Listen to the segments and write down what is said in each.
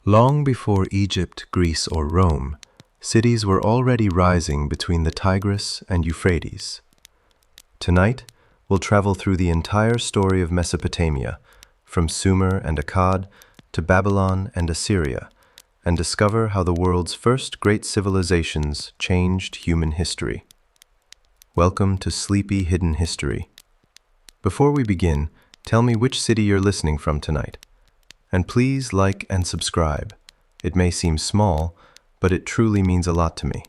Long before Egypt, Greece, or Rome, cities were already rising between the Tigris and Euphrates. Tonight, we'll travel through the entire story of Mesopotamia, from Sumer and Akkad to Babylon and Assyria, and discover how the world's first great civilizations changed human history. Welcome to Sleepy Hidden History. Before we begin, tell me which city you're listening from tonight. And please like and subscribe. It may seem small, but it truly means a lot to me.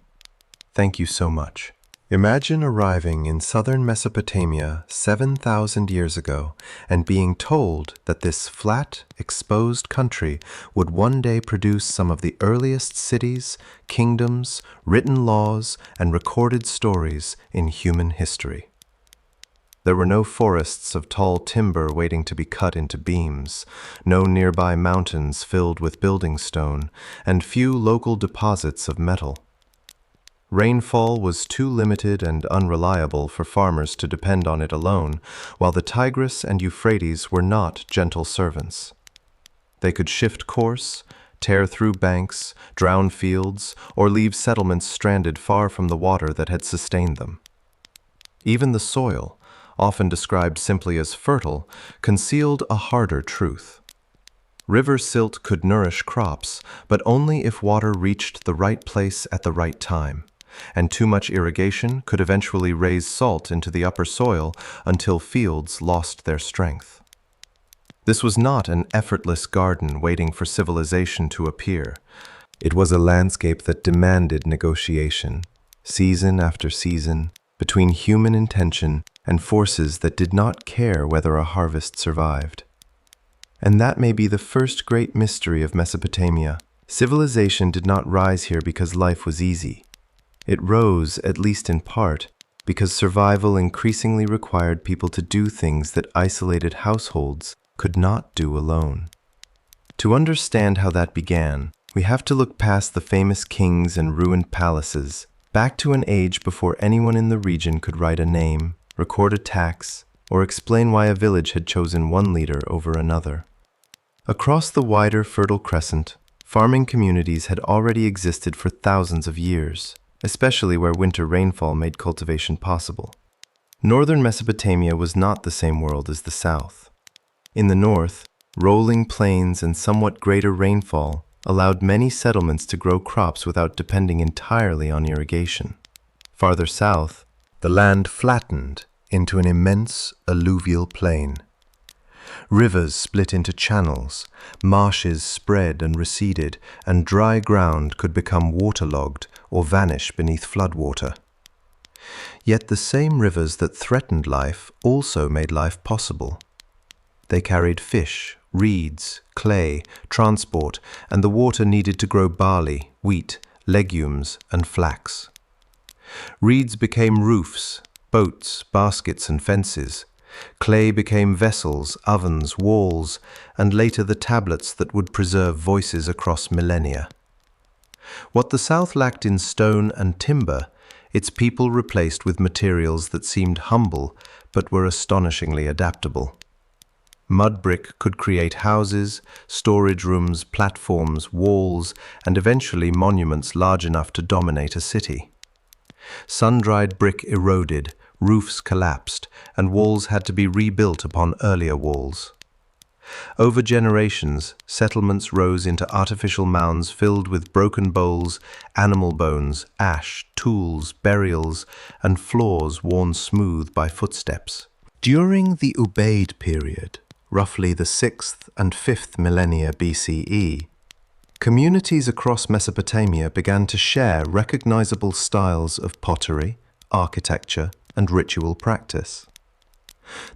Thank you so much. Imagine arriving in southern Mesopotamia 7,000 years ago and being told that this flat, exposed country would one day produce some of the earliest cities, kingdoms, written laws, and recorded stories in human history. There were no forests of tall timber waiting to be cut into beams, no nearby mountains filled with building stone, and few local deposits of metal. Rainfall was too limited and unreliable for farmers to depend on it alone, while the Tigris and Euphrates were not gentle servants. They could shift course, tear through banks, drown fields, or leave settlements stranded far from the water that had sustained them. Even the soil, often described simply as fertile, concealed a harder truth. River silt could nourish crops, but only if water reached the right place at the right time, and too much irrigation could eventually raise salt into the upper soil until fields lost their strength. This was not an effortless garden waiting for civilization to appear. It was a landscape that demanded negotiation, season after season, between human intention and forces that did not care whether a harvest survived. And that may be the first great mystery of Mesopotamia. Civilization did not rise here because life was easy. It rose, at least in part, because survival increasingly required people to do things that isolated households could not do alone. To understand how that began, we have to look past the famous kings and ruined palaces, back to an age before anyone in the region could write a name, record a tax, or explain why a village had chosen one leader over another. Across the wider Fertile Crescent, farming communities had already existed for thousands of years, especially where winter rainfall made cultivation possible. Northern Mesopotamia was not the same world as the south. In the north, rolling plains and somewhat greater rainfall allowed many settlements to grow crops without depending entirely on irrigation. Farther south, the land flattened into an immense alluvial plain. Rivers split into channels, marshes spread and receded, and dry ground could become waterlogged or vanish beneath floodwater. Yet the same rivers that threatened life also made life possible. They carried fish, reeds, clay, transport, and the water needed to grow barley, wheat, legumes, and flax. Reeds became roofs, boats, baskets, and fences. Clay became vessels, ovens, walls, and later the tablets that would preserve voices across millennia. What the South lacked in stone and timber, its people replaced with materials that seemed humble but were astonishingly adaptable. Mud brick could create houses, storage rooms, platforms, walls, and eventually monuments large enough to dominate a city. Sun-dried brick eroded, roofs collapsed, and walls had to be rebuilt upon earlier walls. Over generations, settlements rose into artificial mounds filled with broken bowls, animal bones, ash, tools, burials, and floors worn smooth by footsteps. During the Ubaid period, roughly the 6th and 5th millennia BCE, communities across Mesopotamia began to share recognizable styles of pottery, architecture, and ritual practice.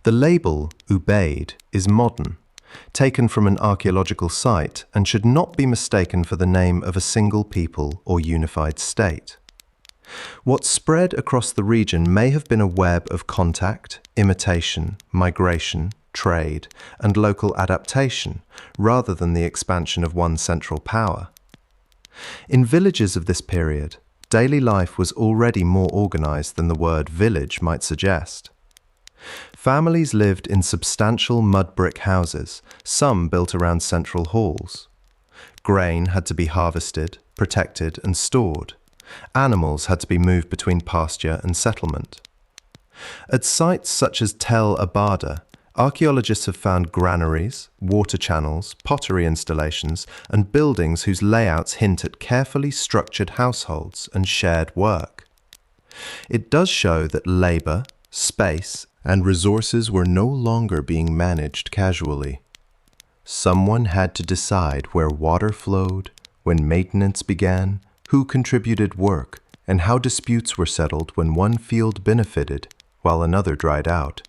The label Ubaid is modern, taken from an archaeological site, and should not be mistaken for the name of a single people or unified state. What spread across the region may have been a web of contact, imitation, migration, trade, and local adaptation, rather than the expansion of one central power. In villages of this period, daily life was already more organized than the word village might suggest. Families lived in substantial mud brick houses, some built around central halls. Grain had to be harvested, protected, and stored. Animals had to be moved between pasture and settlement. At sites such as Tel Abada, archaeologists have found granaries, water channels, pottery installations, and buildings whose layouts hint at carefully structured households and shared work. It does show that labor, space, and resources were no longer being managed casually. Someone had to decide where water flowed, when maintenance began, who contributed work, and how disputes were settled when one field benefited while another dried out.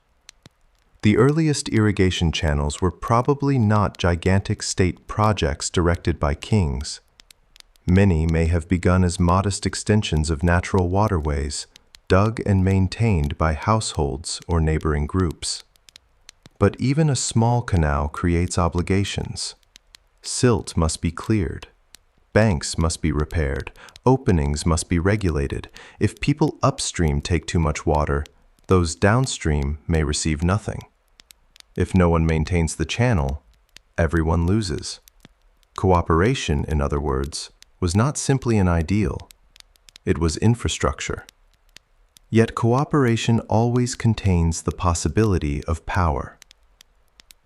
The earliest irrigation channels were probably not gigantic state projects directed by kings. Many may have begun as modest extensions of natural waterways, dug and maintained by households or neighboring groups. But even a small canal creates obligations. Silt must be cleared. Banks must be repaired. Openings must be regulated. If people upstream take too much water, those downstream may receive nothing. If no one maintains the channel, everyone loses. Cooperation, in other words, was not simply an ideal. It was infrastructure. Yet cooperation always contains the possibility of power.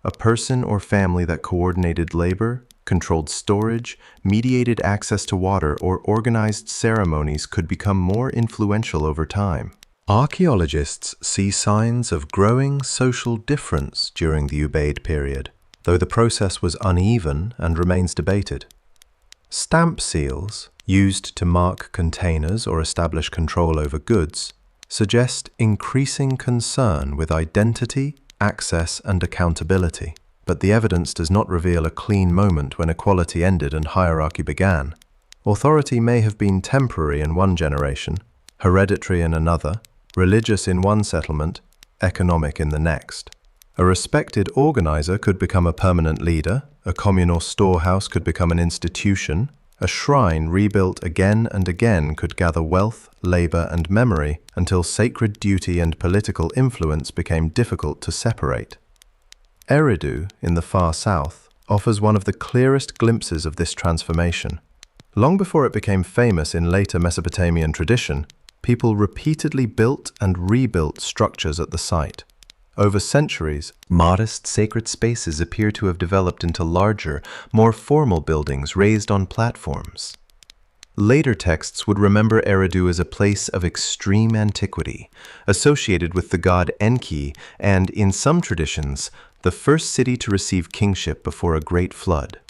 A person or family that coordinated labor, controlled storage, mediated access to water, or organized ceremonies could become more influential over time. Archaeologists see signs of growing social difference during the Ubaid period, though the process was uneven and remains debated. Stamp seals, used to mark containers or establish control over goods, suggest increasing concern with identity, access, and accountability. But the evidence does not reveal a clean moment when equality ended and hierarchy began. Authority may have been temporary in one generation, hereditary in another, religious in one settlement, economic in the next. A respected organizer could become a permanent leader, a communal storehouse could become an institution, a shrine rebuilt again and again could gather wealth, labor, and memory until sacred duty and political influence became difficult to separate. Eridu, in the far south, offers one of the clearest glimpses of this transformation. Long before it became famous in later Mesopotamian tradition, people repeatedly built and rebuilt structures at the site. Over centuries, modest sacred spaces appear to have developed into larger, more formal buildings raised on platforms. Later texts would remember Eridu as a place of extreme antiquity, associated with the god Enki and, in some traditions, the first city to receive kingship before a great flood.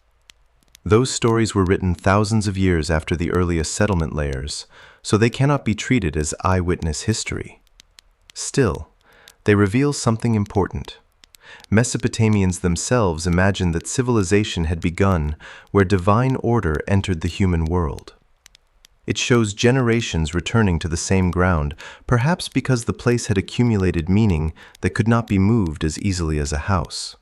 Those stories were written thousands of years after the earliest settlement layers, so they cannot be treated as eyewitness history. Still, they reveal something important. Mesopotamians themselves imagined that civilization had begun where divine order entered the human world. It shows generations returning to the same ground, perhaps because the place had accumulated meaning that could not be moved as easily as a house.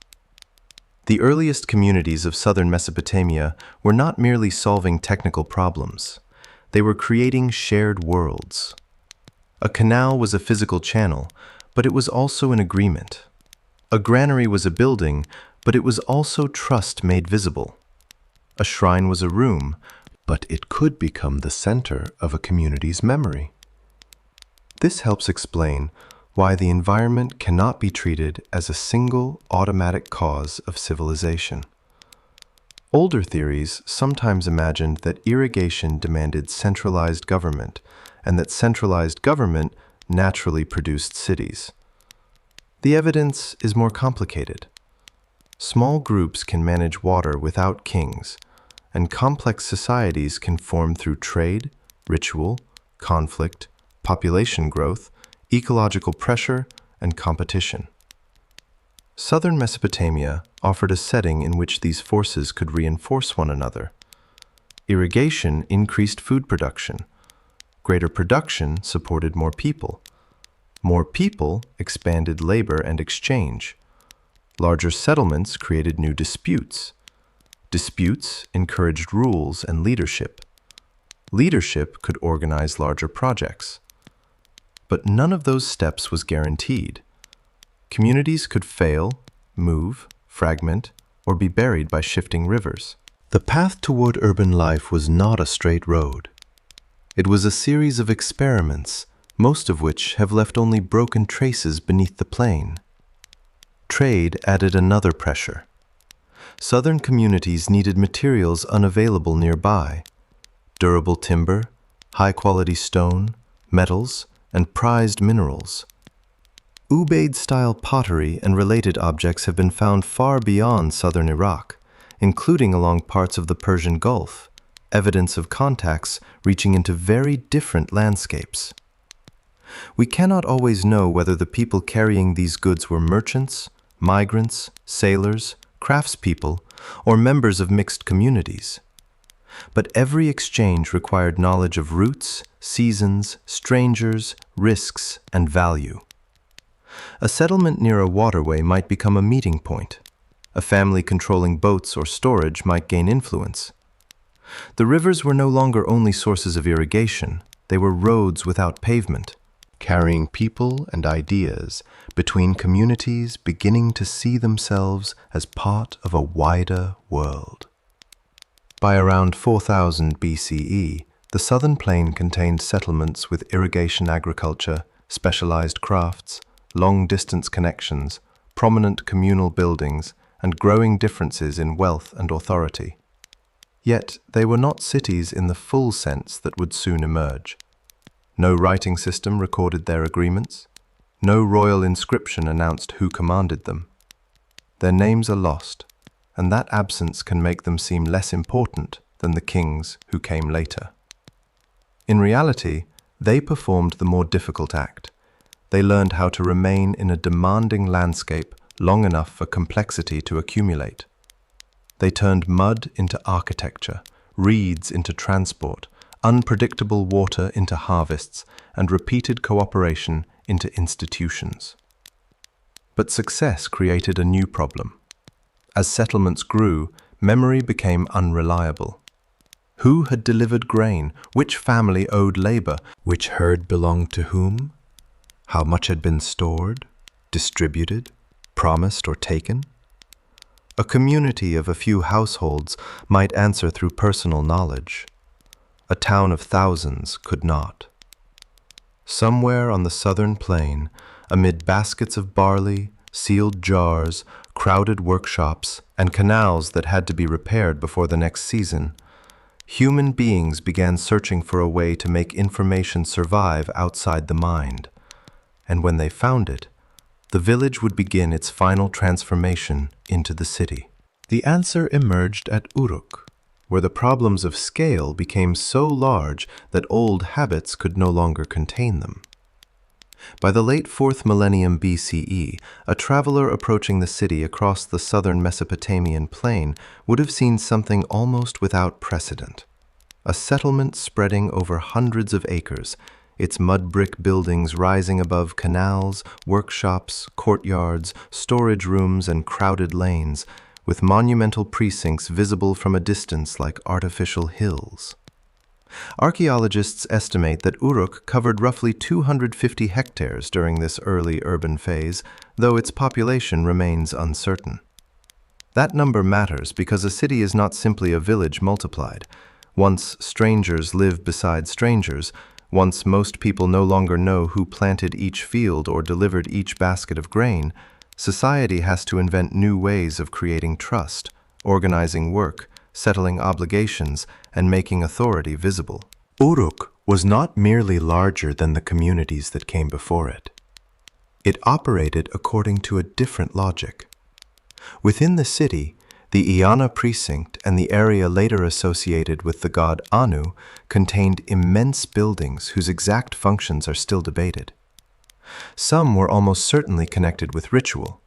The earliest communities of southern Mesopotamia were not merely solving technical problems. They were creating shared worlds. A canal was a physical channel, but it was also an agreement. A granary was a building, but it was also trust made visible. A shrine was a room, but it could become the center of a community's memory. This helps explain why the environment cannot be treated as a single automatic cause of civilization. Older theories sometimes imagined that irrigation demanded centralized government, and that centralized government naturally produced cities. The evidence is more complicated. Small groups can manage water without kings, and complex societies can form through trade, ritual, conflict, population growth, ecological pressure, and competition. Southern Mesopotamia offered a setting in which these forces could reinforce one another. Irrigation increased food production. Greater production supported more people. More people expanded labor and exchange. Larger settlements created new disputes. Disputes encouraged rules and leadership. Leadership could organize larger projects. But none of those steps was guaranteed. Communities could fail, move, fragment, or be buried by shifting rivers. The path toward urban life was not a straight road. It was a series of experiments, most of which have left only broken traces beneath the plain. Trade added another pressure. Southern communities needed materials unavailable nearby: durable timber, high-quality stone, metals, and prized minerals. Ubaid-style pottery and related objects have been found far beyond southern Iraq, including along parts of the Persian Gulf, evidence of contacts reaching into very different landscapes. We cannot always know whether the people carrying these goods were merchants, migrants, sailors, craftspeople, or members of mixed communities. But every exchange required knowledge of routes, seasons, strangers, risks, and value. A settlement near a waterway might become a meeting point. A family controlling boats or storage might gain influence. The rivers were no longer only sources of irrigation, they were roads without pavement, carrying people and ideas between communities beginning to see themselves as part of a wider world. By around 4000 BCE, the southern plain contained settlements with irrigation agriculture, specialized crafts, long-distance connections, prominent communal buildings, and growing differences in wealth and authority. Yet they were not cities in the full sense that would soon emerge. No writing system recorded their agreements. No royal inscription announced who commanded them. Their names are lost, and that absence can make them seem less important than the kings who came later. In reality, they performed the more difficult act. They learned how to remain in a demanding landscape long enough for complexity to accumulate. They turned mud into architecture, reeds into transport, unpredictable water into harvests, and repeated cooperation into institutions. But success created a new problem. As settlements grew, memory became unreliable. Who had delivered grain? Which family owed labor? Which herd belonged to whom? How much had been stored, distributed, promised, or taken? A community of a few households might answer through personal knowledge. A town of thousands could not. Somewhere on the southern plain, amid baskets of barley, sealed jars, crowded workshops, and canals that had to be repaired before the next season, human beings began searching for a way to make information survive outside the mind. And when they found it, the village would begin its final transformation into the city. The answer emerged at Uruk, where the problems of scale became so large that old habits could no longer contain them. By the late 4th millennium BCE, a traveler approaching the city across the southern Mesopotamian plain would have seen something almost without precedent. A settlement spreading over hundreds of acres, its mud brick buildings rising above canals, workshops, courtyards, storage rooms, and crowded lanes, with monumental precincts visible from a distance like artificial hills. Archaeologists estimate that Uruk covered roughly 250 hectares during this early urban phase, though its population remains uncertain. That number matters because a city is not simply a village multiplied. Once strangers live beside strangers, once most people no longer know who planted each field or delivered each basket of grain, society has to invent new ways of creating trust, organizing work, settling obligations, and making authority visible. Uruk was not merely larger than the communities that came before it. It operated according to a different logic. Within the city, the Iana precinct and the area later associated with the god Anu contained immense buildings whose exact functions are still debated. Some were almost certainly connected with ritual,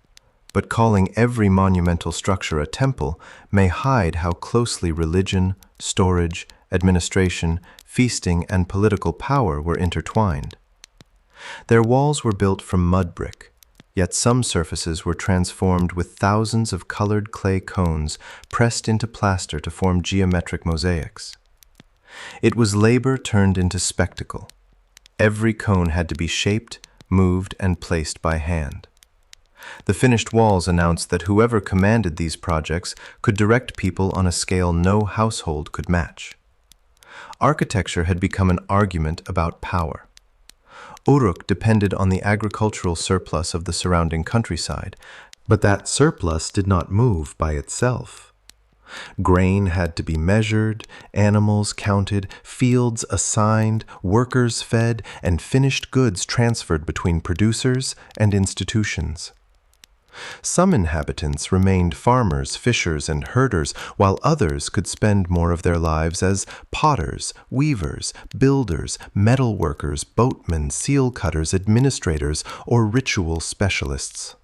but calling every monumental structure a temple may hide how closely religion, storage, administration, feasting, and political power were intertwined. Their walls were built from mud brick, yet some surfaces were transformed with thousands of colored clay cones pressed into plaster to form geometric mosaics. It was labor turned into spectacle. Every cone had to be shaped, moved, and placed by hand. The finished walls announced that whoever commanded these projects could direct people on a scale no household could match. Architecture had become an argument about power. Uruk depended on the agricultural surplus of the surrounding countryside, but that surplus did not move by itself. Grain had to be measured, animals counted, fields assigned, workers fed, and finished goods transferred between producers and institutions. Some inhabitants remained farmers, fishers, and herders, while others could spend more of their lives as potters, weavers, builders, metal workers, boatmen, seal cutters, administrators, or ritual specialists.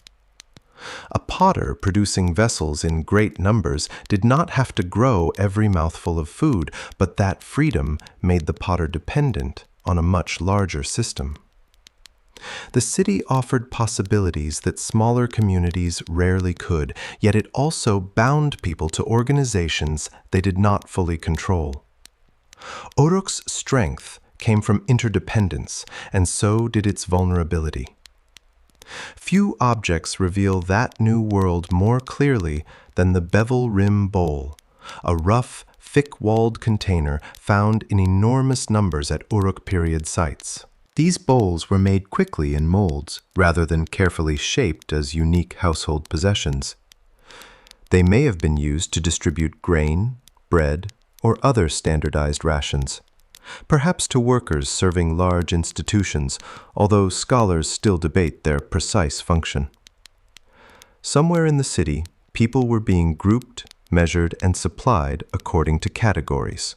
A potter producing vessels in great numbers did not have to grow every mouthful of food, but that freedom made the potter dependent on a much larger system. The city offered possibilities that smaller communities rarely could, yet it also bound people to organizations they did not fully control. Uruk's strength came from interdependence, and so did its vulnerability. Few objects reveal that new world more clearly than the bevel rim bowl, a rough, thick-walled container found in enormous numbers at Uruk period sites. These bowls were made quickly in molds, rather than carefully shaped as unique household possessions. They may have been used to distribute grain, bread, or other standardized rations, perhaps to workers serving large institutions, although scholars still debate their precise function. Somewhere in the city, people were being grouped, measured, and supplied according to categories.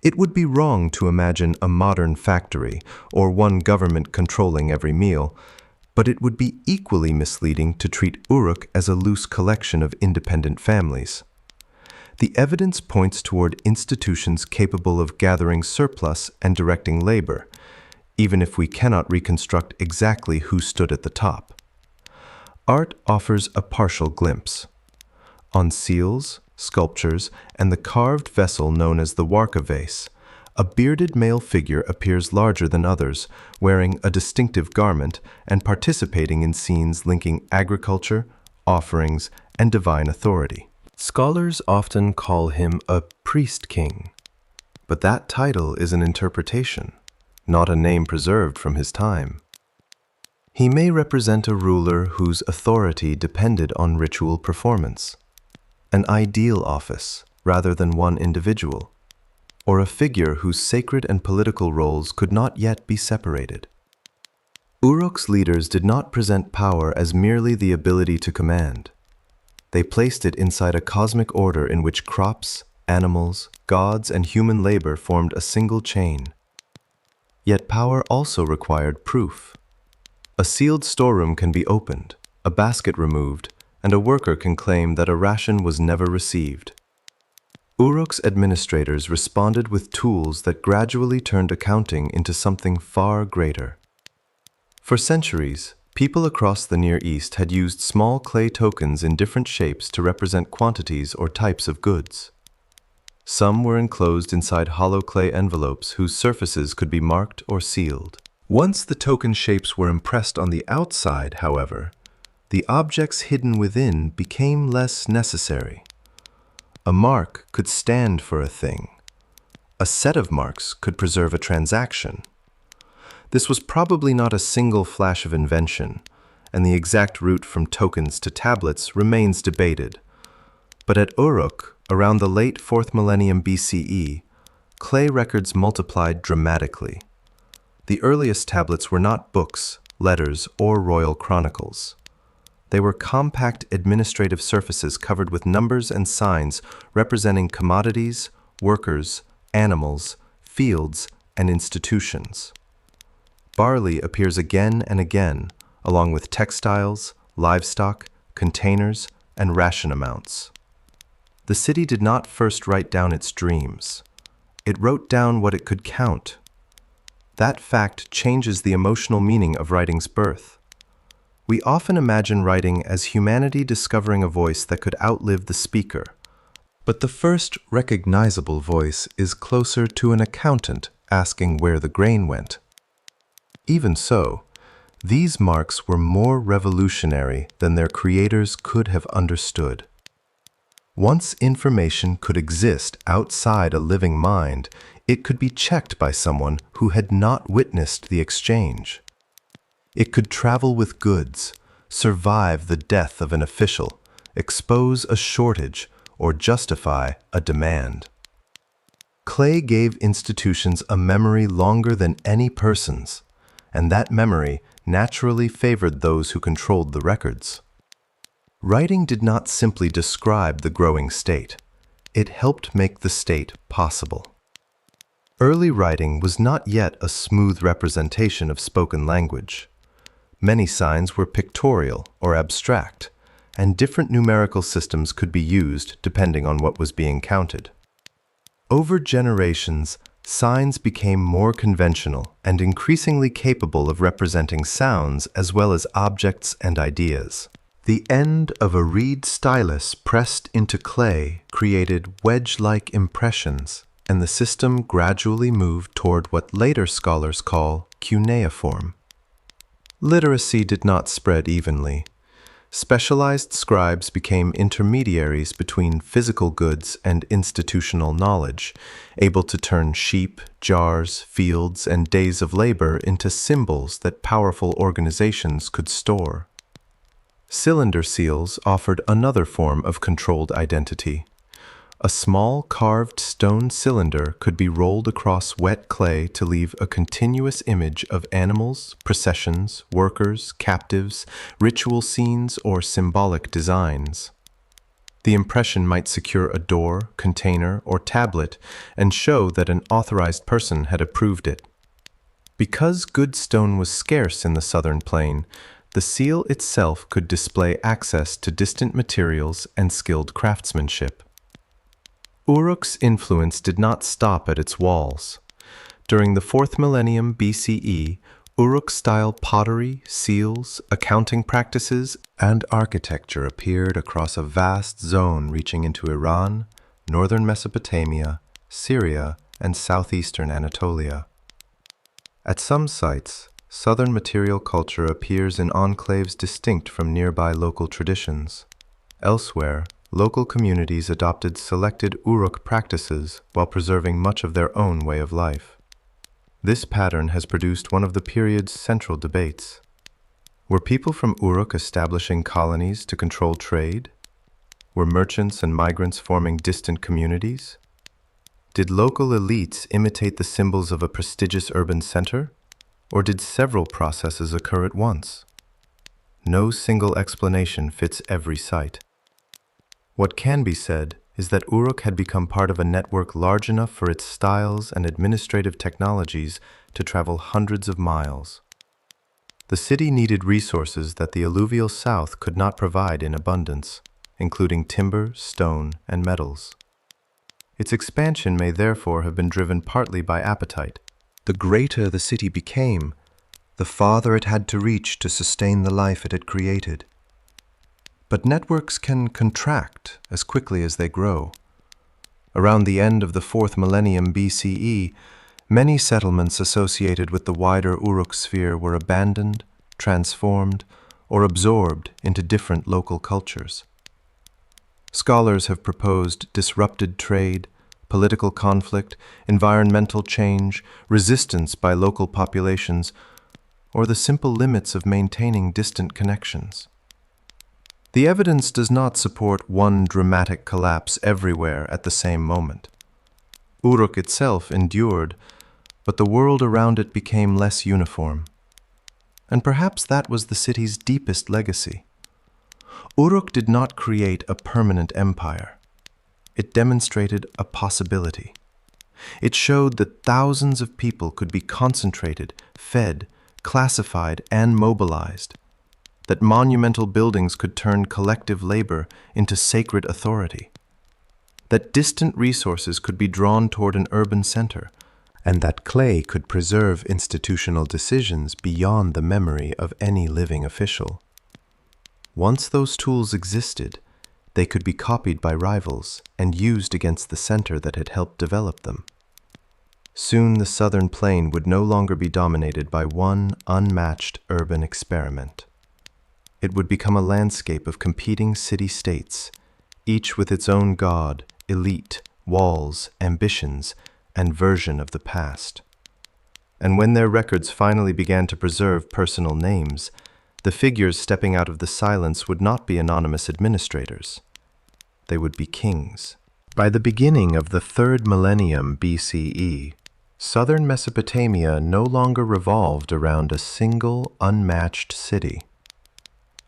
It would be wrong to imagine a modern factory or one government controlling every meal, but it would be equally misleading to treat Uruk as a loose collection of independent families. The evidence points toward institutions capable of gathering surplus and directing labor, even if we cannot reconstruct exactly who stood at the top. Art offers a partial glimpse. On seals, sculptures, and the carved vessel known as the Warka vase, a bearded male figure appears larger than others, wearing a distinctive garment and participating in scenes linking agriculture, offerings, and divine authority. Scholars often call him a priest-king, but that title is an interpretation, not a name preserved from his time. He may represent a ruler whose authority depended on ritual performance, an ideal office rather than one individual, or a figure whose sacred and political roles could not yet be separated. Uruk's leaders did not present power as merely the ability to command. They placed it inside a cosmic order in which crops, animals, gods, and human labor formed a single chain. Yet power also required proof. A sealed storeroom can be opened, a basket removed, and a worker can claim that a ration was never received. Uruk's administrators responded with tools that gradually turned accounting into something far greater. For centuries, people across the Near East had used small clay tokens in different shapes to represent quantities or types of goods. Some were enclosed inside hollow clay envelopes whose surfaces could be marked or sealed. Once the token shapes were impressed on the outside, however, the objects hidden within became less necessary. A mark could stand for a thing. A set of marks could preserve a transaction. This was probably not a single flash of invention, and the exact route from tokens to tablets remains debated. But at Uruk, around the late 4th millennium BCE, clay records multiplied dramatically. The earliest tablets were not books, letters, or royal chronicles. They were compact administrative surfaces covered with numbers and signs representing commodities, workers, animals, fields, and institutions. Barley appears again and again, along with textiles, livestock, containers, and ration amounts. The city did not first write down its dreams. It wrote down what it could count. That fact changes the emotional meaning of writing's birth. We often imagine writing as humanity discovering a voice that could outlive the speaker. But the first recognizable voice is closer to an accountant asking where the grain went. Even so, These marks were more revolutionary than their creators could have understood. Once information could exist outside a living mind, it could be checked by someone who had not witnessed the exchange. It could travel with goods, survive the death of an official, expose a shortage, or justify a demand. Clay gave institutions a memory longer than any person's, and that memory naturally favored those who controlled the records. Writing did not simply describe the growing state. It helped make the state possible. Early writing was not yet a smooth representation of spoken language. Many signs were pictorial or abstract, and different numerical systems could be used depending on what was being counted. Over generations, signs became more conventional and increasingly capable of representing sounds as well as objects and ideas. The end of a reed stylus pressed into clay created wedge-like impressions, and the system gradually moved toward what later scholars call cuneiform. Literacy did not spread evenly. Specialized scribes became intermediaries between physical goods and institutional knowledge, able to turn sheep, jars, fields, and days of labor into symbols that powerful organizations could store. Cylinder seals offered another form of controlled identity. A small carved stone cylinder could be rolled across wet clay to leave a continuous image of animals, processions, workers, captives, ritual scenes, or symbolic designs. The impression might secure a door, container, or tablet and show that an authorized person had approved it. Because good stone was scarce in the southern plain, the seal itself could display access to distant materials and skilled craftsmanship. Uruk's influence did not stop at its walls. During the 4th millennium BCE, Uruk-style pottery, seals, accounting practices, and architecture appeared across a vast zone reaching into Iran, northern Mesopotamia, Syria, and southeastern Anatolia. At some sites, southern material culture appears in enclaves distinct from nearby local traditions. Elsewhere, local communities adopted selected Uruk practices while preserving much of their own way of life. This pattern has produced one of the period's central debates. Were people from Uruk establishing colonies to control trade? Were merchants and migrants forming distant communities? Did local elites imitate the symbols of a prestigious urban center? Or did several processes occur at once? No single explanation fits every site. What can be said is that Uruk had become part of a network large enough for its styles and administrative technologies to travel hundreds of miles. The city needed resources that the alluvial south could not provide in abundance, including timber, stone, and metals. Its expansion may therefore have been driven partly by appetite. The greater the city became, the farther it had to reach to sustain the life it had created. But networks can contract as quickly as they grow. Around the end of the 4th millennium BCE, many settlements associated with the wider Uruk sphere were abandoned, transformed, or absorbed into different local cultures. Scholars have proposed disrupted trade, political conflict, environmental change, resistance by local populations, or the simple limits of maintaining distant connections. The evidence does not support one dramatic collapse everywhere at the same moment. Uruk itself endured, but the world around it became less uniform. And perhaps that was the city's deepest legacy. Uruk did not create a permanent empire. It demonstrated a possibility. It showed that thousands of people could be concentrated, fed, classified, and mobilized, that monumental buildings could turn collective labor into sacred authority, that distant resources could be drawn toward an urban center, and that clay could preserve institutional decisions beyond the memory of any living official. Once those tools existed, they could be copied by rivals and used against the center that had helped develop them. Soon the southern plain would no longer be dominated by one unmatched urban experiment. It would become a landscape of competing city-states, each with its own god, elite, walls, ambitions, and version of the past. And when their records finally began to preserve personal names, the figures stepping out of the silence would not be anonymous administrators. They would be kings. By the beginning of the 3rd millennium BCE, southern Mesopotamia no longer revolved around a single, unmatched city.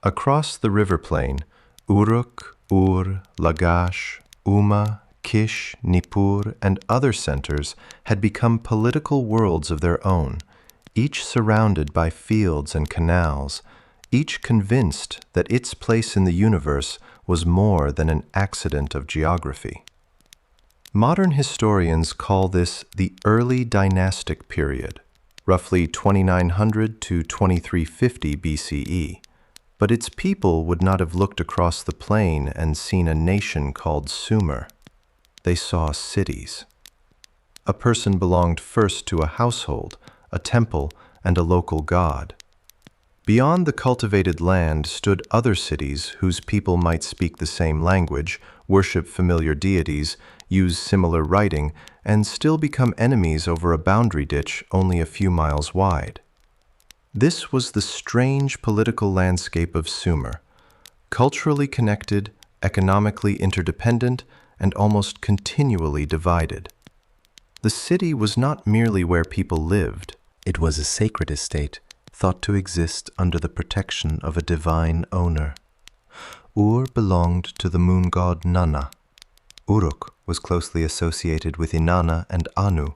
Across the river plain, Uruk, Ur, Lagash, Umma, Kish, Nippur, and other centers had become political worlds of their own, each surrounded by fields and canals, each convinced that its place in the universe was more than an accident of geography. Modern historians call this the early dynastic period, roughly 2900 to 2350 BCE, but its people would not have looked across the plain and seen a nation called Sumer. They saw cities. A person belonged first to a household, a temple, and a local god. Beyond the cultivated land stood other cities whose people might speak the same language, worship familiar deities, use similar writing, and still become enemies over a boundary ditch only a few miles wide. This was the strange political landscape of Sumer, culturally connected, economically interdependent, and almost continually divided. The city was not merely where people lived. It was a sacred estate, thought to exist under the protection of a divine owner. Ur belonged to the moon god Nanna. Uruk was closely associated with Inanna and Anu.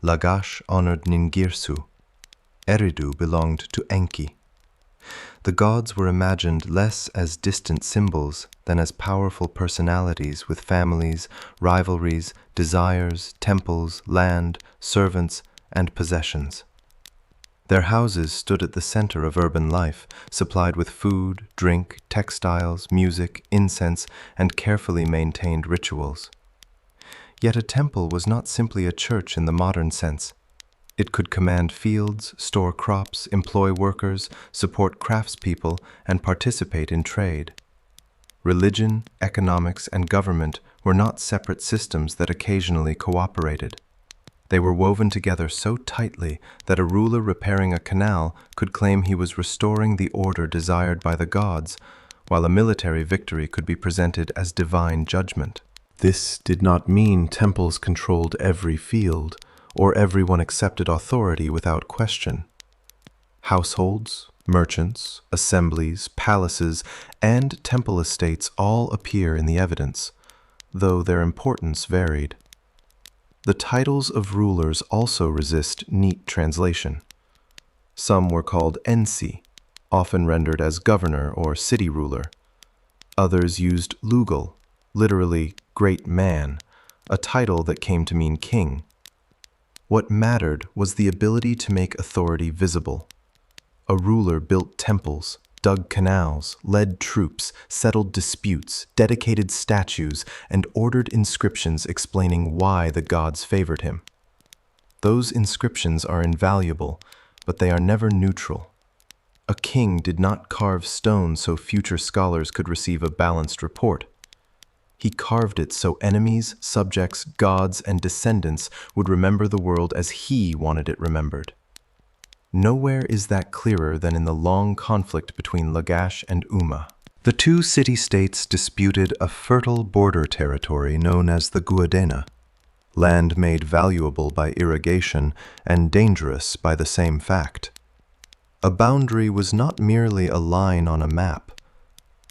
Lagash honored Ningirsu. Eridu belonged to Enki. The gods were imagined less as distant symbols than as powerful personalities with families, rivalries, desires, temples, land, servants, and possessions. Their houses stood at the center of urban life, supplied with food, drink, textiles, music, incense, and carefully maintained rituals. Yet a temple was not simply a church in the modern sense. It could command fields, store crops, employ workers, support craftspeople, and participate in trade. Religion, economics, and government were not separate systems that occasionally cooperated. They were woven together so tightly that a ruler repairing a canal could claim he was restoring the order desired by the gods, while a military victory could be presented as divine judgment. This did not mean temples controlled every field, or everyone accepted authority without question. Households, merchants, assemblies, palaces, and temple estates all appear in the evidence, though their importance varied. The titles of rulers also resist neat translation. Some were called ensi, often rendered as governor or city ruler. Others used lugal, literally great man, a title that came to mean king. What mattered was the ability to make authority visible. A ruler built temples, dug canals, led troops, settled disputes, dedicated statues, and ordered inscriptions explaining why the gods favored him. Those inscriptions are invaluable, but they are never neutral. A king did not carve stone so future scholars could receive a balanced report. He carved it so enemies, subjects, gods, and descendants would remember the world as he wanted it remembered. Nowhere is that clearer than in the long conflict between Lagash and Umma. The two city-states disputed a fertile border territory known as the Guadena, land made valuable by irrigation and dangerous by the same fact. A boundary was not merely a line on a map.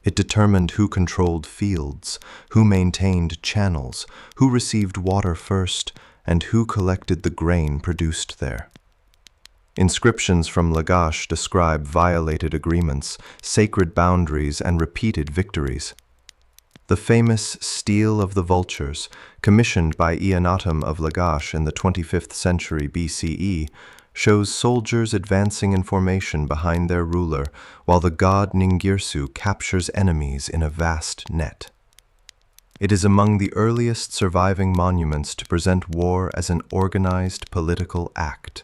It determined who controlled fields, who maintained channels, who received water first, and who collected the grain produced there. Inscriptions from Lagash describe violated agreements, sacred boundaries, and repeated victories. The famous Stele of the Vultures, commissioned by Eannatum of Lagash in the 25th century BCE, shows soldiers advancing in formation behind their ruler, while the god Ningirsu captures enemies in a vast net. It is among the earliest surviving monuments to present war as an organized political act.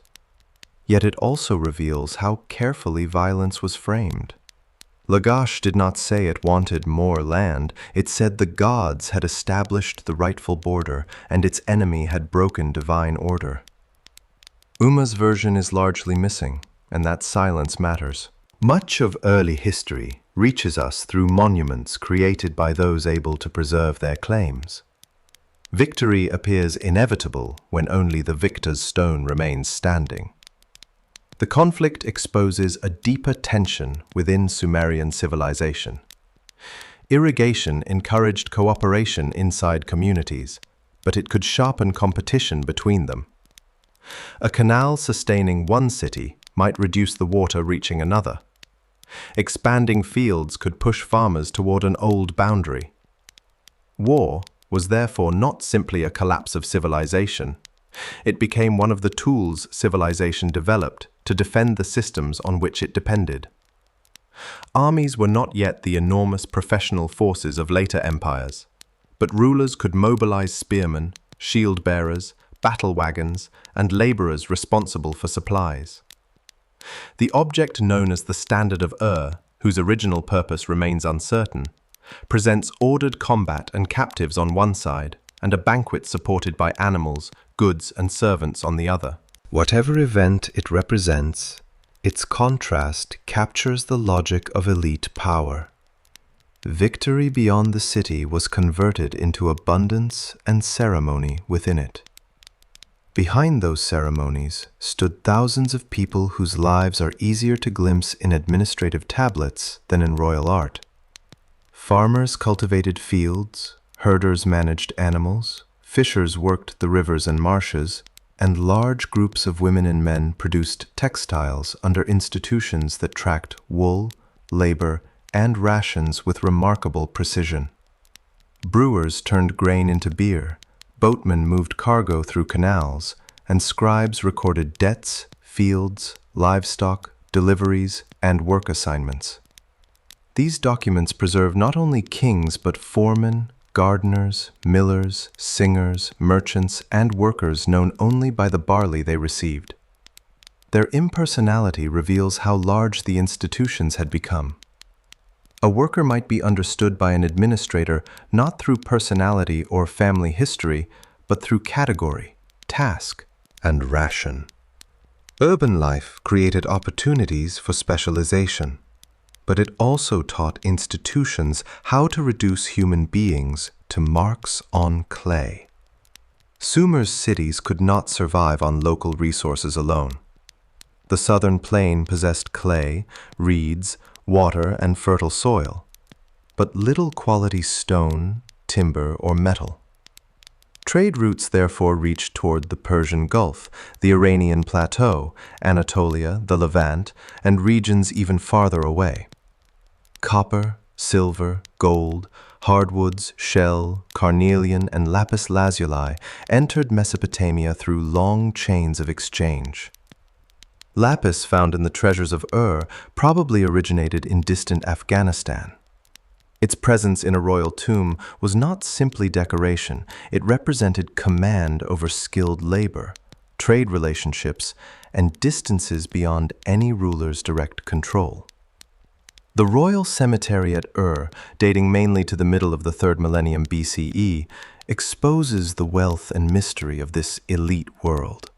Yet it also reveals how carefully violence was framed. Lagash did not say it wanted more land, it said the gods had established the rightful border and its enemy had broken divine order. Uma's version is largely missing, and that silence matters. Much of early history reaches us through monuments created by those able to preserve their claims. Victory appears inevitable when only the victor's stone remains standing. The conflict exposes a deeper tension within Sumerian civilization. Irrigation encouraged cooperation inside communities, but it could sharpen competition between them. A canal sustaining one city might reduce the water reaching another. Expanding fields could push farmers toward an old boundary. War was therefore not simply a collapse of civilization. It became one of the tools civilization developed to defend the systems on which it depended. Armies were not yet the enormous professional forces of later empires, but rulers could mobilize spearmen, shield bearers, battle wagons, and laborers responsible for supplies. The object known as the Standard of whose original purpose remains uncertain, presents ordered combat and captives on one side, and a banquet supported by animals, goods, and servants on the other. Whatever event it represents, its contrast captures the logic of elite power. Victory beyond the city was converted into abundance and ceremony within it. Behind those ceremonies stood thousands of people whose lives are easier to glimpse in administrative tablets than in royal art. Farmers cultivated fields, herders managed animals, fishers worked the rivers and marshes, and large groups of women and men produced textiles under institutions that tracked wool, labor, and rations with remarkable precision. Brewers turned grain into beer, boatmen moved cargo through canals, and scribes recorded debts, fields, livestock, deliveries, and work assignments. These documents preserve not only kings but foremen, gardeners, millers, singers, merchants, and workers known only by the barley they received. Their impersonality reveals how large the institutions had become. A worker might be understood by an administrator not through personality or family history, but through category, task, and ration. Urban life created opportunities for specialization, but it also taught institutions how to reduce human beings to marks on clay. Sumer's cities could not survive on local resources alone. The southern plain possessed clay, reeds, water, and fertile soil, but little quality stone, timber, or metal. Trade routes therefore reached toward the Persian Gulf, the Iranian Plateau, Anatolia, the Levant, and regions even farther away. Copper, silver, gold, hardwoods, shell, carnelian, and lapis lazuli entered Mesopotamia through long chains of exchange. Lapis found in the treasures of probably originated in distant Afghanistan. Its presence in a royal tomb was not simply decoration, it represented command over skilled labor, trade relationships, and distances beyond any ruler's direct control. The royal cemetery at dating mainly to the middle of the 3rd millennium BCE, exposes the wealth and mystery of this elite world.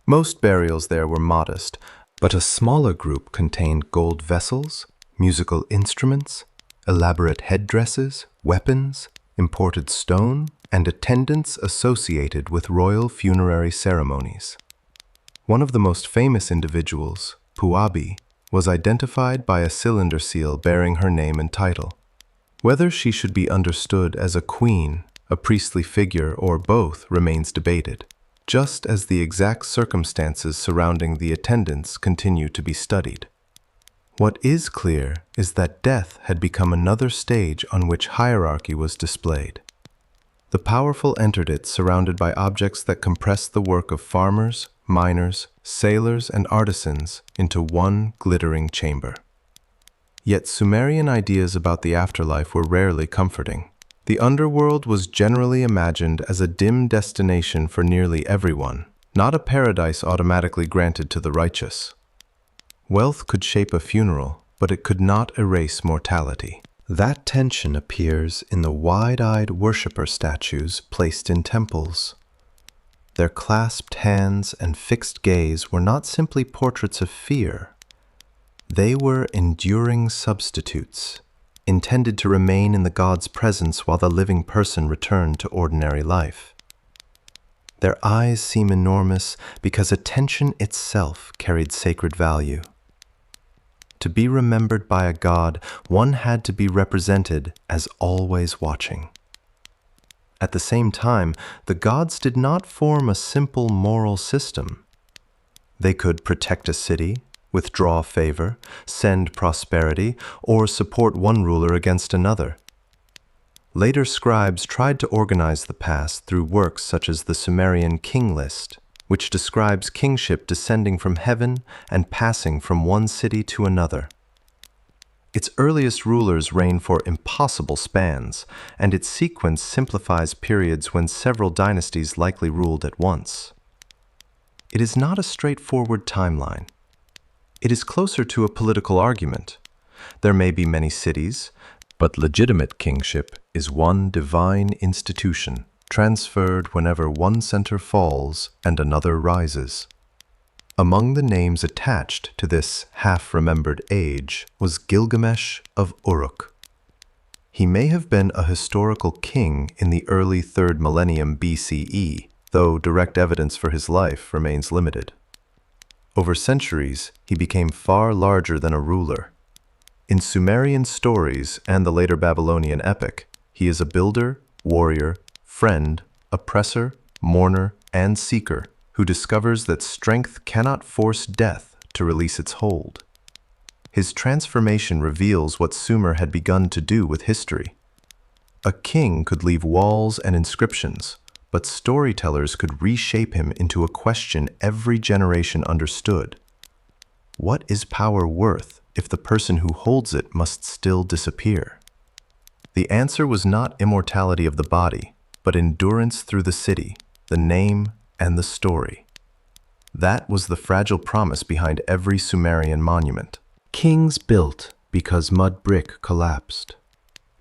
Most burials there were modest, but a smaller group contained gold vessels, musical instruments, elaborate headdresses, weapons, imported stone, and attendants associated with royal funerary ceremonies. One of the most famous individuals, Puabi, was identified by a cylinder seal bearing her name and title. Whether she should be understood as a queen, a priestly figure, or both remains debated, just as the exact circumstances surrounding the attendants continue to be studied. What is clear is that death had become another stage on which hierarchy was displayed. The powerful entered it surrounded by objects that compressed the work of farmers, miners, sailors, and artisans into one glittering chamber. Yet Sumerian ideas about the afterlife were rarely comforting. The underworld was generally imagined as a dim destination for nearly everyone, not a paradise automatically granted to the righteous. Wealth could shape a funeral, but it could not erase mortality. That tension appears in the wide-eyed worshipper statues placed in temples. Their clasped hands and fixed gaze were not simply portraits of fear. They were enduring substitutes, intended to remain in the god's presence while the living person returned to ordinary life. Their eyes seem enormous because attention itself carried sacred value. To be remembered by a god, one had to be represented as always watching. At the same time, the gods did not form a simple moral system. They could protect a city, withdraw favor, send prosperity, or support one ruler against another. Later scribes tried to organize the past through works such as the Sumerian king list, which describes kingship descending from heaven and passing from one city to another. Its earliest rulers reigned for impossible spans, and its sequence simplifies periods when several dynasties likely ruled at once. It is not a straightforward timeline. It is closer to a political argument. There may be many cities, but legitimate kingship is one divine institution, transferred whenever one center falls and another rises. Among the names attached to this half-remembered age was Gilgamesh of Uruk. He may have been a historical king in the early 3rd millennium BCE, though direct evidence for his life remains limited. Over centuries, he became far larger than a ruler. In Sumerian stories and the later Babylonian epic, he is a builder, warrior, friend, oppressor, mourner, and seeker who discovers that strength cannot force death to release its hold. His transformation reveals what Sumer had begun to do with history. A king could leave walls and inscriptions, but storytellers could reshape him into a question every generation understood. What is power worth if the person who holds it must still disappear? The answer was not immortality of the body, but endurance through the city, the name, and the story. That was the fragile promise behind every Sumerian monument. Kings built because mud brick collapsed.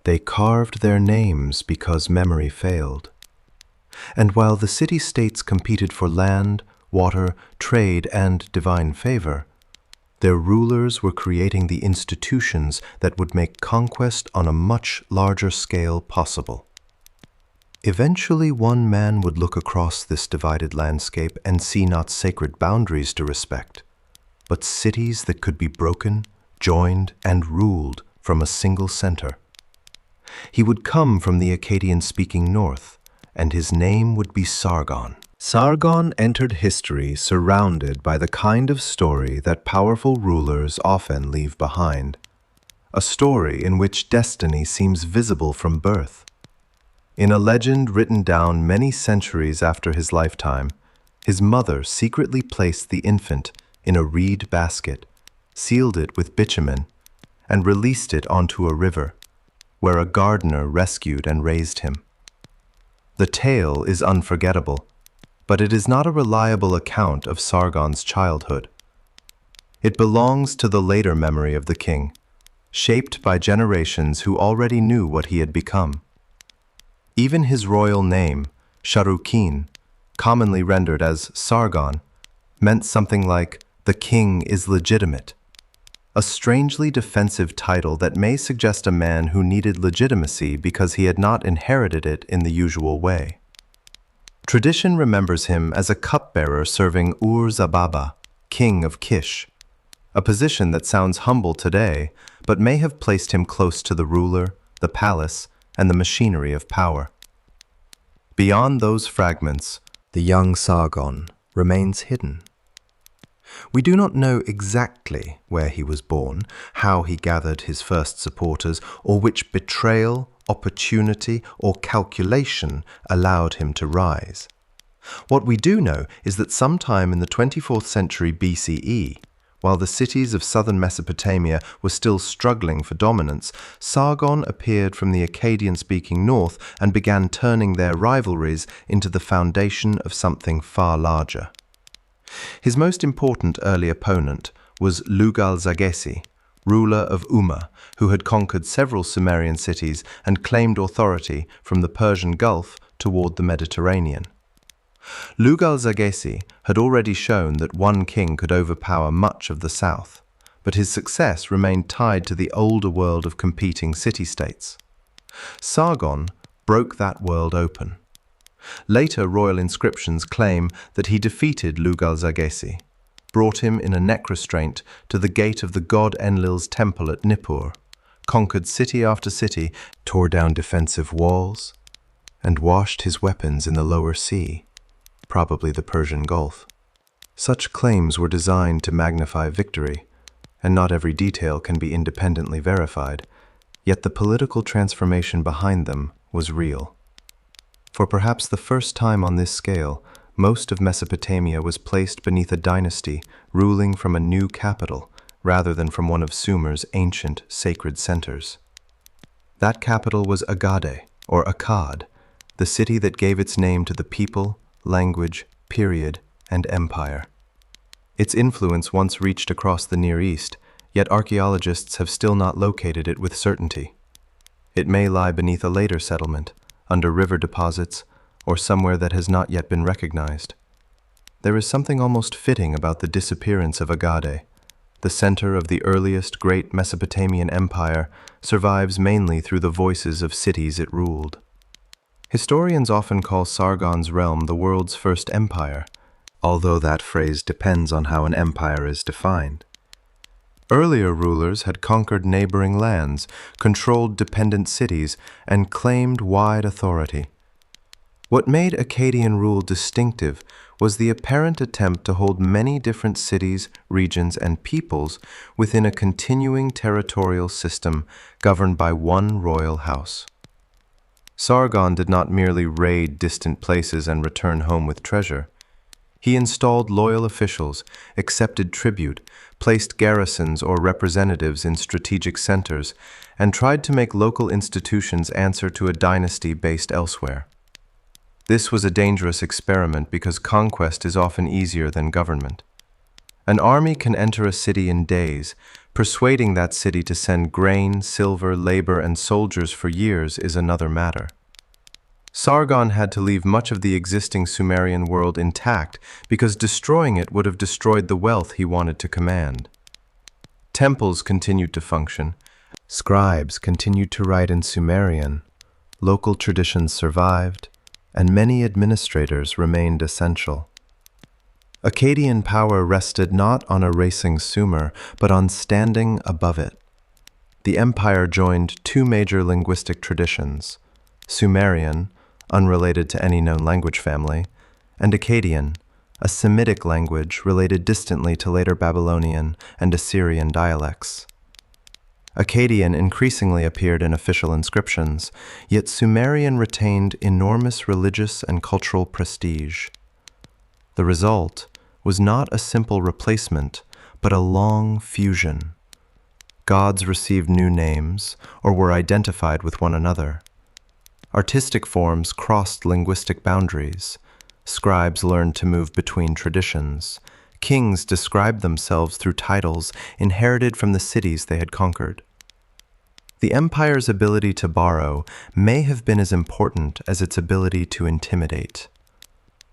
They carved their names because memory failed. And while the city-states competed for land, water, trade, and divine favor, their rulers were creating the institutions that would make conquest on a much larger scale possible. Eventually, one man would look across this divided landscape and see not sacred boundaries to respect, but cities that could be broken, joined, and ruled from a single center. He would come from the Akkadian-speaking north, and his name would be Sargon. Sargon entered history surrounded by the kind of story that powerful rulers often leave behind, a story in which destiny seems visible from birth. In a legend written down many centuries after his lifetime, his mother secretly placed the infant in a reed basket, sealed it with bitumen, and released it onto a river, where a gardener rescued and raised him. The tale is unforgettable, but it is not a reliable account of Sargon's childhood. It belongs to the later memory of the king, shaped by generations who already knew what he had become. Even his royal name, Sharukin, commonly rendered as Sargon, meant something like, "The king is legitimate," a strangely defensive title that may suggest a man who needed legitimacy because he had not inherited it in the usual way. Tradition remembers him as a cupbearer serving Ur-Zababa, king of Kish, a position that sounds humble today, but may have placed him close to the ruler, the palace, and the machinery of power. Beyond those fragments, the young Sargon remains hidden. We do not know exactly where he was born, how he gathered his first supporters, or which betrayal, opportunity, or calculation allowed him to rise. What we do know is that sometime in the 24th century BCE, While the cities of southern Mesopotamia were still struggling for dominance, Sargon appeared from the Akkadian-speaking north and began turning their rivalries into the foundation of something far larger. His most important early opponent was Lugal-Zaggisi, ruler of Umma, who had conquered several Sumerian cities and claimed authority from the Persian Gulf toward the Mediterranean. Lugal-Zaggisi had already shown that one king could overpower much of the south, but his success remained tied to the older world of competing city-states. Sargon broke that world open. Later royal inscriptions claim that he defeated Lugal-Zaggisi, brought him in a neck restraint to the gate of the god Enlil's temple at Nippur, conquered city after city, tore down defensive walls, and washed his weapons in the lower sea, probably the Persian Gulf. Such claims were designed to magnify victory, and not every detail can be independently verified, yet the political transformation behind them was real. For perhaps the first time on this scale, most of Mesopotamia was placed beneath a dynasty ruling from a new capital, rather than from one of Sumer's ancient sacred centers. That capital was Agade, or Akkad, the city that gave its name to the people, language, period, and empire. Its influence once reached across the Near East, yet archaeologists have still not located it with certainty. It may lie beneath a later settlement, under river deposits, or somewhere that has not yet been recognized. There is something almost fitting about the disappearance of Agade. The center of the earliest great Mesopotamian empire survives mainly through the voices of cities it ruled. Historians often call Sargon's realm the world's first empire, although that phrase depends on how an empire is defined. Earlier rulers had conquered neighboring lands, controlled dependent cities, and claimed wide authority. What made Akkadian rule distinctive was the apparent attempt to hold many different cities, regions, and peoples within a continuing territorial system governed by one royal house. Sargon did not merely raid distant places and return home with treasure. He installed loyal officials, accepted tribute, placed garrisons or representatives in strategic centers, and tried to make local institutions answer to a dynasty based elsewhere. This was a dangerous experiment because conquest is often easier than government. An army can enter a city in days. Persuading that city to send grain, silver, labor, and soldiers for years is another matter. Sargon had to leave much of the existing Sumerian world intact because destroying it would have destroyed the wealth he wanted to command. Temples continued to function. Scribes continued to write in Sumerian. Local traditions survived, and many administrators remained essential. Akkadian power rested not on erasing Sumer, but on standing above it. The empire joined two major linguistic traditions, Sumerian, unrelated to any known language family, and Akkadian, a Semitic language related distantly to later Babylonian and Assyrian dialects. Akkadian increasingly appeared in official inscriptions, yet Sumerian retained enormous religious and cultural prestige. The result was not a simple replacement, but a long fusion. Gods received new names or were identified with one another. Artistic forms crossed linguistic boundaries. Scribes learned to move between traditions. Kings described themselves through titles inherited from the cities they had conquered. The empire's ability to borrow may have been as important as its ability to intimidate.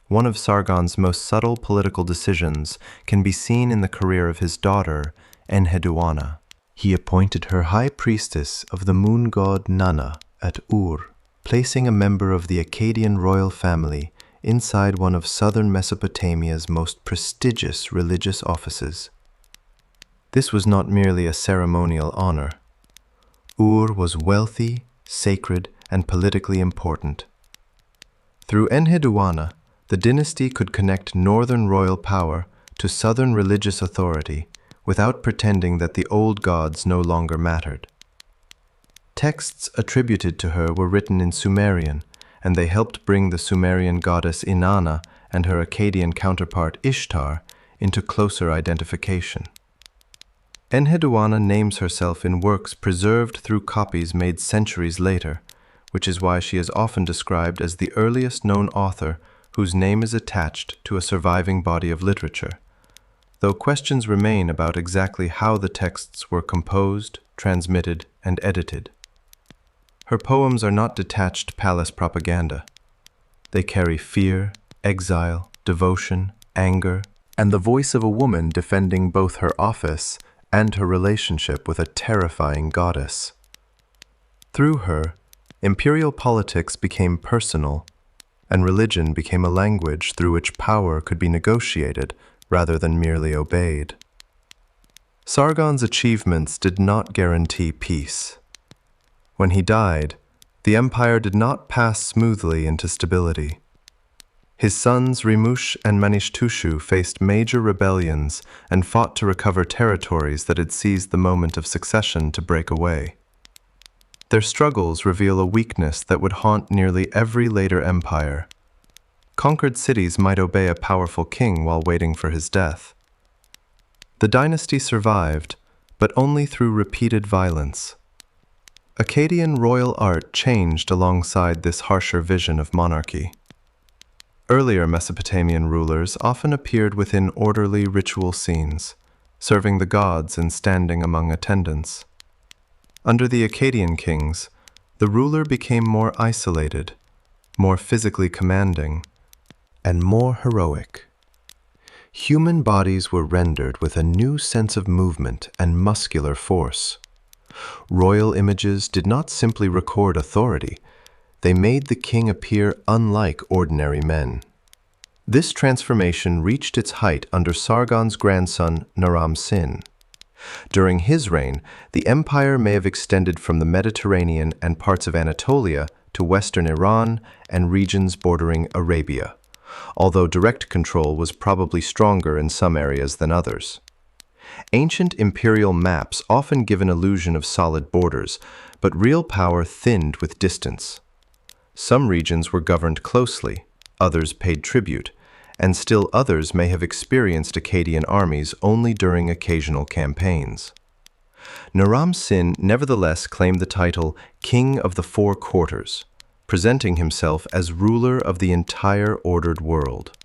One of Sargon's most subtle political decisions can be seen in the career of his daughter, Enheduanna. He appointed her high priestess of the moon god Nanna at Ur, placing a member of the Akkadian royal family inside one of southern Mesopotamia's most prestigious religious offices. This was not merely a ceremonial honor. Ur was wealthy, sacred, and politically important. Through Enheduanna, the dynasty could connect northern royal power to southern religious authority without pretending that the old gods no longer mattered. Texts attributed to her were written in Sumerian, and they helped bring the Sumerian goddess Inanna and her Akkadian counterpart Ishtar into closer identification. Enheduanna names herself in works preserved through copies made centuries later, which is why she is often described as the earliest known author whose name is attached to a surviving body of literature, though questions remain about exactly how the texts were composed, transmitted, and edited. Her poems are not detached palace propaganda. They carry fear, exile, devotion, anger, and the voice of a woman defending both her office and her relationship with a terrifying goddess. Through her, imperial politics became personal, and religion became a language through which power could be negotiated rather than merely obeyed. Sargon's achievements did not guarantee peace. When he died, the empire did not pass smoothly into stability. His sons Rimush and Manishtushu faced major rebellions and fought to recover territories that had seized the moment of succession to break away. Their struggles reveal a weakness that would haunt nearly every later empire. Conquered cities might obey a powerful king while waiting for his death. The dynasty survived, but only through repeated violence. Akkadian royal art changed alongside this harsher vision of monarchy. Earlier Mesopotamian rulers often appeared within orderly ritual scenes, serving the gods and standing among attendants. Under the Akkadian kings, the ruler became more isolated, more physically commanding, and more heroic. Human bodies were rendered with a new sense of movement and muscular force. Royal images did not simply record authority, they made the king appear unlike ordinary men. This transformation reached its height under Sargon's grandson Naram-Sin. During his reign, the empire may have extended from the Mediterranean and parts of Anatolia to western Iran and regions bordering Arabia, although direct control was probably stronger in some areas than others. Ancient imperial maps often give an illusion of solid borders, but real power thinned with distance. Some regions were governed closely, others paid tribute, and still others may have experienced Akkadian armies only during occasional campaigns. Naram-Sin nevertheless claimed the title King of the Four Quarters, presenting himself as ruler of the entire ordered world.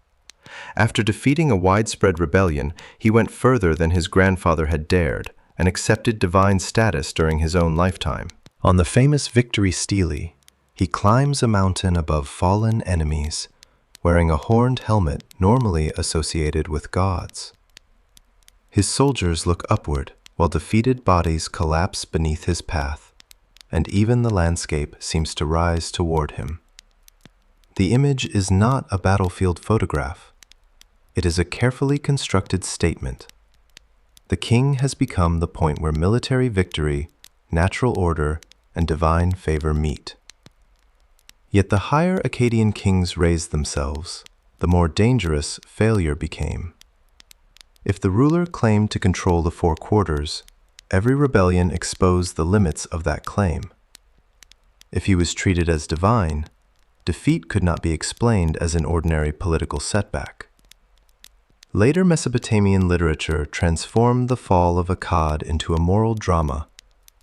After defeating a widespread rebellion, he went further than his grandfather had dared and accepted divine status during his own lifetime. On the famous victory stele, he climbs a mountain above fallen enemies, wearing a horned helmet normally associated with gods. His soldiers look upward while defeated bodies collapse beneath his path, and even the landscape seems to rise toward him. The image is not a battlefield photograph. It is a carefully constructed statement. The king has become the point where military victory, natural order, and divine favor meet. Yet the higher Akkadian kings raised themselves, the more dangerous failure became. If the ruler claimed to control the four quarters, every rebellion exposed the limits of that claim. If he was treated as divine, defeat could not be explained as an ordinary political setback. Later Mesopotamian literature transformed the fall of Akkad into a moral drama,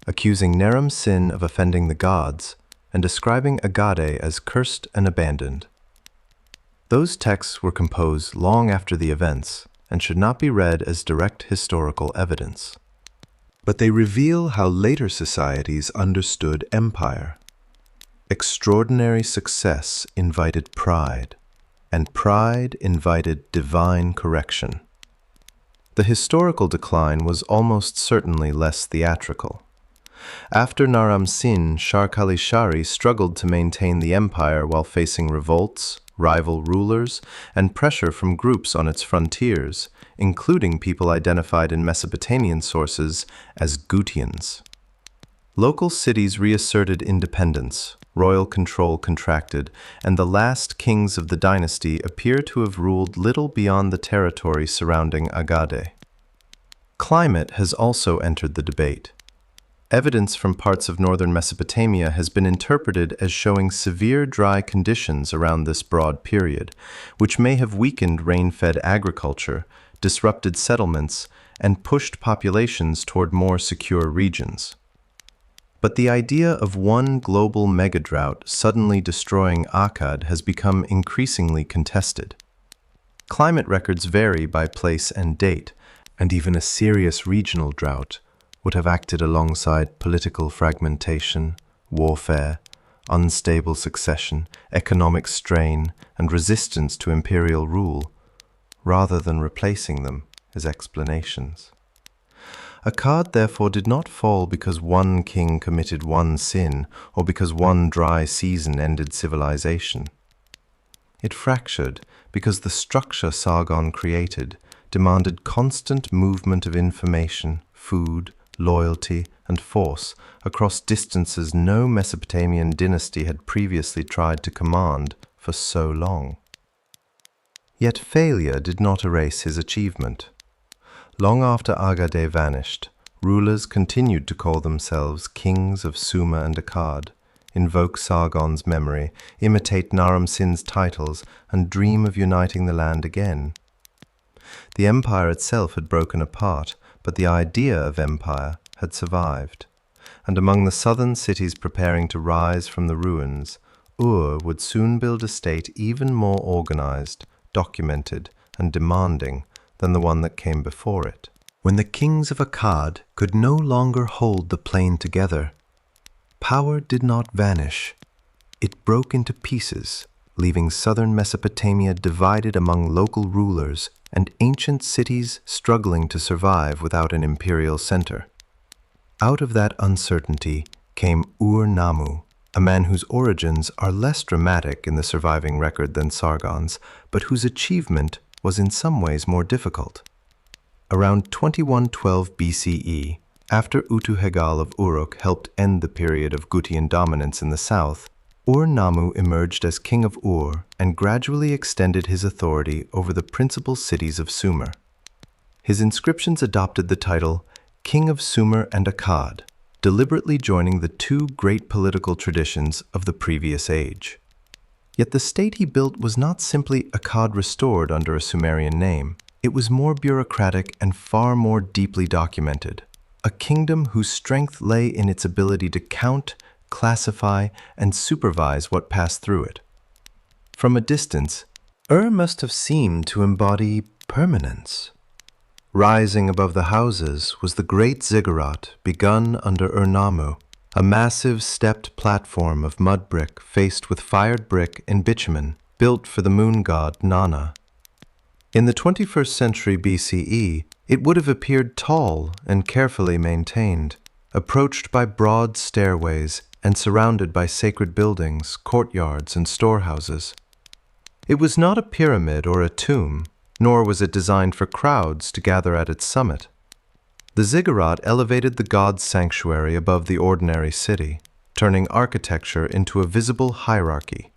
accusing Naram-Sin of offending the gods and describing Agade as cursed and abandoned. Those texts were composed long after the events and should not be read as direct historical evidence. But they reveal how later societies understood empire. Extraordinary success invited pride, and pride invited divine correction. The historical decline was almost certainly less theatrical. After Naram-Sin, Shar-Kali-Shari struggled to maintain the empire while facing revolts, rival rulers, and pressure from groups on its frontiers, including people identified in Mesopotamian sources as Gutians. Local cities reasserted independence, royal control contracted, and the last kings of the dynasty appear to have ruled little beyond the territory surrounding Agade. Climate has also entered the debate. Evidence from parts of northern Mesopotamia has been interpreted as showing severe dry conditions around this broad period, which may have weakened rain-fed agriculture, disrupted settlements, and pushed populations toward more secure regions. But the idea of one global megadrought suddenly destroying Akkad has become increasingly contested. Climate records vary by place and date, and even a serious regional drought would have acted alongside political fragmentation, warfare, unstable succession, economic strain, and resistance to imperial rule, rather than replacing them as explanations. Akkad therefore did not fall because one king committed one sin or because one dry season ended civilization. It fractured because the structure Sargon created demanded constant movement of information, food, loyalty, and force across distances no Mesopotamian dynasty had previously tried to command for so long. Yet failure did not erase his achievement. Long after Agade vanished, rulers continued to call themselves kings of Sumer and Akkad, invoke Sargon's memory, imitate Naram Sin's titles, and dream of uniting the land again. The empire itself had broken apart, but the idea of empire had survived, and among the southern cities preparing to rise from the ruins, would soon build a state even more organized, documented, and demanding than the one that came before it. When the kings of Akkad could no longer hold the plain together, power did not vanish. It broke into pieces, leaving southern Mesopotamia divided among local rulers and ancient cities struggling to survive without an imperial center. Out of that uncertainty came Ur-Nammu, a man whose origins are less dramatic in the surviving record than Sargon's, but whose achievement was in some ways more difficult. Around 2112 BCE, after Utu-Hegal of Uruk helped end the period of Gutian dominance in the south, Ur-Nammu emerged as king of Ur and gradually extended his authority over the principal cities of Sumer. His inscriptions adopted the title King of Sumer and Akkad, deliberately joining the two great political traditions of the previous age. Yet the state he built was not simply Akkad restored under a Sumerian name. It was more bureaucratic and far more deeply documented. A kingdom whose strength lay in its ability to count, classify, and supervise what passed through it. From a distance, must have seemed to embody permanence. Rising above the houses was the great ziggurat begun under Ur-Nammu, a massive stepped platform of mud brick faced with fired brick and bitumen, built for the moon god Nana. In the 21st century BCE, it would have appeared tall and carefully maintained, approached by broad stairways and surrounded by sacred buildings, courtyards, and storehouses. It was not a pyramid or a tomb, nor was it designed for crowds to gather at its summit. The ziggurat elevated the god's sanctuary above the ordinary city, turning architecture into a visible hierarchy.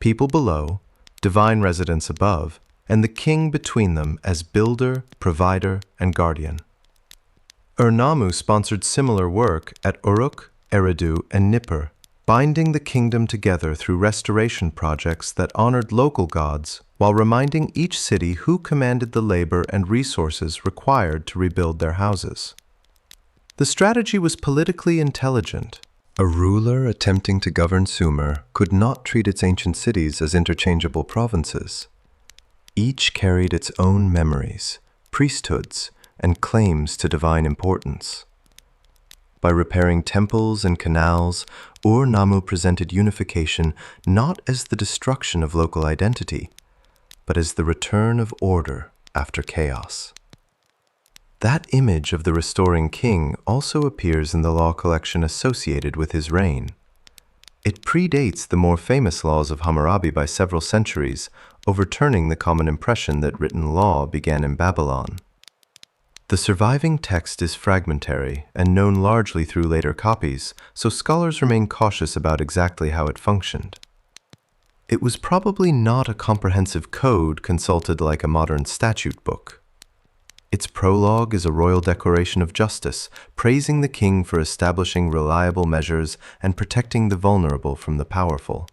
People below, divine residents above, and the king between them as builder, provider, and guardian. Ur-Nammu sponsored similar work at Uruk, Eridu, and Nippur, binding the kingdom together through restoration projects that honored local gods while reminding each city who commanded the labor and resources required to rebuild their houses. The strategy was politically intelligent. A ruler attempting to govern Sumer could not treat its ancient cities as interchangeable provinces. Each carried its own memories, priesthoods, and claims to divine importance. By repairing temples and canals, Ur-Nammu presented unification not as the destruction of local identity, but as the return of order after chaos. That image of the restoring king also appears in the law collection associated with his reign. It predates the more famous laws of Hammurabi by several centuries, overturning the common impression that written law began in Babylon. The surviving text is fragmentary and known largely through later copies, so scholars remain cautious about exactly how it functioned. It was probably not a comprehensive code consulted like a modern statute book. Its prologue is a royal declaration of justice, praising the king for establishing reliable measures and protecting the vulnerable from the powerful,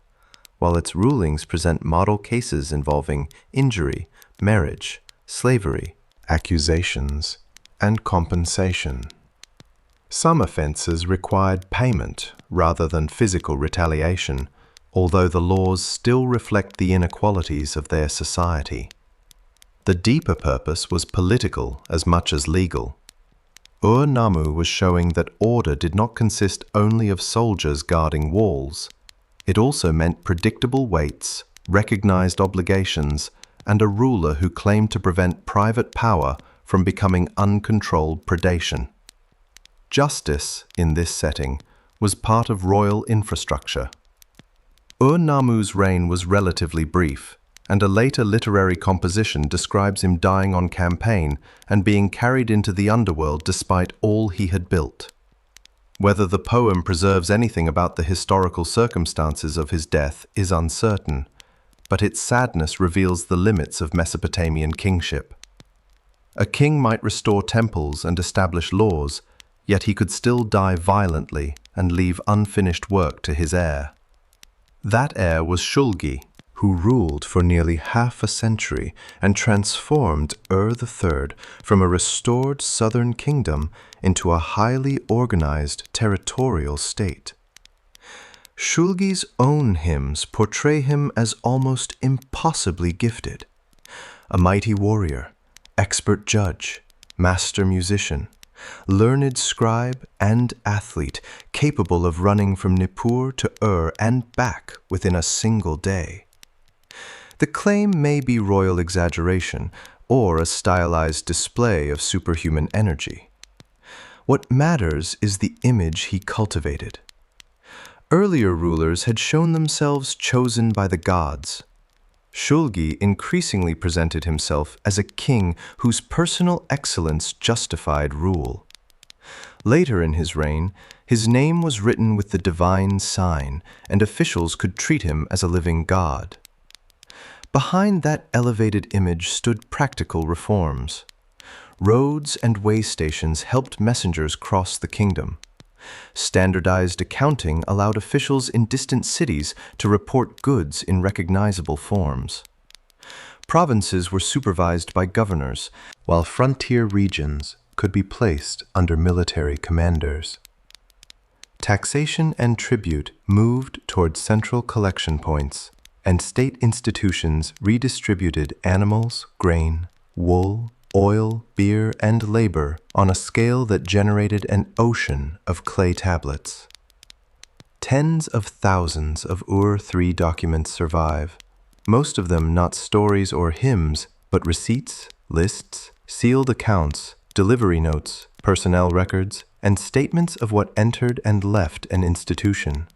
while its rulings present model cases involving injury, marriage, slavery, accusations, and compensation. Some offenses required payment rather than physical retaliation, although the laws still reflect the inequalities of their society. The deeper purpose was political as much as legal. Ur-Nammu was showing that order did not consist only of soldiers guarding walls. It also meant predictable weights, recognized obligations, and a ruler who claimed to prevent private power from becoming uncontrolled predation. Justice, in this setting, was part of royal infrastructure. Ur-Nammu's reign was relatively brief, and a later literary composition describes him dying on campaign and being carried into the underworld despite all he had built. Whether the poem preserves anything about the historical circumstances of his death is uncertain, but its sadness reveals the limits of Mesopotamian kingship. A king might restore temples and establish laws, yet he could still die violently and leave unfinished work to his heir. That heir was Shulgi, who ruled for nearly half a century and transformed Ur III from a restored southern kingdom into a highly organized territorial state. Shulgi's own hymns portray him as almost impossibly gifted. A mighty warrior, expert judge, master musician, learned scribe and athlete, capable of running from Nippur to Ur and back within a single day. The claim may be royal exaggeration or a stylized display of superhuman energy. What matters is the image he cultivated. Earlier rulers had shown themselves chosen by the gods. Shulgi increasingly presented himself as a king whose personal excellence justified rule. Later in his reign, his name was written with the divine sign, and officials could treat him as a living god. Behind that elevated image stood practical reforms. Roads and way stations helped messengers cross the kingdom. Standardized accounting allowed officials in distant cities to report goods in recognizable forms. Provinces were supervised by governors, while frontier regions could be placed under military commanders. Taxation and tribute moved toward central collection points, and state institutions redistributed animals, grain, wool, oil, beer, and labor on a scale that generated an ocean of clay tablets. Tens of thousands of Ur III documents survive, most of them not stories or hymns, but receipts, lists, sealed accounts, delivery notes, personnel records, and statements of what entered and left an institution.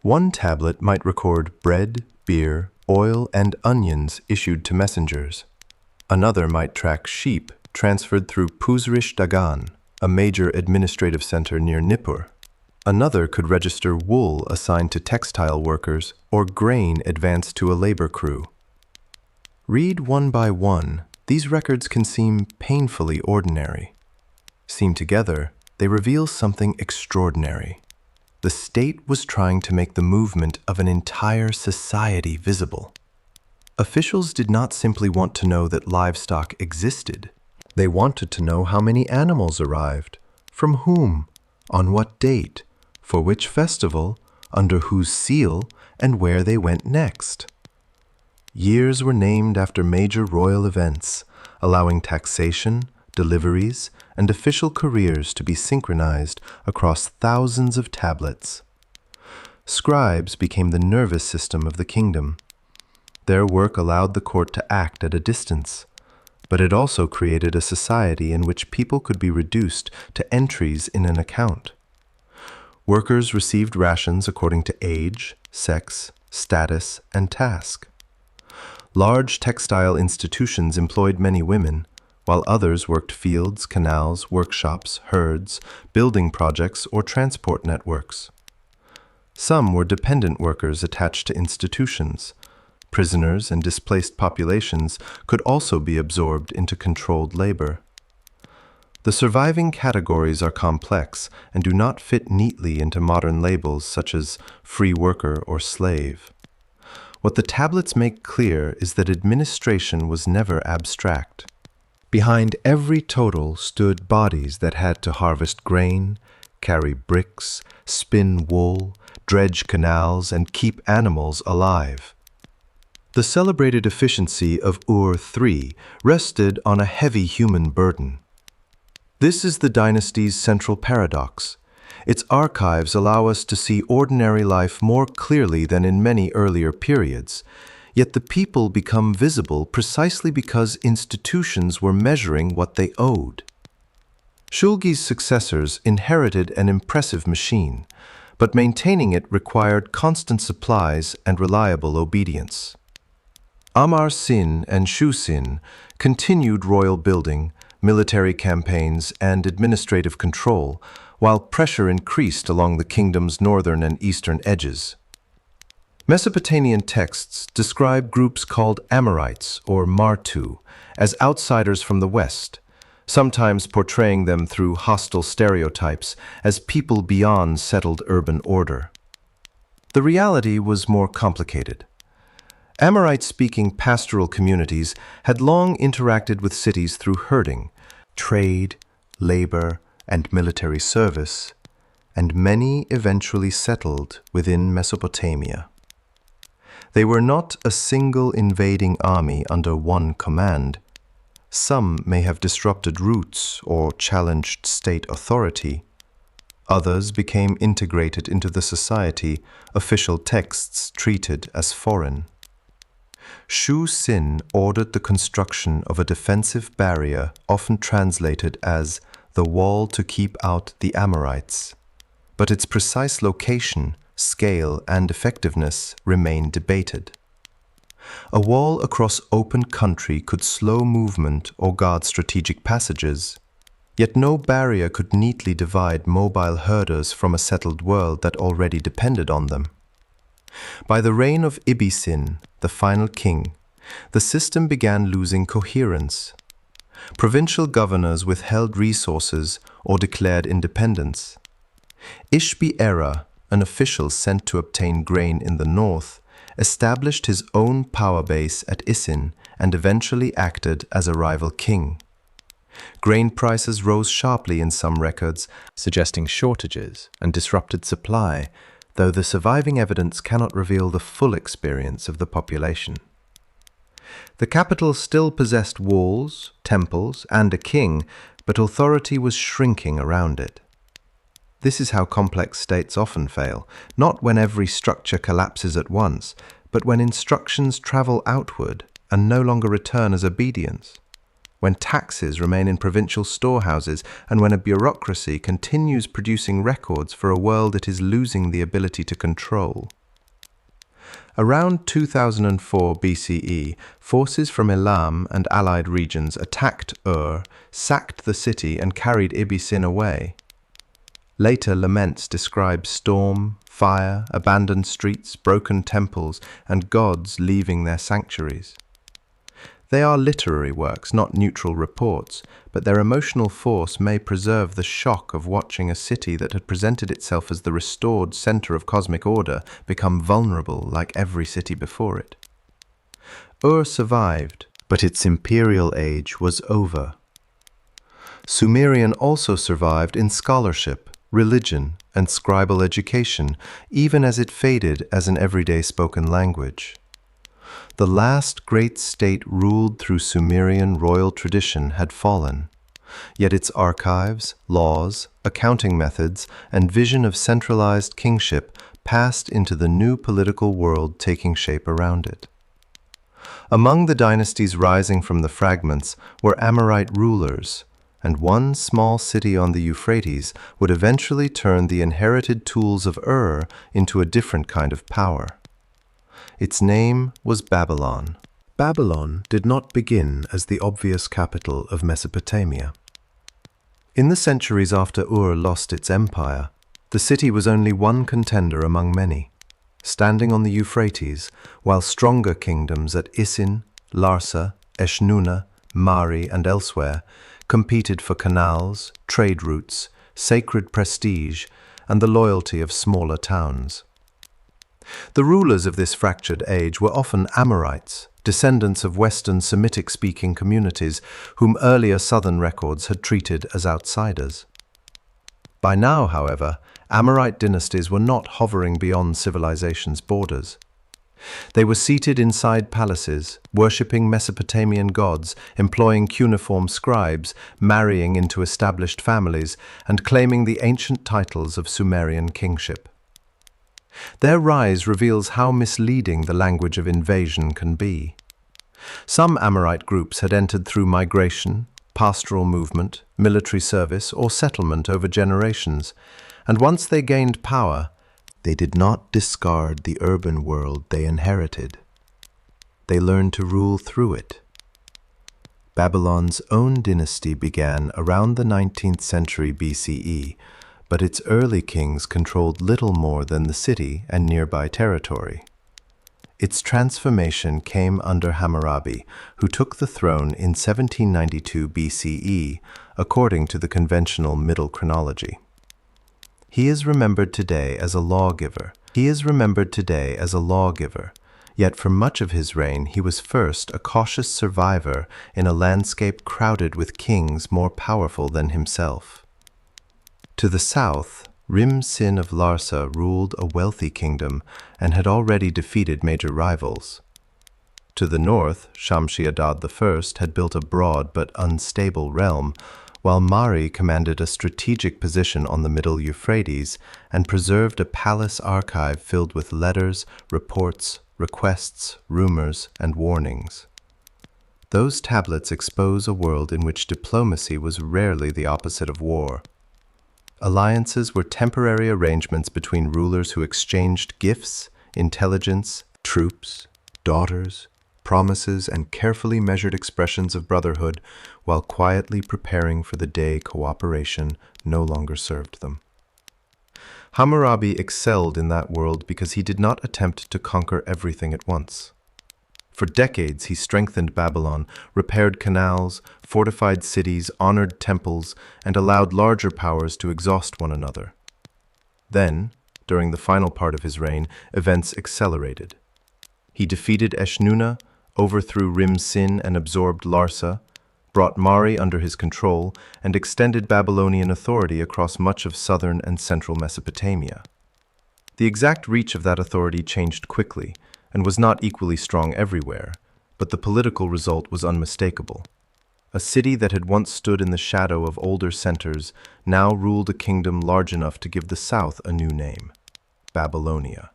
One tablet might record bread, beer, oil, and onions issued to messengers. Another might track sheep transferred through Puzrish Dagan, a major administrative center near Nippur. Another could register wool assigned to textile workers or grain advanced to a labor crew. Read one by one, these records can seem painfully ordinary. Seen together, they reveal something extraordinary. The state was trying to make the movement of an entire society visible. Officials did not simply want to know that livestock existed. They wanted to know how many animals arrived, from whom, on what date, for which festival, under whose seal, and where they went next. Years were named after major royal events, allowing taxation, deliveries, and official careers to be synchronized across thousands of tablets. Scribes became the nervous system of the kingdom. Their work allowed the court to act at a distance, but it also created a society in which people could be reduced to entries in an account. Workers received rations according to age, sex, status, and task. Large textile institutions employed many women, while others worked fields, canals, workshops, herds, building projects, or transport networks. Some were dependent workers attached to institutions. Prisoners and displaced populations could also be absorbed into controlled labor. The surviving categories are complex and do not fit neatly into modern labels such as free worker or slave. What the tablets make clear is that administration was never abstract. Behind every total stood bodies that had to harvest grain, carry bricks, spin wool, dredge canals, and keep animals alive. The celebrated efficiency of Ur-III rested on a heavy human burden. This is the dynasty's central paradox. Its archives allow us to see ordinary life more clearly than in many earlier periods, yet the people become visible precisely because institutions were measuring what they owed. Shulgi's successors inherited an impressive machine, but maintaining it required constant supplies and reliable obedience. Amar-Sin and Shu-Sin continued royal building, military campaigns, and administrative control, while pressure increased along the kingdom's northern and eastern edges. Mesopotamian texts describe groups called Amorites or Martu as outsiders from the west, sometimes portraying them through hostile stereotypes as people beyond settled urban order. The reality was more complicated. Amorite-speaking pastoral communities had long interacted with cities through herding, trade, labor, and military service, and many eventually settled within Mesopotamia. They were not a single invading army under one command. Some may have disrupted roots or challenged state authority. Others became integrated into the society official texts treated as foreign. Shu-Sin ordered the construction of a defensive barrier often translated as the wall to keep out the Amorites, but its precise location, scale, and effectiveness remain debated. A wall across open country could slow movement or guard strategic passages, yet no barrier could neatly divide mobile herders from a settled world that already depended on them. By the reign of Ibbi-Sin, the final king, the system began losing coherence. Provincial governors withheld resources or declared independence. Ishbi-Erra, an official sent to obtain grain in the north, established his own power base at Isin and eventually acted as a rival king. Grain prices rose sharply in some records, suggesting shortages and disrupted supply, though the surviving evidence cannot reveal the full experience of the population. The capital still possessed walls, temples, and a king, but authority was shrinking around it. This is how complex states often fail, not when every structure collapses at once, but when instructions travel outward and no longer return as obedience, when taxes remain in provincial storehouses, and when a bureaucracy continues producing records for a world it is losing the ability to control. Around 2004 BCE, forces from Elam and allied regions attacked Ur, sacked the city, and carried Ibbi-Sin away. Later laments describe storm, fire, abandoned streets, broken temples, and gods leaving their sanctuaries. They are literary works, not neutral reports, but their emotional force may preserve the shock of watching a city that had presented itself as the restored center of cosmic order become vulnerable like every city before it. Ur survived, but its imperial age was over. Sumerian also survived in scholarship, religion, and scribal education, even as it faded as an everyday spoken language. The last great state ruled through Sumerian royal tradition had fallen, yet its archives, laws, accounting methods, and vision of centralized kingship passed into the new political world taking shape around it. Among the dynasties rising from the fragments were Amorite rulers, and one small city on the Euphrates would eventually turn the inherited tools of Ur into a different kind of power. Its name was Babylon. Babylon did not begin as the obvious capital of Mesopotamia. In the centuries after Ur lost its empire, the city was only one contender among many, standing on the Euphrates, while stronger kingdoms at Isin, Larsa, Eshnunna, Mari, and elsewhere competed for canals, trade routes, sacred prestige, and the loyalty of smaller towns. The rulers of this fractured age were often Amorites, descendants of Western Semitic-speaking communities whom earlier southern records had treated as outsiders. By now, however, Amorite dynasties were not hovering beyond civilization's borders. They were seated inside palaces, worshipping Mesopotamian gods, employing cuneiform scribes, marrying into established families, and claiming the ancient titles of Sumerian kingship. Their rise reveals how misleading the language of invasion can be. Some Amorite groups had entered through migration, pastoral movement, military service, or settlement over generations, and once they gained power, they did not discard the urban world they inherited. They learned to rule through it. Babylon's own dynasty began around the 19th century BCE, but its early kings controlled little more than the city and nearby territory. Its transformation came under Hammurabi, who took the throne in 1792 BCE, according to the conventional Middle chronology. He is remembered today as a lawgiver. Yet for much of his reign he was first a cautious survivor in a landscape crowded with kings more powerful than himself. To the south, Rim-Sin of Larsa ruled a wealthy kingdom and had already defeated major rivals. To the north, Shamshi-Adad I had built a broad but unstable realm, while Mari commanded a strategic position on the middle Euphrates and preserved a palace archive filled with letters, reports, requests, rumors, and warnings. Those tablets expose a world in which diplomacy was rarely the opposite of war. Alliances were temporary arrangements between rulers who exchanged gifts, intelligence, troops, daughters, promises, and carefully measured expressions of brotherhood while quietly preparing for the day cooperation no longer served them. Hammurabi excelled in that world because he did not attempt to conquer everything at once. For decades he strengthened Babylon, repaired canals, fortified cities, honored temples, and allowed larger powers to exhaust one another. Then, during the final part of his reign, events accelerated. He defeated Eshnunna, overthrew Rim-Sin and absorbed Larsa, brought Mari under his control, and extended Babylonian authority across much of southern and central Mesopotamia. The exact reach of that authority changed quickly, and was not equally strong everywhere, but the political result was unmistakable. A city that had once stood in the shadow of older centers now ruled a kingdom large enough to give the south a new name: Babylonia.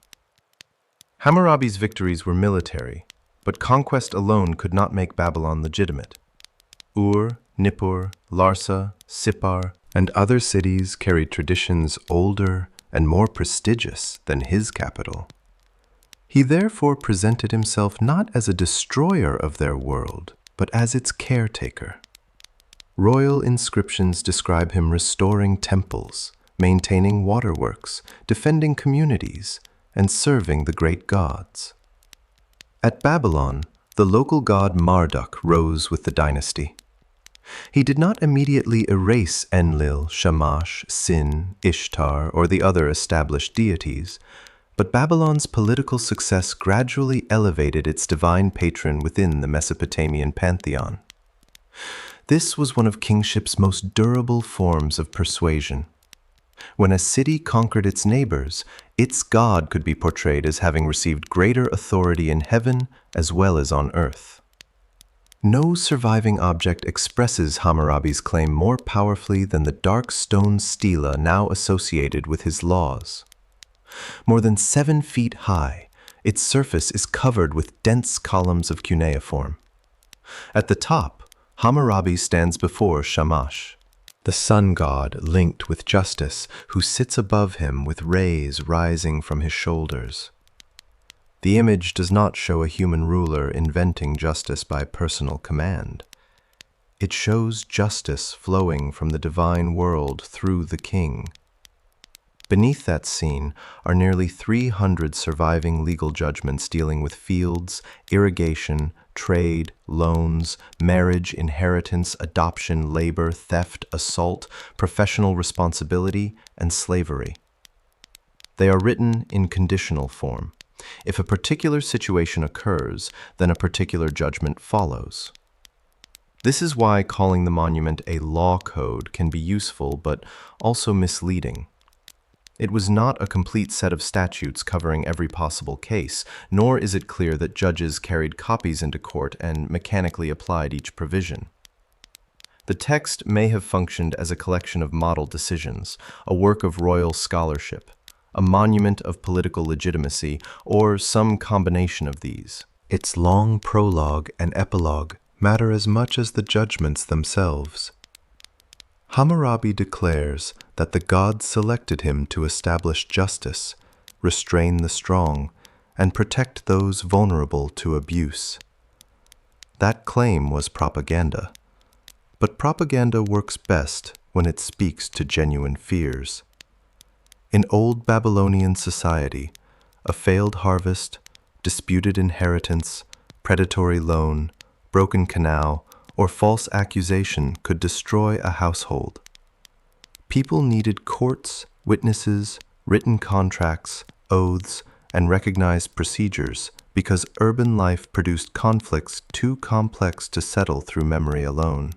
Hammurabi's victories were military, but conquest alone could not make Babylon legitimate. Ur, Nippur, Larsa, Sippar, and other cities carried traditions older and more prestigious than his capital. He therefore presented himself not as a destroyer of their world, but as its caretaker. Royal inscriptions describe him restoring temples, maintaining waterworks, defending communities, and serving the great gods. At Babylon, the local god Marduk rose with the dynasty. He did not immediately erase Enlil, Shamash, Sin, Ishtar, or the other established deities, but Babylon's political success gradually elevated its divine patron within the Mesopotamian pantheon. This was one of kingship's most durable forms of persuasion. When a city conquered its neighbors, its god could be portrayed as having received greater authority in heaven as well as on earth. No surviving object expresses Hammurabi's claim more powerfully than the dark stone stela now associated with his laws. More than 7 feet high, its surface is covered with dense columns of cuneiform. At the top, Hammurabi stands before Shamash, the sun god linked with justice, who sits above him with rays rising from his shoulders. The image does not show a human ruler inventing justice by personal command. It shows justice flowing from the divine world through the king. Beneath that scene are nearly 300 surviving legal judgments dealing with fields, irrigation, trade, loans, marriage, inheritance, adoption, labor, theft, assault, professional responsibility, and slavery. They are written in conditional form, If a particular situation occurs, then a particular judgment follows. This is why calling the monument a law code can be useful but also misleading. It was not a complete set of statutes covering every possible case, nor is it clear that judges carried copies into court and mechanically applied each provision. The text may have functioned as a collection of model decisions, a work of royal scholarship, a monument of political legitimacy, or some combination of these. Its long prologue and epilogue matter as much as the judgments themselves. Hammurabi declares that the gods selected him to establish justice, restrain the strong, and protect those vulnerable to abuse. That claim was propaganda. But propaganda works best when it speaks to genuine fears. In old Babylonian society, a failed harvest, disputed inheritance, predatory loan, broken canal, or false accusation could destroy a household. People needed courts, witnesses, written contracts, oaths, and recognized procedures because urban life produced conflicts too complex to settle through memory alone.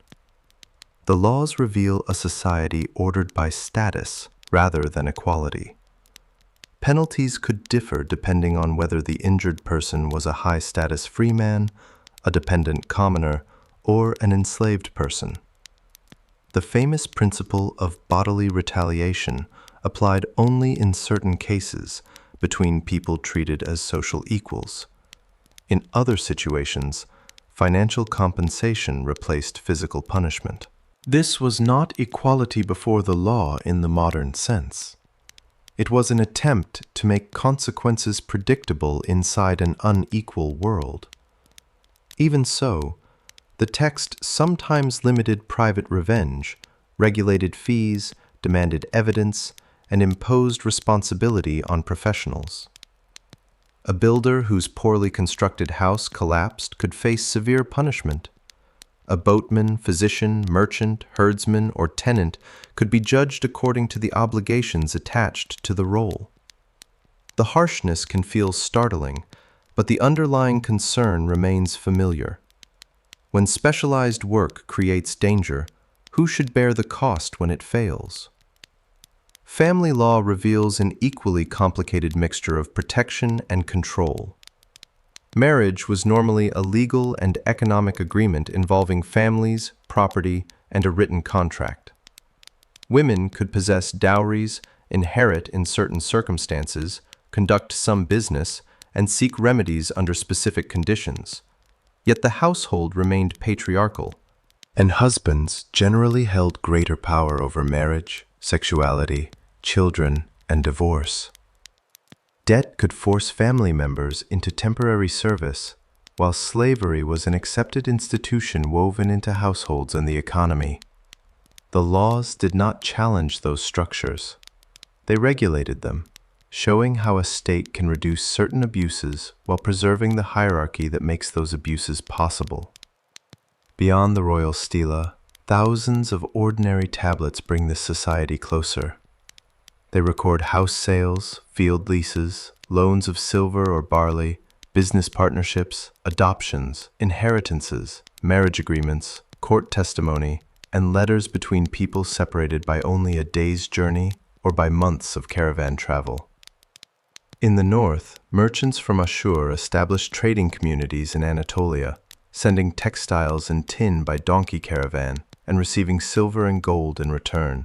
The laws reveal a society ordered by status rather than equality. Penalties could differ depending on whether the injured person was a high-status freeman, a dependent commoner, or an enslaved person. The famous principle of bodily retaliation applied only in certain cases between people treated as social equals. In other situations, financial compensation replaced physical punishment. This was not equality before the law in the modern sense. It was an attempt to make consequences predictable inside an unequal world. Even so, the text sometimes limited private revenge, regulated fees, demanded evidence, and imposed responsibility on professionals. A builder whose poorly constructed house collapsed could face severe punishment. A boatman, physician, merchant, herdsman, or tenant could be judged according to the obligations attached to the role. The harshness can feel startling, but the underlying concern remains familiar. When specialized work creates danger, who should bear the cost when it fails? Family law reveals an equally complicated mixture of protection and control. Marriage was normally a legal and economic agreement involving families, property, and a written contract. Women could possess dowries, inherit in certain circumstances, conduct some business, and seek remedies under specific conditions. Yet the household remained patriarchal, and husbands generally held greater power over marriage, sexuality, children, and divorce. Debt could force family members into temporary service, while slavery was an accepted institution woven into households and the economy. The laws did not challenge those structures. They regulated them, showing how a state can reduce certain abuses while preserving the hierarchy that makes those abuses possible. Beyond the royal stela, thousands of ordinary tablets bring this society closer. They record house sales, field leases, loans of silver or barley, business partnerships, adoptions, inheritances, marriage agreements, court testimony, and letters between people separated by only a day's journey or by months of caravan travel. In the north, merchants from Ashur established trading communities in Anatolia, sending textiles and tin by donkey caravan and receiving silver and gold in return.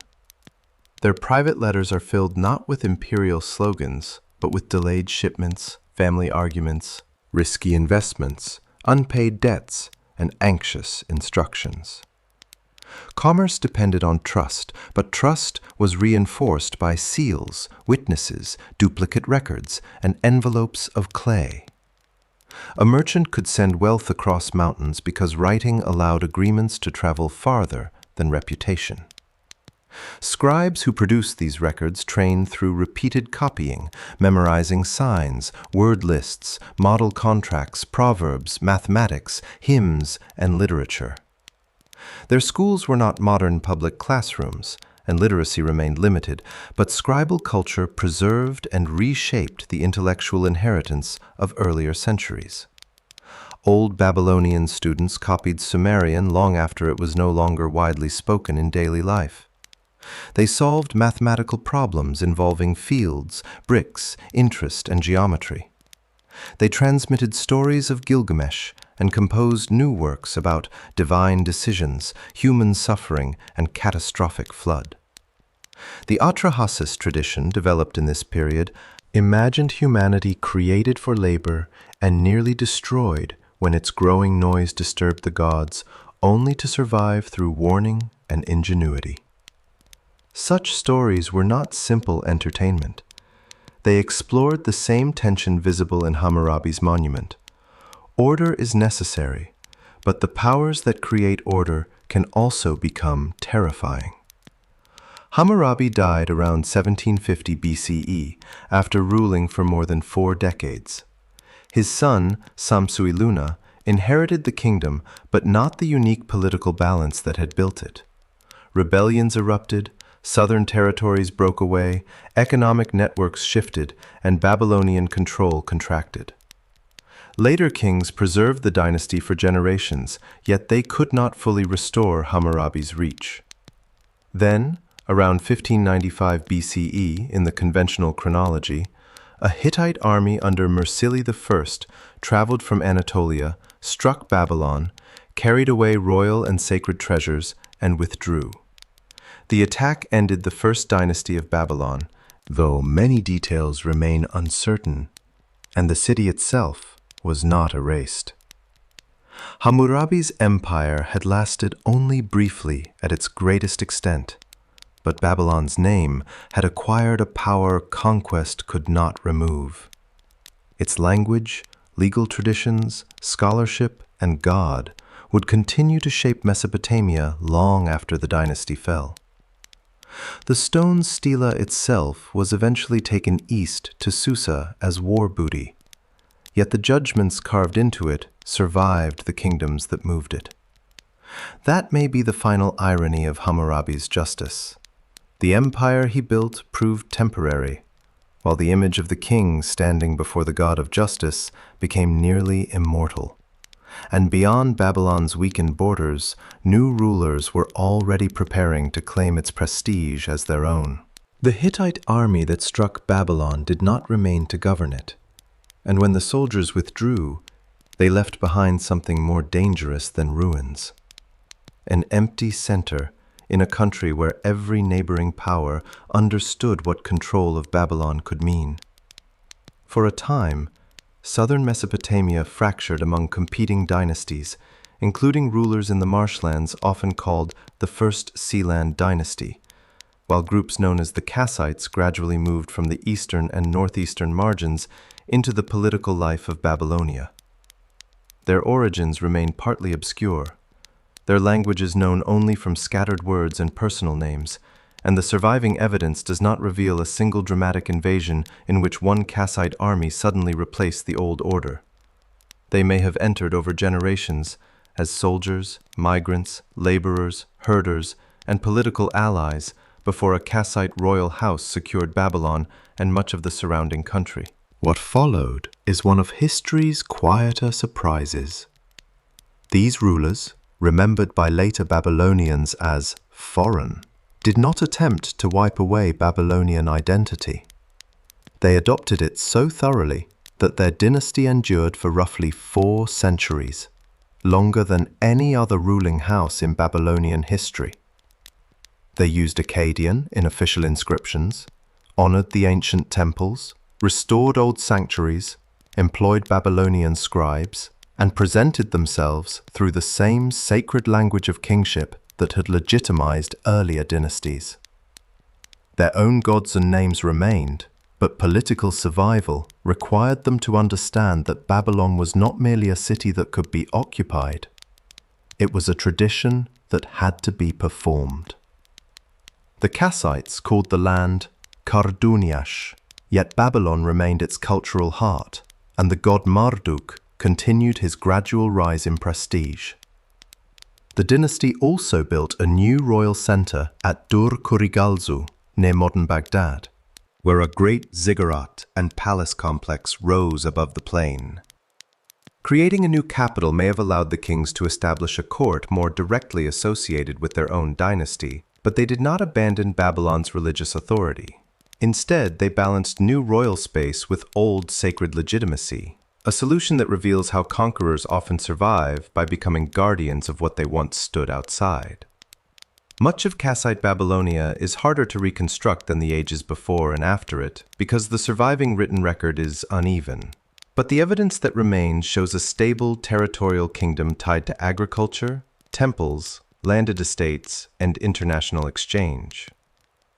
Their private letters are filled not with imperial slogans, but with delayed shipments, family arguments, risky investments, unpaid debts, and anxious instructions. Commerce depended on trust, but trust was reinforced by seals, witnesses, duplicate records, and envelopes of clay. A merchant could send wealth across mountains because writing allowed agreements to travel farther than reputation. Scribes who produced these records trained through repeated copying, memorizing signs, word lists, model contracts, proverbs, mathematics, hymns, and literature. Their schools were not modern public classrooms. and literacy remained limited, but scribal culture preserved and reshaped the intellectual inheritance of earlier centuries. Old Babylonian students copied Sumerian long after it was no longer widely spoken in daily life. They solved mathematical problems involving fields, bricks, interest, and geometry. They transmitted stories of Gilgamesh and composed new works about divine decisions, human suffering, and catastrophic flood. The Atrahasis tradition, developed in this period, imagined humanity created for labor and nearly destroyed when its growing noise disturbed the gods, only to survive through warning and ingenuity. Such stories were not simple entertainment. They explored the same tension visible in Hammurabi's monument. Order is necessary, but the powers that create order can also become terrifying. Hammurabi died around 1750 BCE after ruling for more than 4 decades. His son, Samsu-iluna, inherited the kingdom, but not the unique political balance that had built it. Rebellions erupted, southern territories broke away, economic networks shifted, and Babylonian control contracted. Later kings preserved the dynasty for generations, yet they could not fully restore Hammurabi's reach. Then, around 1595 BCE, in the conventional chronology, a Hittite army under Mursili I traveled from Anatolia, struck Babylon, carried away royal and sacred treasures, and withdrew. The attack ended the first dynasty of Babylon, though many details remain uncertain, and the city itself was not erased. Hammurabi's empire had lasted only briefly at its greatest extent, but Babylon's name had acquired a power conquest could not remove. Its language, legal traditions, scholarship, and God would continue to shape Mesopotamia long after the dynasty fell. The stone stela itself was eventually taken east to Susa as war booty, yet the judgments carved into it survived the kingdoms that moved it. That may be the final irony of Hammurabi's justice. The empire he built proved temporary, while the image of the king standing before the god of justice became nearly immortal. And beyond Babylon's weakened borders, new rulers were already preparing to claim its prestige as their own. The Hittite army that struck Babylon did not remain to govern it, and when the soldiers withdrew, they left behind something more dangerous than ruins. An empty center in a country where every neighboring power understood what control of Babylon could mean. For a time, southern Mesopotamia fractured among competing dynasties, including rulers in the marshlands often called the First Sealand Dynasty, while groups known as the Kassites gradually moved from the eastern and northeastern margins into the political life of Babylonia. Their origins remain partly obscure. Their language is known only from scattered words and personal names, and the surviving evidence does not reveal a single dramatic invasion in which one Kassite army suddenly replaced the old order. They may have entered over generations as soldiers, migrants, laborers, herders, and political allies before a Kassite royal house secured Babylon and much of the surrounding country. What followed is one of history's quieter surprises. These rulers, remembered by later Babylonians as foreign, did not attempt to wipe away Babylonian identity. They adopted it so thoroughly that their dynasty endured for roughly 4 centuries, longer than any other ruling house in Babylonian history. They used Akkadian in official inscriptions, honored the ancient temples, restored old sanctuaries, employed Babylonian scribes, and presented themselves through the same sacred language of kingship that had legitimized earlier dynasties. Their own gods and names remained, but political survival required them to understand that Babylon was not merely a city that could be occupied. It was a tradition that had to be performed. The Kassites called the land Karduniash, yet Babylon remained its cultural heart, and the god Marduk continued his gradual rise in prestige. The dynasty also built a new royal center at Dur Kurigalzu, near modern Baghdad, where a great ziggurat and palace complex rose above the plain. Creating a new capital may have allowed the kings to establish a court more directly associated with their own dynasty, but they did not abandon Babylon's religious authority. Instead, they balanced new royal space with old sacred legitimacy, a solution that reveals how conquerors often survive by becoming guardians of what they once stood outside. Much of Kassite Babylonia is harder to reconstruct than the ages before and after it because the surviving written record is uneven. But the evidence that remains shows a stable territorial kingdom tied to agriculture, temples, landed estates, and international exchange.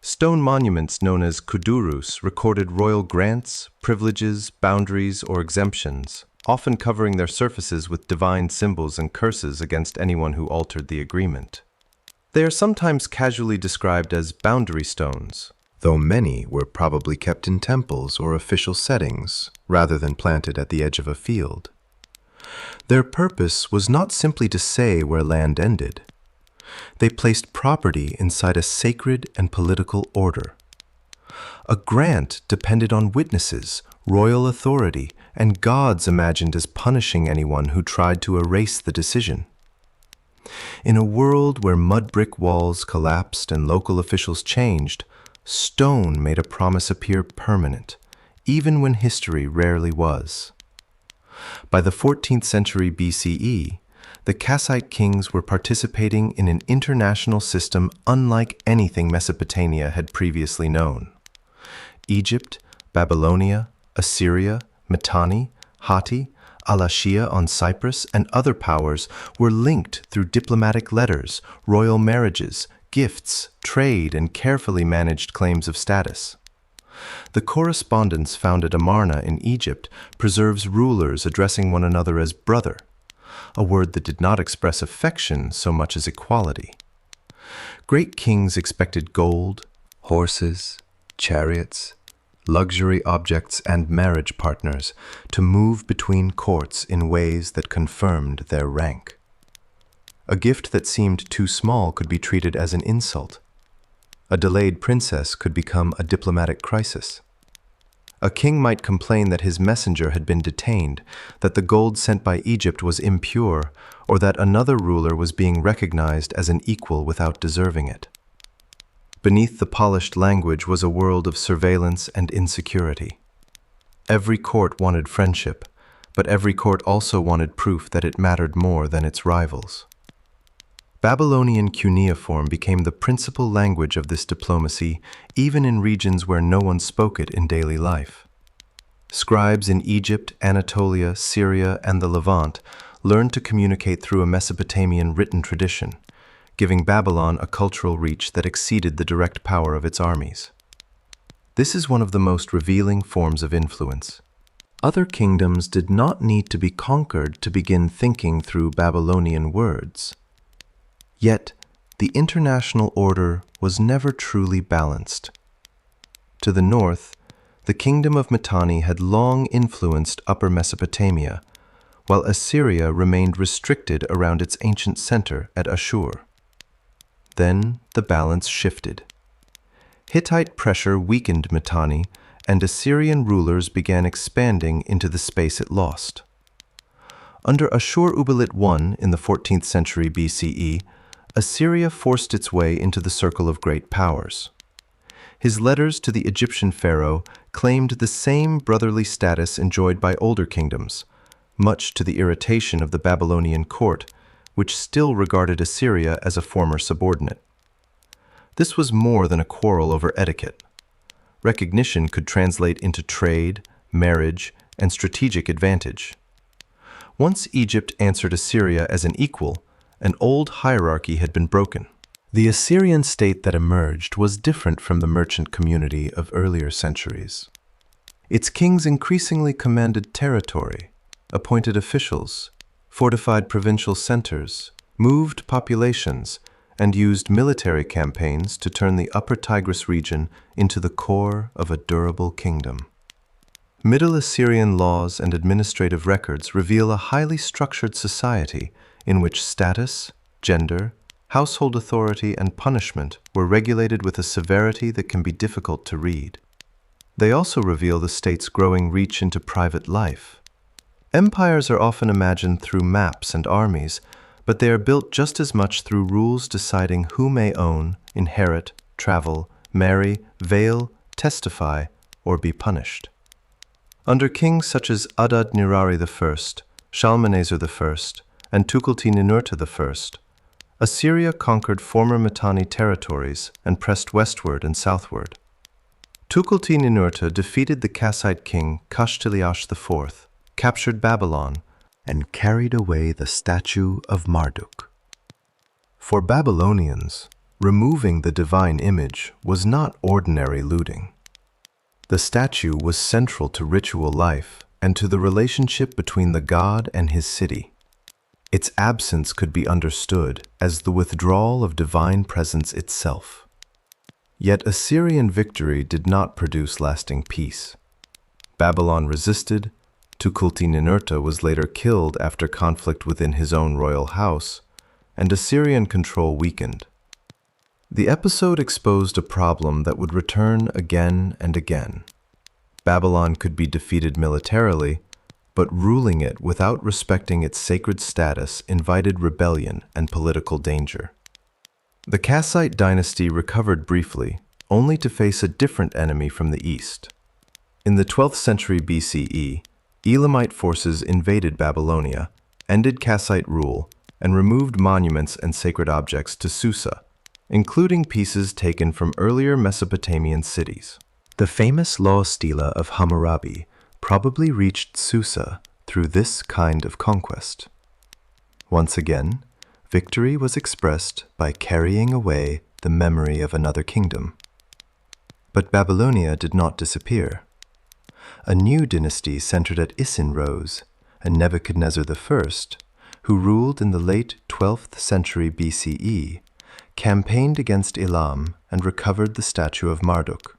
Stone monuments known as kudurus recorded royal grants, privileges, boundaries, or exemptions, often covering their surfaces with divine symbols and curses against anyone who altered the agreement. They are sometimes casually described as boundary stones, though many were probably kept in temples or official settings rather than planted at the edge of a field. Their purpose was not simply to say where land ended. They placed property inside a sacred and political order. A grant depended on witnesses, royal authority, and gods imagined as punishing anyone who tried to erase the decision. In a world where mud brick walls collapsed and local officials changed, stone made a promise appear permanent, even when history rarely was. By the 14th century BCE, the Kassite kings were participating in an international system unlike anything Mesopotamia had previously known. Egypt, Babylonia, Assyria, Mitanni, Hatti, Al-Ashia on Cyprus, and other powers were linked through diplomatic letters, royal marriages, gifts, trade, and carefully managed claims of status. The correspondence found at Amarna in Egypt preserves rulers addressing one another as brother, a word that did not express affection so much as equality. Great kings expected gold, horses, chariots, luxury objects, and marriage partners to move between courts in ways that confirmed their rank. A gift that seemed too small could be treated as an insult. A delayed princess could become a diplomatic crisis. A king might complain that his messenger had been detained, that the gold sent by Egypt was impure, or that another ruler was being recognized as an equal without deserving it. Beneath the polished language was a world of surveillance and insecurity. Every court wanted friendship, but every court also wanted proof that it mattered more than its rivals. Babylonian cuneiform became the principal language of this diplomacy, even in regions where no one spoke it in daily life. Scribes in Egypt, Anatolia, Syria, and the Levant learned to communicate through a Mesopotamian written tradition, giving Babylon a cultural reach that exceeded the direct power of its armies. This is one of the most revealing forms of influence. Other kingdoms did not need to be conquered to begin thinking through Babylonian words. Yet, the international order was never truly balanced. To the north, the kingdom of Mitanni had long influenced Upper Mesopotamia, while Assyria remained restricted around its ancient center at Ashur. Then the balance shifted. Hittite pressure weakened Mitanni, and Assyrian rulers began expanding into the space it lost. Under Ashur-uballit I in the 14th century BCE, Assyria forced its way into the circle of great powers. His letters to the Egyptian pharaoh claimed the same brotherly status enjoyed by older kingdoms, much to the irritation of the Babylonian court, which still regarded Assyria as a former subordinate. This was more than a quarrel over etiquette. Recognition could translate into trade, marriage, and strategic advantage. Once Egypt answered Assyria as an equal, an old hierarchy had been broken. The Assyrian state that emerged was different from the merchant community of earlier centuries. Its kings increasingly commanded territory, appointed officials, fortified provincial centers, moved populations, and used military campaigns to turn the Upper Tigris region into the core of a durable kingdom. Middle Assyrian laws and administrative records reveal a highly structured society in which status, gender, household authority, and punishment were regulated with a severity that can be difficult to read. They also reveal the state's growing reach into private life. Empires are often imagined through maps and armies, but they are built just as much through rules deciding who may own, inherit, travel, marry, veil, testify, or be punished. Under kings such as Adad-nirari I, Shalmaneser I, and Tukulti-Ninurta I, Assyria conquered former Mitanni territories and pressed westward and southward. Tukulti-Ninurta defeated the Kassite king Kashtiliash IV, captured Babylon, and carried away the statue of Marduk. For Babylonians, removing the divine image was not ordinary looting. The statue was central to ritual life and to the relationship between the god and his city. Its absence could be understood as the withdrawal of divine presence itself. Yet Assyrian victory did not produce lasting peace. Babylon resisted, Tukulti-Ninurta was later killed after conflict within his own royal house, and Assyrian control weakened. The episode exposed a problem that would return again and again. Babylon could be defeated militarily, but ruling it without respecting its sacred status invited rebellion and political danger. The Kassite dynasty recovered briefly, only to face a different enemy from the east. In the 12th century BCE, Elamite forces invaded Babylonia, ended Kassite rule, and removed monuments and sacred objects to Susa, including pieces taken from earlier Mesopotamian cities. The famous law stela of Hammurabi probably reached Susa through this kind of conquest. Once again, victory was expressed by carrying away the memory of another kingdom. But Babylonia did not disappear. A new dynasty centered at Isin rose, and Nebuchadnezzar I, who ruled in the late 12th century BCE, campaigned against Elam and recovered the statue of Marduk.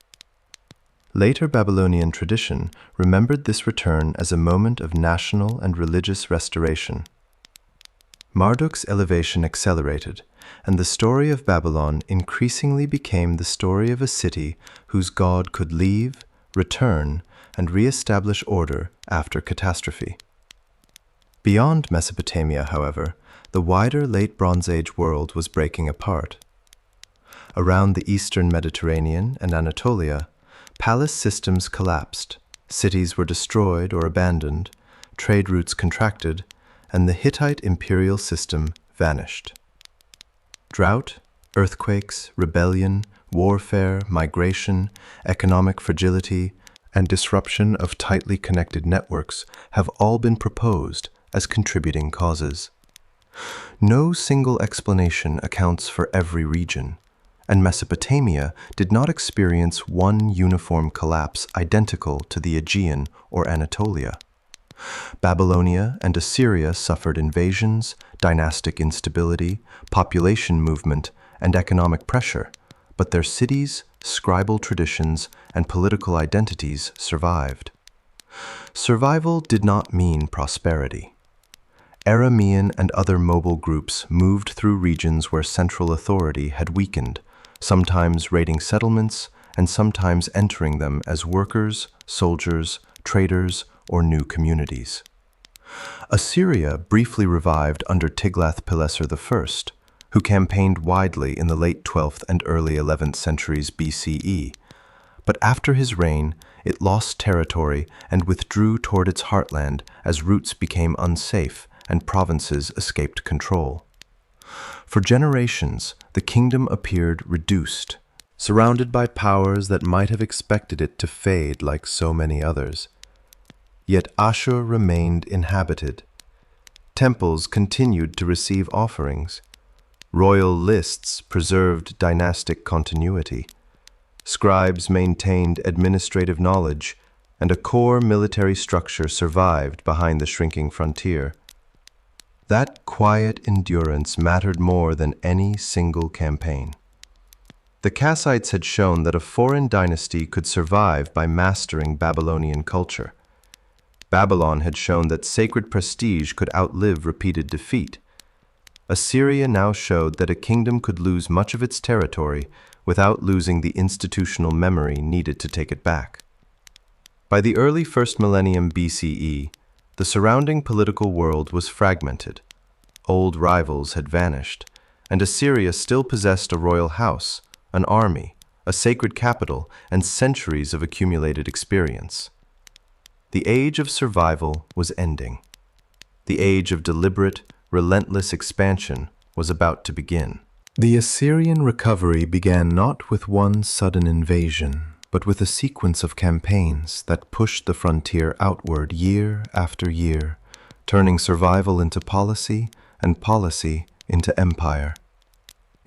Later Babylonian tradition remembered this return as a moment of national and religious restoration. Marduk's elevation accelerated, and the story of Babylon increasingly became the story of a city whose god could leave, return, and re-establish order after catastrophe. Beyond Mesopotamia, however, the wider Late Bronze Age world was breaking apart. Around the eastern Mediterranean and Anatolia, palace systems collapsed, cities were destroyed or abandoned, trade routes contracted, and the Hittite imperial system vanished. Drought, earthquakes, rebellion, warfare, migration, economic fragility, and disruption of tightly connected networks have all been proposed as contributing causes. No single explanation accounts for every region, and Mesopotamia did not experience one uniform collapse identical to the Aegean or Anatolia. Babylonia and Assyria suffered invasions, dynastic instability, population movement, and economic pressure, but their cities, scribal traditions, and political identities survived. Survival did not mean prosperity. Aramean and other mobile groups moved through regions where central authority had weakened, sometimes raiding settlements and sometimes entering them as workers, soldiers, traders, or new communities. Assyria briefly revived under Tiglath-Pileser I, who campaigned widely in the late 12th and early 11th centuries BCE, but after his reign, it lost territory and withdrew toward its heartland as routes became unsafe and provinces escaped control. For generations, the kingdom appeared reduced, surrounded by powers that might have expected it to fade like so many others. Yet Ashur remained inhabited. Temples continued to receive offerings. Royal lists preserved dynastic continuity. Scribes maintained administrative knowledge, and a core military structure survived behind the shrinking frontier. That quiet endurance mattered more than any single campaign. The Kassites had shown that a foreign dynasty could survive by mastering Babylonian culture. Babylon had shown that sacred prestige could outlive repeated defeat. Assyria now showed that a kingdom could lose much of its territory without losing the institutional memory needed to take it back. By the early first millennium BCE, the surrounding political world was fragmented. Old rivals had vanished, and Assyria still possessed a royal house, an army, a sacred capital, and centuries of accumulated experience. The age of survival was ending. The age of deliberate, relentless expansion was about to begin. The Assyrian recovery began not with one sudden invasion, but with a sequence of campaigns that pushed the frontier outward year after year, turning survival into policy and policy into empire.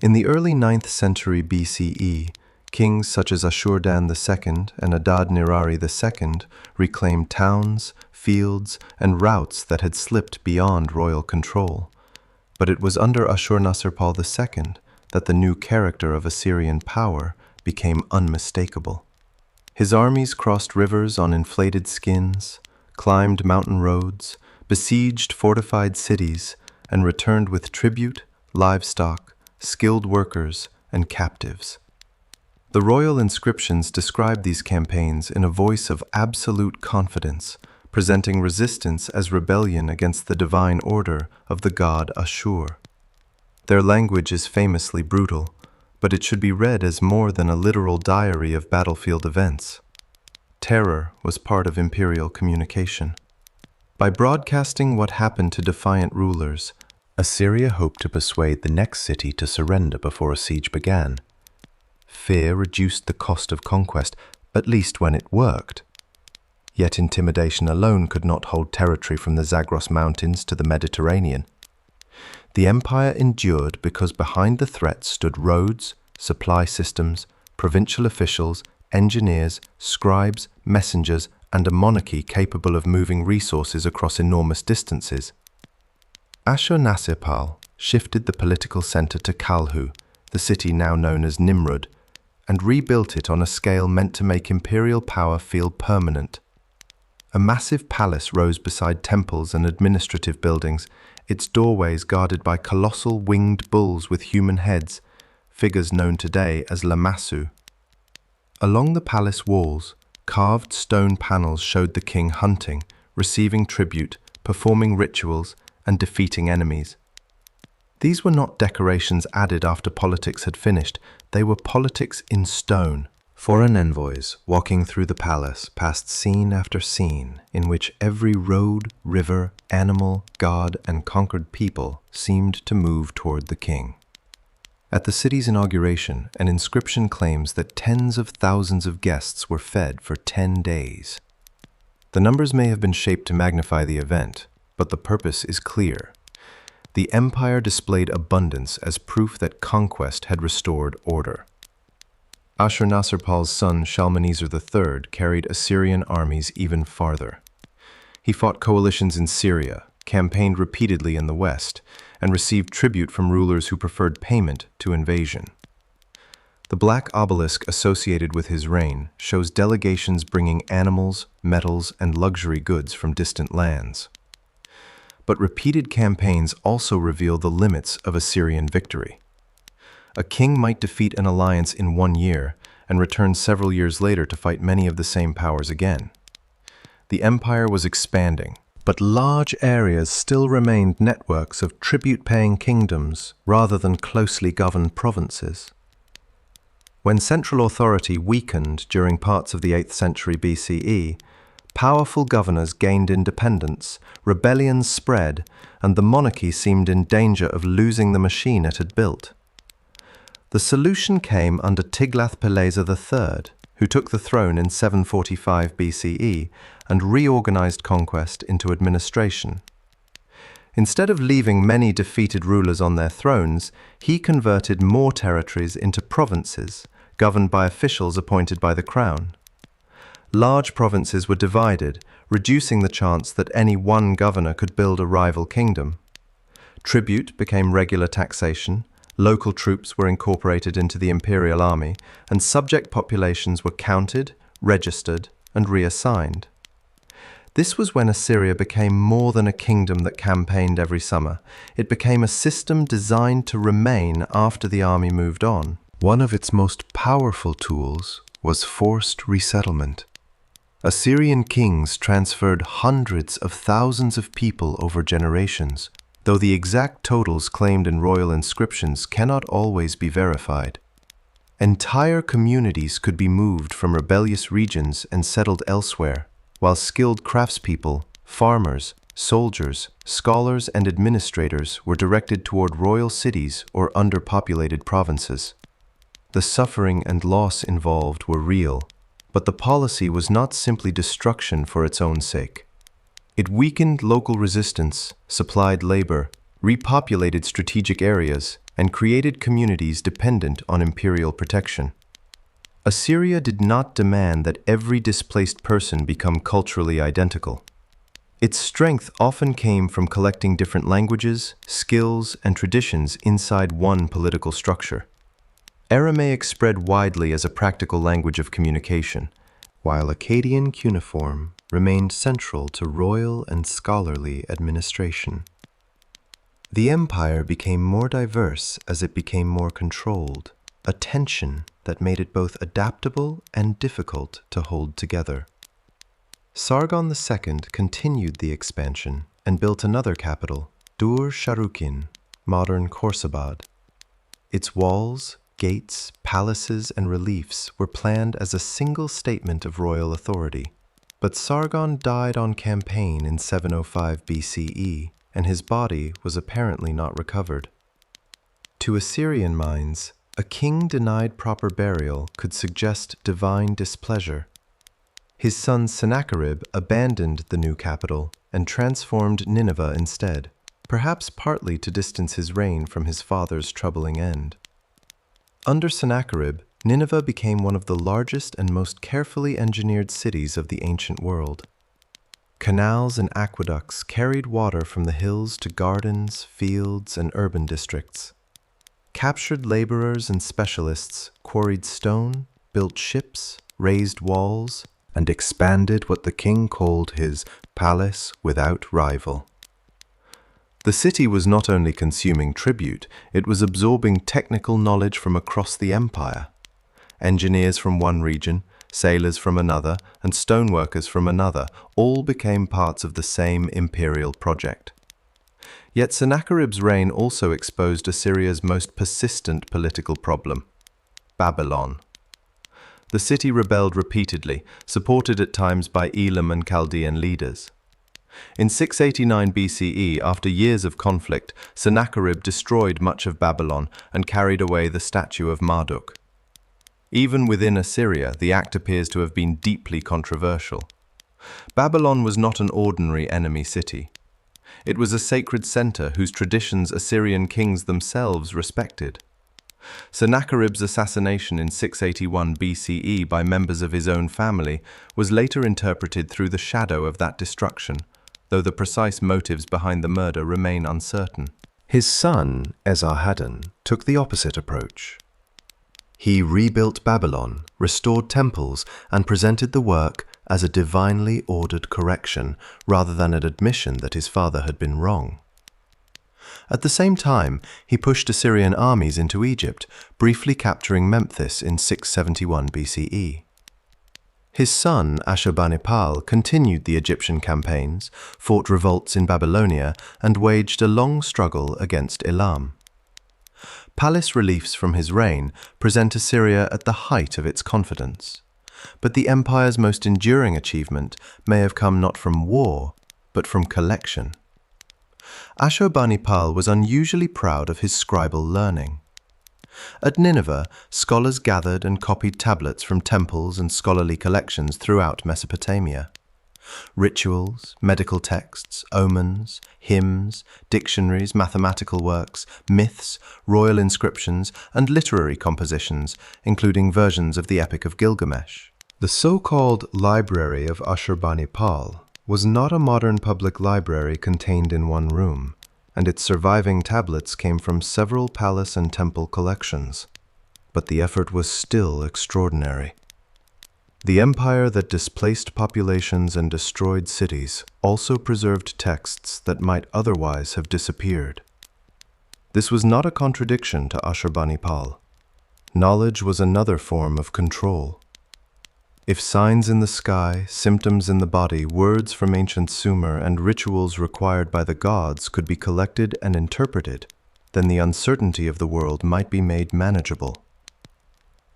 In the early 9th century BCE, kings such as Ashur-dan II and Adad-nirari II reclaimed towns, fields, and routes that had slipped beyond royal control. But it was under Ashur-nasirpal II that the new character of Assyrian power became unmistakable. His armies crossed rivers on inflated skins, climbed mountain roads, besieged fortified cities, and returned with tribute, livestock, skilled workers, and captives. The royal inscriptions describe these campaigns in a voice of absolute confidence, presenting resistance as rebellion against the divine order of the god Ashur. Their language is famously brutal, but it should be read as more than a literal diary of battlefield events. Terror was part of imperial communication. By broadcasting what happened to defiant rulers, Assyria hoped to persuade the next city to surrender before a siege began. Fear reduced the cost of conquest, at least when it worked. Yet intimidation alone could not hold territory from the Zagros Mountains to the Mediterranean. The empire endured because behind the threat stood roads, supply systems, provincial officials, engineers, scribes, messengers, and a monarchy capable of moving resources across enormous distances. Ashur-nasirpal shifted the political center to Kalhu, the city now known as Nimrud, and rebuilt it on a scale meant to make imperial power feel permanent. A massive palace rose beside temples and administrative buildings, its doorways guarded by colossal winged bulls with human heads, figures known today as lamassu. Along the palace walls, carved stone panels showed the king hunting, receiving tribute, performing rituals, and defeating enemies. These were not decorations added after politics had finished, they were politics in stone. Foreign envoys, walking through the palace, passed scene after scene in which every road, river, animal, god, and conquered people seemed to move toward the king. At the city's inauguration, an inscription claims that tens of thousands of guests were fed for 10 days. The numbers may have been shaped to magnify the event, but the purpose is clear. The empire displayed abundance as proof that conquest had restored order. Ashur-nasirpal's son Shalmaneser III carried Assyrian armies even farther. He fought coalitions in Syria, campaigned repeatedly in the west, and received tribute from rulers who preferred payment to invasion. The black obelisk associated with his reign shows delegations bringing animals, metals, and luxury goods from distant lands. But repeated campaigns also reveal the limits of Assyrian victory. A king might defeat an alliance in 1 year and return several years later to fight many of the same powers again. The empire was expanding, but large areas still remained networks of tribute-paying kingdoms rather than closely governed provinces. When central authority weakened during parts of the 8th century BCE, powerful governors gained independence, rebellions spread, and the monarchy seemed in danger of losing the machine it had built. The solution came under Tiglath-Pileser III, who took the throne in 745 BCE and reorganized conquest into administration. Instead of leaving many defeated rulers on their thrones, he converted more territories into provinces, governed by officials appointed by the crown. Large provinces were divided, reducing the chance that any one governor could build a rival kingdom. Tribute became regular taxation, local troops were incorporated into the imperial army, and subject populations were counted, registered, and reassigned. This was when Assyria became more than a kingdom that campaigned every summer. It became a system designed to remain after the army moved on. One of its most powerful tools was forced resettlement. Assyrian kings transferred hundreds of thousands of people over generations, though the exact totals claimed in royal inscriptions cannot always be verified. Entire communities could be moved from rebellious regions and settled elsewhere, while skilled craftspeople, farmers, soldiers, scholars, and administrators were directed toward royal cities or underpopulated provinces. The suffering and loss involved were real, but the policy was not simply destruction for its own sake. It weakened local resistance, supplied labor, repopulated strategic areas, and created communities dependent on imperial protection. Assyria did not demand that every displaced person become culturally identical. Its strength often came from collecting different languages, skills, and traditions inside one political structure. Aramaic spread widely as a practical language of communication, while Akkadian cuneiform remained central to royal and scholarly administration. The empire became more diverse as it became more controlled, a tension that made it both adaptable and difficult to hold together. Sargon II continued the expansion and built another capital, Dur-Sharrukin, modern Khorsabad. Its walls, gates, palaces, and reliefs were planned as a single statement of royal authority. But Sargon died on campaign in 705 BCE, and his body was apparently not recovered. To Assyrian minds, a king denied proper burial could suggest divine displeasure. His son Sennacherib abandoned the new capital and transformed Nineveh instead, perhaps partly to distance his reign from his father's troubling end. Under Sennacherib, Nineveh became one of the largest and most carefully engineered cities of the ancient world. Canals and aqueducts carried water from the hills to gardens, fields, and urban districts. Captured laborers and specialists quarried stone, built ships, raised walls, and expanded what the king called his palace without rival. The city was not only consuming tribute, it was absorbing technical knowledge from across the empire. Engineers from one region, sailors from another, and stoneworkers from another all became parts of the same imperial project. Yet Sennacherib's reign also exposed Assyria's most persistent political problem: Babylon. The city rebelled repeatedly, supported at times by Elam and Chaldean leaders. In 689 BCE, after years of conflict, Sennacherib destroyed much of Babylon and carried away the statue of Marduk. Even within Assyria, the act appears to have been deeply controversial. Babylon was not an ordinary enemy city. It was a sacred center whose traditions Assyrian kings themselves respected. Sennacherib's assassination in 681 BCE by members of his own family was later interpreted through the shadow of that destruction, though the precise motives behind the murder remain uncertain. His son, Esarhaddon, took the opposite approach. He rebuilt Babylon, restored temples, and presented the work as a divinely ordered correction rather than an admission that his father had been wrong. At the same time, he pushed Assyrian armies into Egypt, briefly capturing Memphis in 671 BCE. His son, Ashurbanipal, continued the Egyptian campaigns, fought revolts in Babylonia, and waged a long struggle against Elam. Palace reliefs from his reign present Assyria at the height of its confidence. But the empire's most enduring achievement may have come not from war, but from collection. Ashurbanipal was unusually proud of his scribal learning. At Nineveh, scholars gathered and copied tablets from temples and scholarly collections throughout Mesopotamia. Rituals, medical texts, omens, hymns, dictionaries, mathematical works, myths, royal inscriptions, and literary compositions, including versions of the Epic of Gilgamesh. The so-called Library of Ashurbanipal was not a modern public library contained in one room, and its surviving tablets came from several palace and temple collections. But the effort was still extraordinary. The empire that displaced populations and destroyed cities also preserved texts that might otherwise have disappeared. This was not a contradiction to Ashurbanipal. Knowledge was another form of control. If signs in the sky, symptoms in the body, words from ancient Sumer, and rituals required by the gods could be collected and interpreted, then the uncertainty of the world might be made manageable.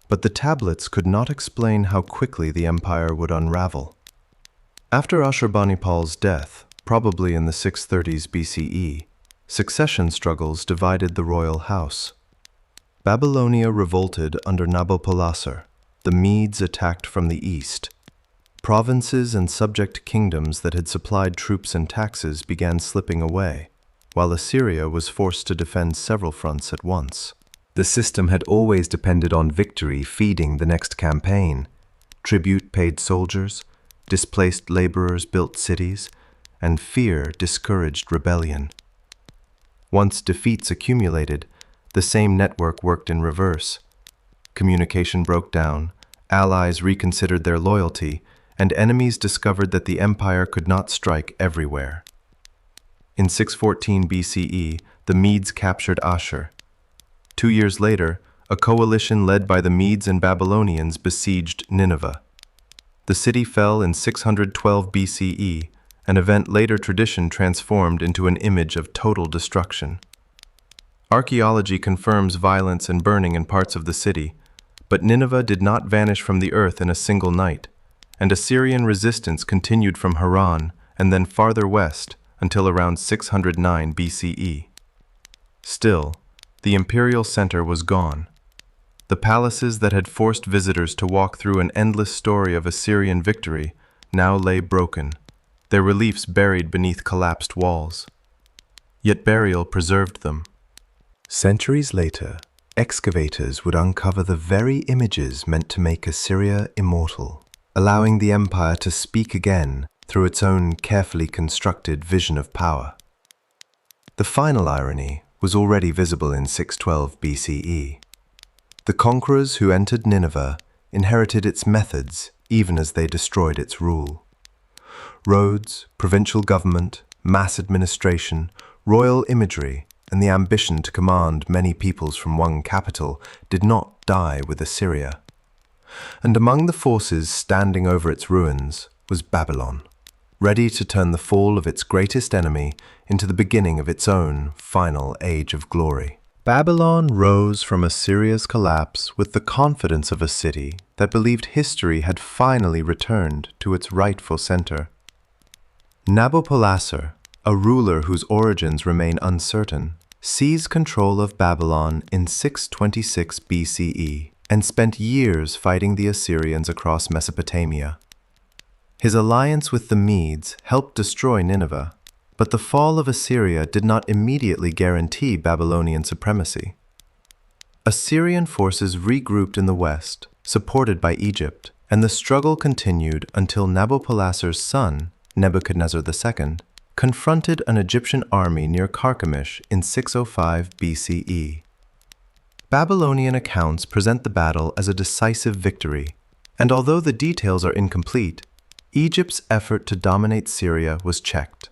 But the tablets could not explain how quickly the empire would unravel. After Ashurbanipal's death, probably in the 630s BCE, succession struggles divided the royal house. Babylonia revolted under Nabopolassar. The Medes attacked from the east. Provinces and subject kingdoms that had supplied troops and taxes began slipping away, while Assyria was forced to defend several fronts at once. The system had always depended on victory feeding the next campaign. Tribute paid soldiers, displaced laborers built cities, and fear discouraged rebellion. Once defeats accumulated, the same network worked in reverse. Communication broke down, allies reconsidered their loyalty, and enemies discovered that the empire could not strike everywhere. In 614 BCE, the Medes captured Ashur. 2 years later, a coalition led by the Medes and Babylonians besieged Nineveh. The city fell in 612 BCE, an event later tradition transformed into an image of total destruction. Archaeology confirms violence and burning in parts of the city, but Nineveh did not vanish from the earth in a single night, and Assyrian resistance continued from Haran and then farther west until around 609 BCE. Still, the imperial center was gone. The palaces that had forced visitors to walk through an endless story of Assyrian victory now lay broken, their reliefs buried beneath collapsed walls. Yet burial preserved them. Centuries later, excavators would uncover the very images meant to make Assyria immortal, allowing the empire to speak again through its own carefully constructed vision of power. The final irony was already visible in 612 BCE. The conquerors who entered Nineveh inherited its methods even as they destroyed its rule. Roads, provincial government, mass administration, royal imagery, and the ambition to command many peoples from one capital did not die with Assyria. And among the forces standing over its ruins was Babylon, ready to turn the fall of its greatest enemy into the beginning of its own final age of glory. Babylon rose from Assyria's collapse with the confidence of a city that believed history had finally returned to its rightful center. Nabopolassar, a ruler whose origins remain uncertain, seized control of Babylon in 626 BCE and spent years fighting the Assyrians across Mesopotamia. His alliance with the Medes helped destroy Nineveh, but the fall of Assyria did not immediately guarantee Babylonian supremacy. Assyrian forces regrouped in the west, supported by Egypt, and the struggle continued until Nabopolassar's son, Nebuchadnezzar II, confronted an Egyptian army near Carchemish in 605 BCE. Babylonian accounts present the battle as a decisive victory, and although the details are incomplete, Egypt's effort to dominate Syria was checked.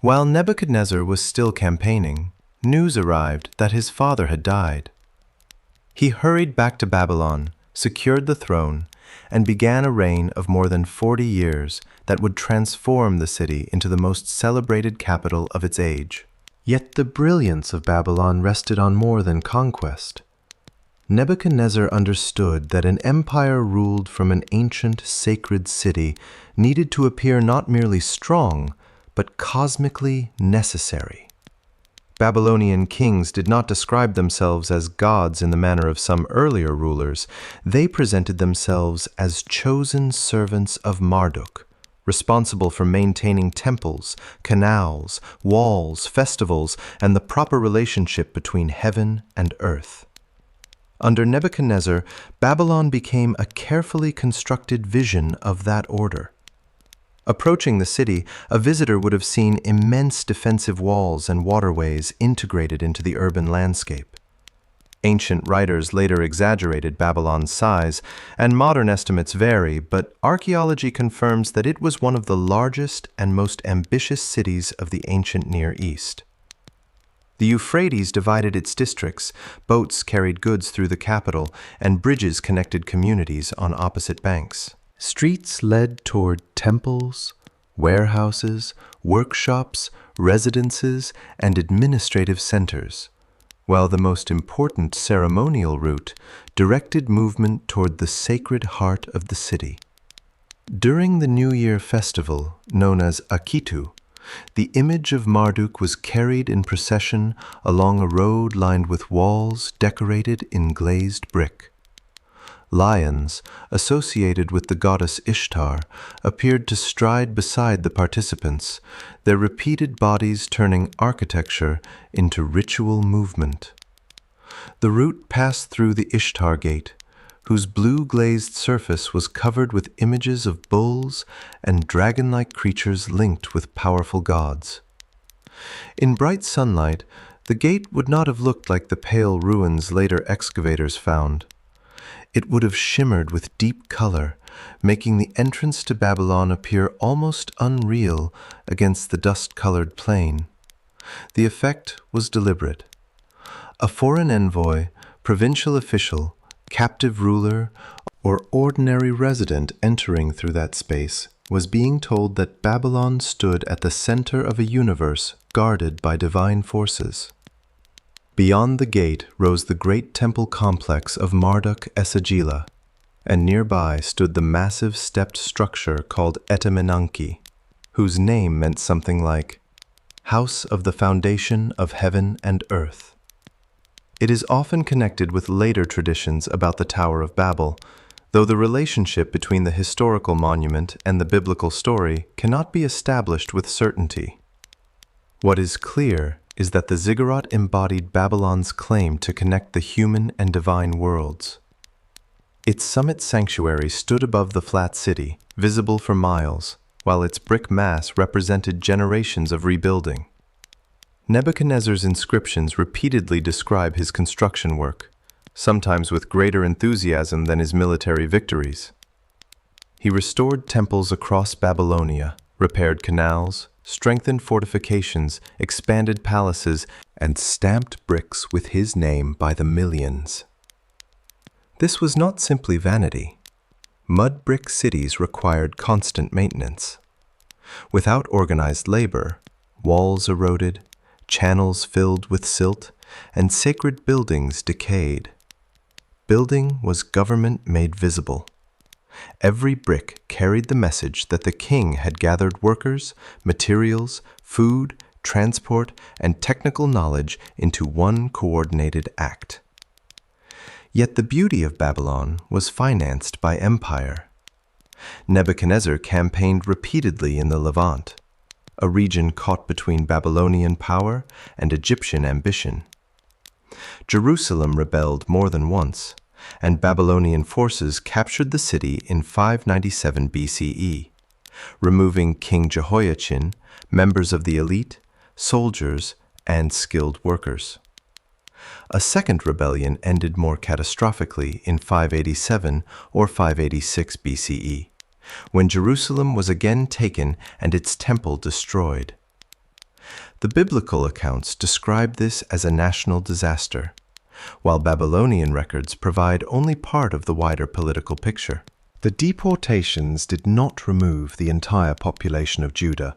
While Nebuchadnezzar was still campaigning, news arrived that his father had died. He hurried back to Babylon, secured the throne, and began a reign of more than 40 years that would transform the city into the most celebrated capital of its age. Yet the brilliance of Babylon rested on more than conquest. Nebuchadnezzar understood that an empire ruled from an ancient, sacred city needed to appear not merely strong, but cosmically necessary. Babylonian kings did not describe themselves as gods in the manner of some earlier rulers. They presented themselves as chosen servants of Marduk, responsible for maintaining temples, canals, walls, festivals, and the proper relationship between heaven and earth. Under Nebuchadnezzar, Babylon became a carefully constructed vision of that order. Approaching the city, a visitor would have seen immense defensive walls and waterways integrated into the urban landscape. Ancient writers later exaggerated Babylon's size, and modern estimates vary, but archaeology confirms that it was one of the largest and most ambitious cities of the ancient Near East. The Euphrates divided its districts, boats carried goods through the capital, and bridges connected communities on opposite banks. Streets led toward temples, warehouses, workshops, residences, and administrative centers, while the most important ceremonial route directed movement toward the sacred heart of the city. During the New Year festival, known as Akitu, the image of Marduk was carried in procession along a road lined with walls decorated in glazed brick. Lions, associated with the goddess Ishtar, appeared to stride beside the participants, their repeated bodies turning architecture into ritual movement. The route passed through the Ishtar Gate, whose blue glazed surface was covered with images of bulls and dragon-like creatures linked with powerful gods. In bright sunlight, the gate would not have looked like the pale ruins later excavators found. It would have shimmered with deep color, making the entrance to Babylon appear almost unreal against the dust-colored plain. The effect was deliberate. A foreign envoy, provincial official, captive ruler, or ordinary resident entering through that space was being told that Babylon stood at the center of a universe guarded by divine forces. Beyond the gate rose the great temple complex of Marduk-Esagila, and nearby stood the massive stepped structure called Etemenanki, whose name meant something like House of the Foundation of Heaven and Earth. It is often connected with later traditions about the Tower of Babel, though the relationship between the historical monument and the biblical story cannot be established with certainty. What is clear is that the ziggurat embodied Babylon's claim to connect the human and divine worlds. Its summit sanctuary stood above the flat city, visible for miles, while its brick mass represented generations of rebuilding. Nebuchadnezzar's inscriptions repeatedly describe his construction work, sometimes with greater enthusiasm than his military victories. He restored temples across Babylonia, repaired canals, strengthened fortifications, expanded palaces, and stamped bricks with his name by the millions. This was not simply vanity. Mud brick cities required constant maintenance. Without organized labor, walls eroded, channels filled with silt, and sacred buildings decayed. Building was government made visible. Every brick carried the message that the king had gathered workers, materials, food, transport, and technical knowledge into one coordinated act. Yet the beauty of Babylon was financed by empire. Nebuchadnezzar campaigned repeatedly in the Levant, a region caught between Babylonian power and Egyptian ambition. Jerusalem rebelled more than once, and Babylonian forces captured the city in 597 BCE, removing King Jehoiachin, members of the elite, soldiers, and skilled workers. A second rebellion ended more catastrophically in 587 or 586 BCE, when Jerusalem was again taken and its temple destroyed. The biblical accounts describe this as a national disaster, while Babylonian records provide only part of the wider political picture. The deportations did not remove the entire population of Judah,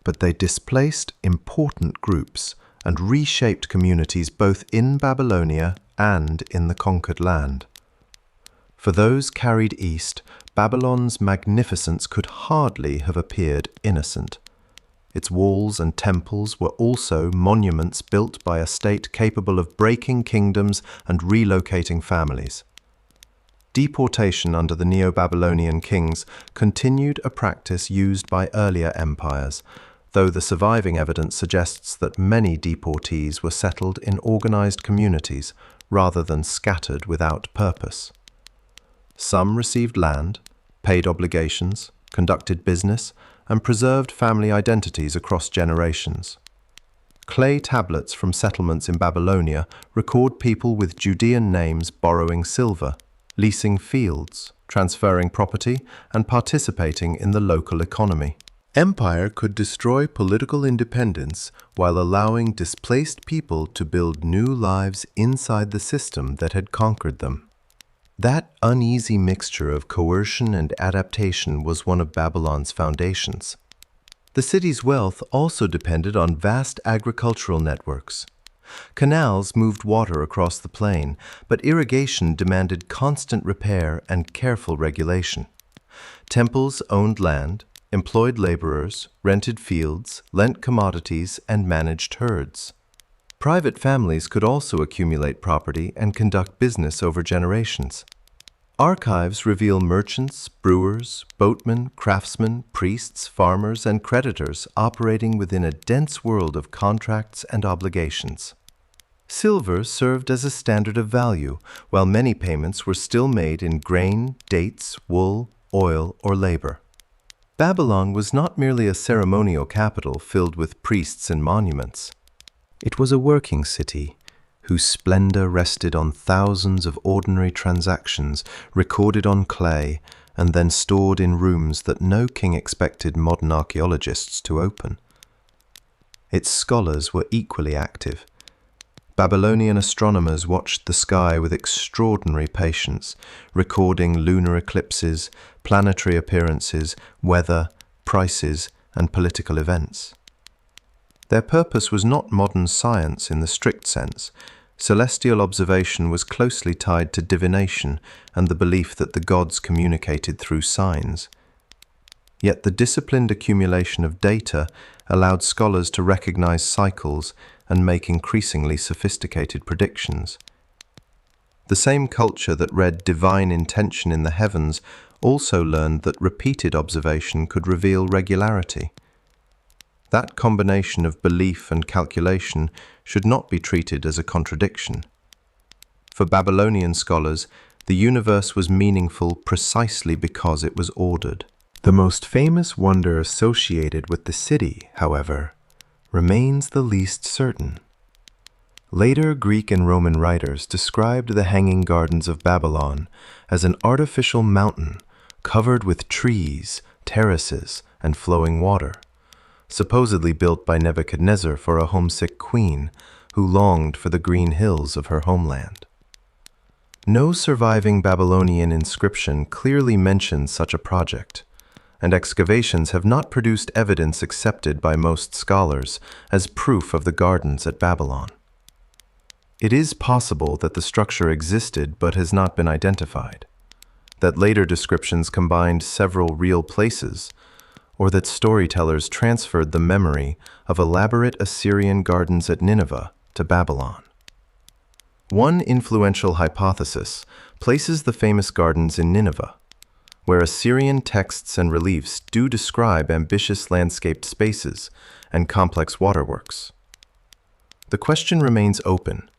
but they displaced important groups and reshaped communities both in Babylonia and in the conquered land. For those carried east, Babylon's magnificence could hardly have appeared innocent. Its walls and temples were also monuments built by a state capable of breaking kingdoms and relocating families. Deportation under the Neo-Babylonian kings continued a practice used by earlier empires, though the surviving evidence suggests that many deportees were settled in organized communities rather than scattered without purpose. Some received land, paid obligations, conducted business, and preserved family identities across generations. Clay tablets from settlements in Babylonia record people with Judean names borrowing silver, leasing fields, transferring property, and participating in the local economy. Empire could destroy political independence while allowing displaced people to build new lives inside the system that had conquered them. That uneasy mixture of coercion and adaptation was one of Babylon's foundations. The city's wealth also depended on vast agricultural networks. Canals moved water across the plain, but irrigation demanded constant repair and careful regulation. Temples owned land, employed laborers, rented fields, lent commodities, and managed herds. Private families could also accumulate property and conduct business over generations. Archives reveal merchants, brewers, boatmen, craftsmen, priests, farmers, and creditors operating within a dense world of contracts and obligations. Silver served as a standard of value, while many payments were still made in grain, dates, wool, oil, or labor. Babylon was not merely a ceremonial capital filled with priests and monuments. It was a working city, whose splendor rested on thousands of ordinary transactions recorded on clay and then stored in rooms that no king expected modern archaeologists to open. Its scholars were equally active. Babylonian astronomers watched the sky with extraordinary patience, recording lunar eclipses, planetary appearances, weather, prices, and political events. Their purpose was not modern science in the strict sense. Celestial observation was closely tied to divination and the belief that the gods communicated through signs. Yet the disciplined accumulation of data allowed scholars to recognize cycles and make increasingly sophisticated predictions. The same culture that read divine intention in the heavens also learned that repeated observation could reveal regularity. That combination of belief and calculation should not be treated as a contradiction. For Babylonian scholars, the universe was meaningful precisely because it was ordered. The most famous wonder associated with the city, however, remains the least certain. Later Greek and Roman writers described the Hanging Gardens of Babylon as an artificial mountain covered with trees, terraces, and flowing water, supposedly built by Nebuchadnezzar for a homesick queen who longed for the green hills of her homeland. No surviving Babylonian inscription clearly mentions such a project, and excavations have not produced evidence accepted by most scholars as proof of the gardens at Babylon. It is possible that the structure existed but has not been identified, that later descriptions combined several real places, or that storytellers transferred the memory of elaborate Assyrian gardens at Nineveh to Babylon. One influential hypothesis places the famous gardens in Nineveh, where Assyrian texts and reliefs do describe ambitious landscaped spaces and complex waterworks. The question remains open,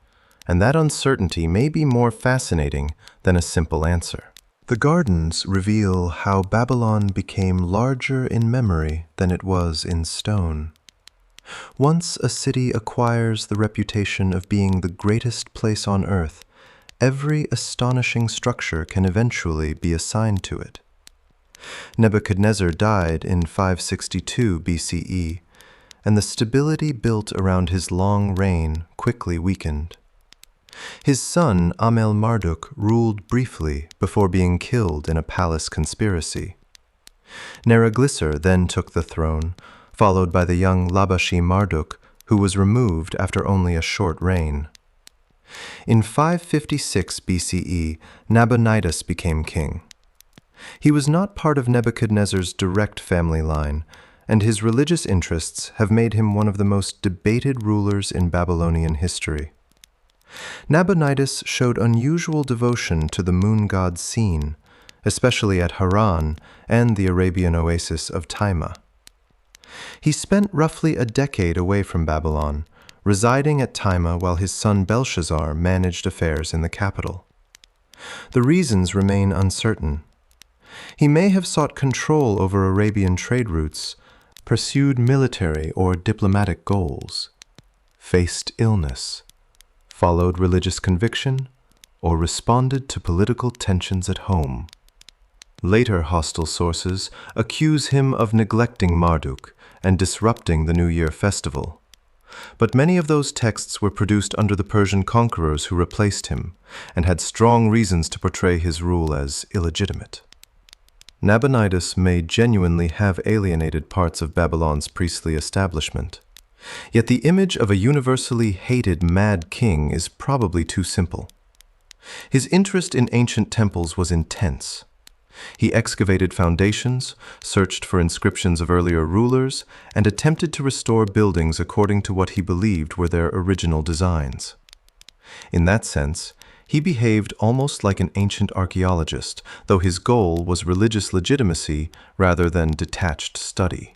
and that uncertainty may be more fascinating than a simple answer. The gardens reveal how Babylon became larger in memory than it was in stone. Once a city acquires the reputation of being the greatest place on earth, every astonishing structure can eventually be assigned to it. Nebuchadnezzar died in 562 BCE, and the stability built around his long reign quickly weakened. His son Amel-Marduk ruled briefly before being killed in a palace conspiracy. Neriglissar then took the throne, followed by the young Labashi-Marduk, who was removed after only a short reign. In 556 BCE, Nabonidus became king. He was not part of Nebuchadnezzar's direct family line, and his religious interests have made him one of the most debated rulers in Babylonian history. Nabonidus showed unusual devotion to the moon god Sin, especially at Haran and the Arabian oasis of Taima. He spent roughly a decade away from Babylon, residing at Taima while his son Belshazzar managed affairs in the capital. The reasons remain uncertain. He may have sought control over Arabian trade routes, pursued military or diplomatic goals. faced illness, followed religious conviction, or responded to political tensions at home. Later hostile sources accuse him of neglecting Marduk and disrupting the New Year festival. But many of those texts were produced under the Persian conquerors who replaced him and had strong reasons to portray his rule as illegitimate. Nabonidus may genuinely have alienated parts of Babylon's priestly establishment. Yet the image of a universally hated mad king is probably too simple. His interest in ancient temples was intense. He excavated foundations, searched for inscriptions of earlier rulers, and attempted to restore buildings according to what he believed were their original designs. In that sense, he behaved almost like an ancient archaeologist, though his goal was religious legitimacy rather than detached study.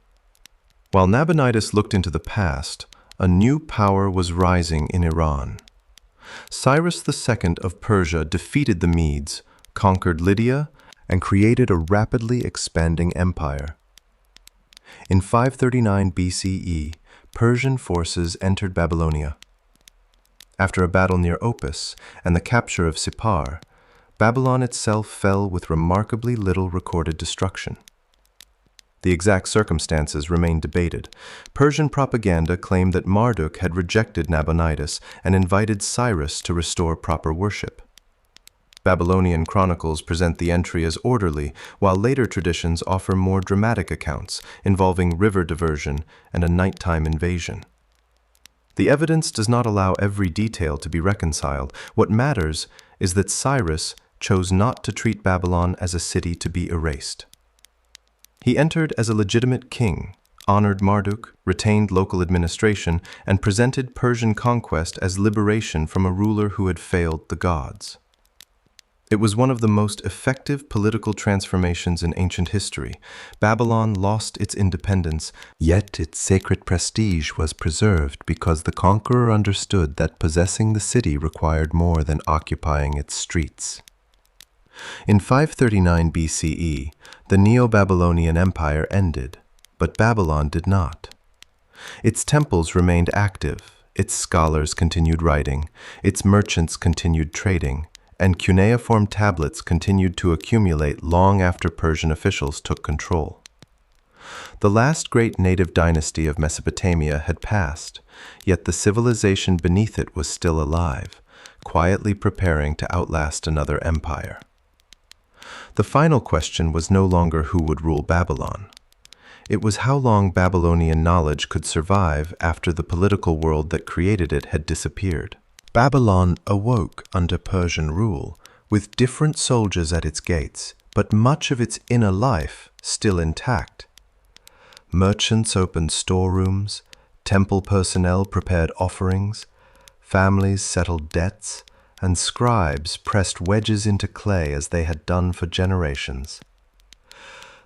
While Nabonidus looked into the past, a new power was rising in Iran. Cyrus II of Persia defeated the Medes, conquered Lydia, and created a rapidly expanding empire. In 539 BCE, Persian forces entered Babylonia. After a battle near Opis and the capture of Sippar, Babylon itself fell with remarkably little recorded destruction. The exact circumstances remain debated. Persian propaganda claimed that Marduk had rejected Nabonidus and invited Cyrus to restore proper worship. Babylonian chronicles present the entry as orderly, while later traditions offer more dramatic accounts involving river diversion and a nighttime invasion. The evidence does not allow every detail to be reconciled. What matters is that Cyrus chose not to treat Babylon as a city to be erased. He entered as a legitimate king, honored Marduk, retained local administration, and presented Persian conquest as liberation from a ruler who had failed the gods. It was one of the most effective political transformations in ancient history. Babylon lost its independence, yet its sacred prestige was preserved because the conqueror understood that possessing the city required more than occupying its streets. In 539 BCE, the Neo-Babylonian Empire ended, but Babylon did not. Its temples remained active, its scholars continued writing, its merchants continued trading, and cuneiform tablets continued to accumulate long after Persian officials took control. The last great native dynasty of Mesopotamia had passed, yet the civilization beneath it was still alive, quietly preparing to outlast another empire. The final question was no longer who would rule Babylon. It was how long Babylonian knowledge could survive after the political world that created it had disappeared. Babylon awoke under Persian rule, with different soldiers at its gates, but much of its inner life still intact. Merchants opened storerooms, temple personnel prepared offerings, families settled debts, and scribes pressed wedges into clay as they had done for generations.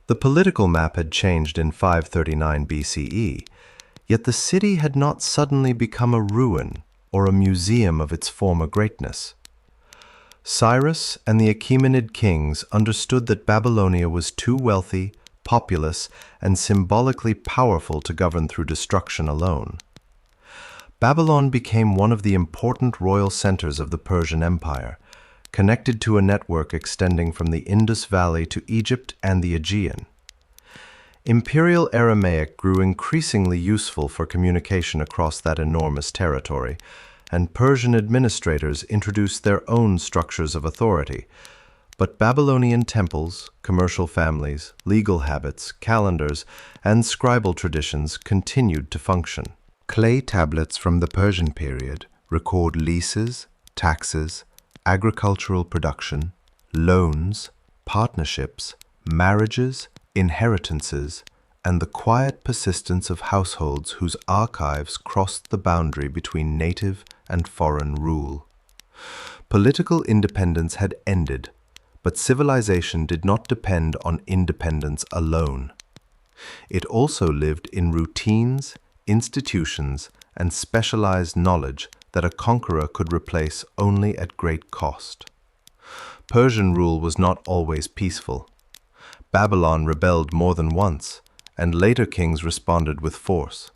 The political map had changed in 539 BCE, yet the city had not suddenly become a ruin or a museum of its former greatness. Cyrus and the Achaemenid kings understood that Babylonia was too wealthy, populous, and symbolically powerful to govern through destruction alone. Babylon became one of the important royal centers of the Persian Empire, connected to a network extending from the Indus Valley to Egypt and the Aegean. Imperial Aramaic grew increasingly useful for communication across that enormous territory, and Persian administrators introduced their own structures of authority. But Babylonian temples, commercial families, legal habits, calendars, and scribal traditions continued to function. Clay tablets from the Persian period record leases, taxes, agricultural production, loans, partnerships, marriages, inheritances, and the quiet persistence of households whose archives crossed the boundary between native and foreign rule. Political independence had ended, but civilization did not depend on independence alone. It also lived in routines, institutions, and specialized knowledge that a conqueror could replace only at great cost. Persian rule was not always peaceful. Babylon rebelled more than once, and later kings responded with force.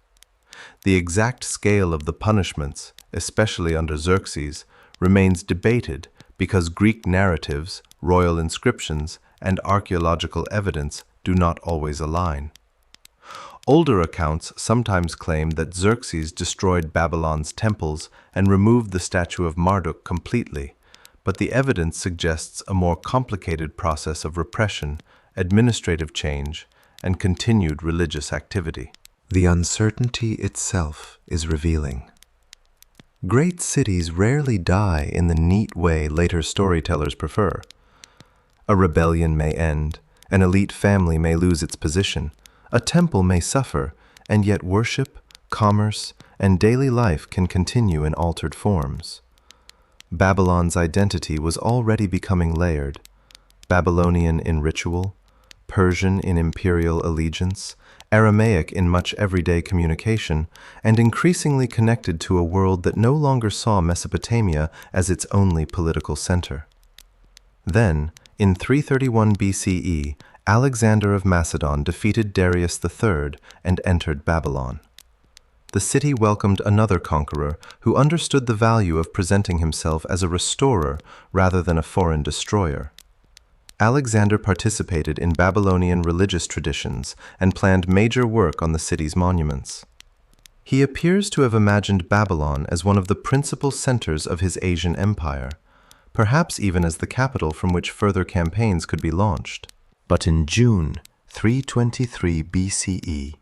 The exact scale of the punishments, especially under Xerxes, remains debated because Greek narratives, royal inscriptions, and archaeological evidence do not always align. Older accounts sometimes claim that Xerxes destroyed Babylon's temples and removed the statue of Marduk completely, but the evidence suggests a more complicated process of repression, administrative change, and continued religious activity. The uncertainty itself is revealing. Great cities rarely die in the neat way later storytellers prefer. A rebellion may end, an elite family may lose its position, a temple may suffer, and yet worship, commerce, and daily life can continue in altered forms. Babylon's identity was already becoming layered: Babylonian in ritual, Persian in imperial allegiance, Aramaic in much everyday communication, and increasingly connected to a world that no longer saw Mesopotamia as its only political center. Then, in 331 BCE, Alexander of Macedon defeated Darius III and entered Babylon. The city welcomed another conqueror who understood the value of presenting himself as a restorer rather than a foreign destroyer. Alexander participated in Babylonian religious traditions and planned major work on the city's monuments. He appears to have imagined Babylon as one of the principal centers of his Asian empire, perhaps even as the capital from which further campaigns could be launched. But in June 323 BCE,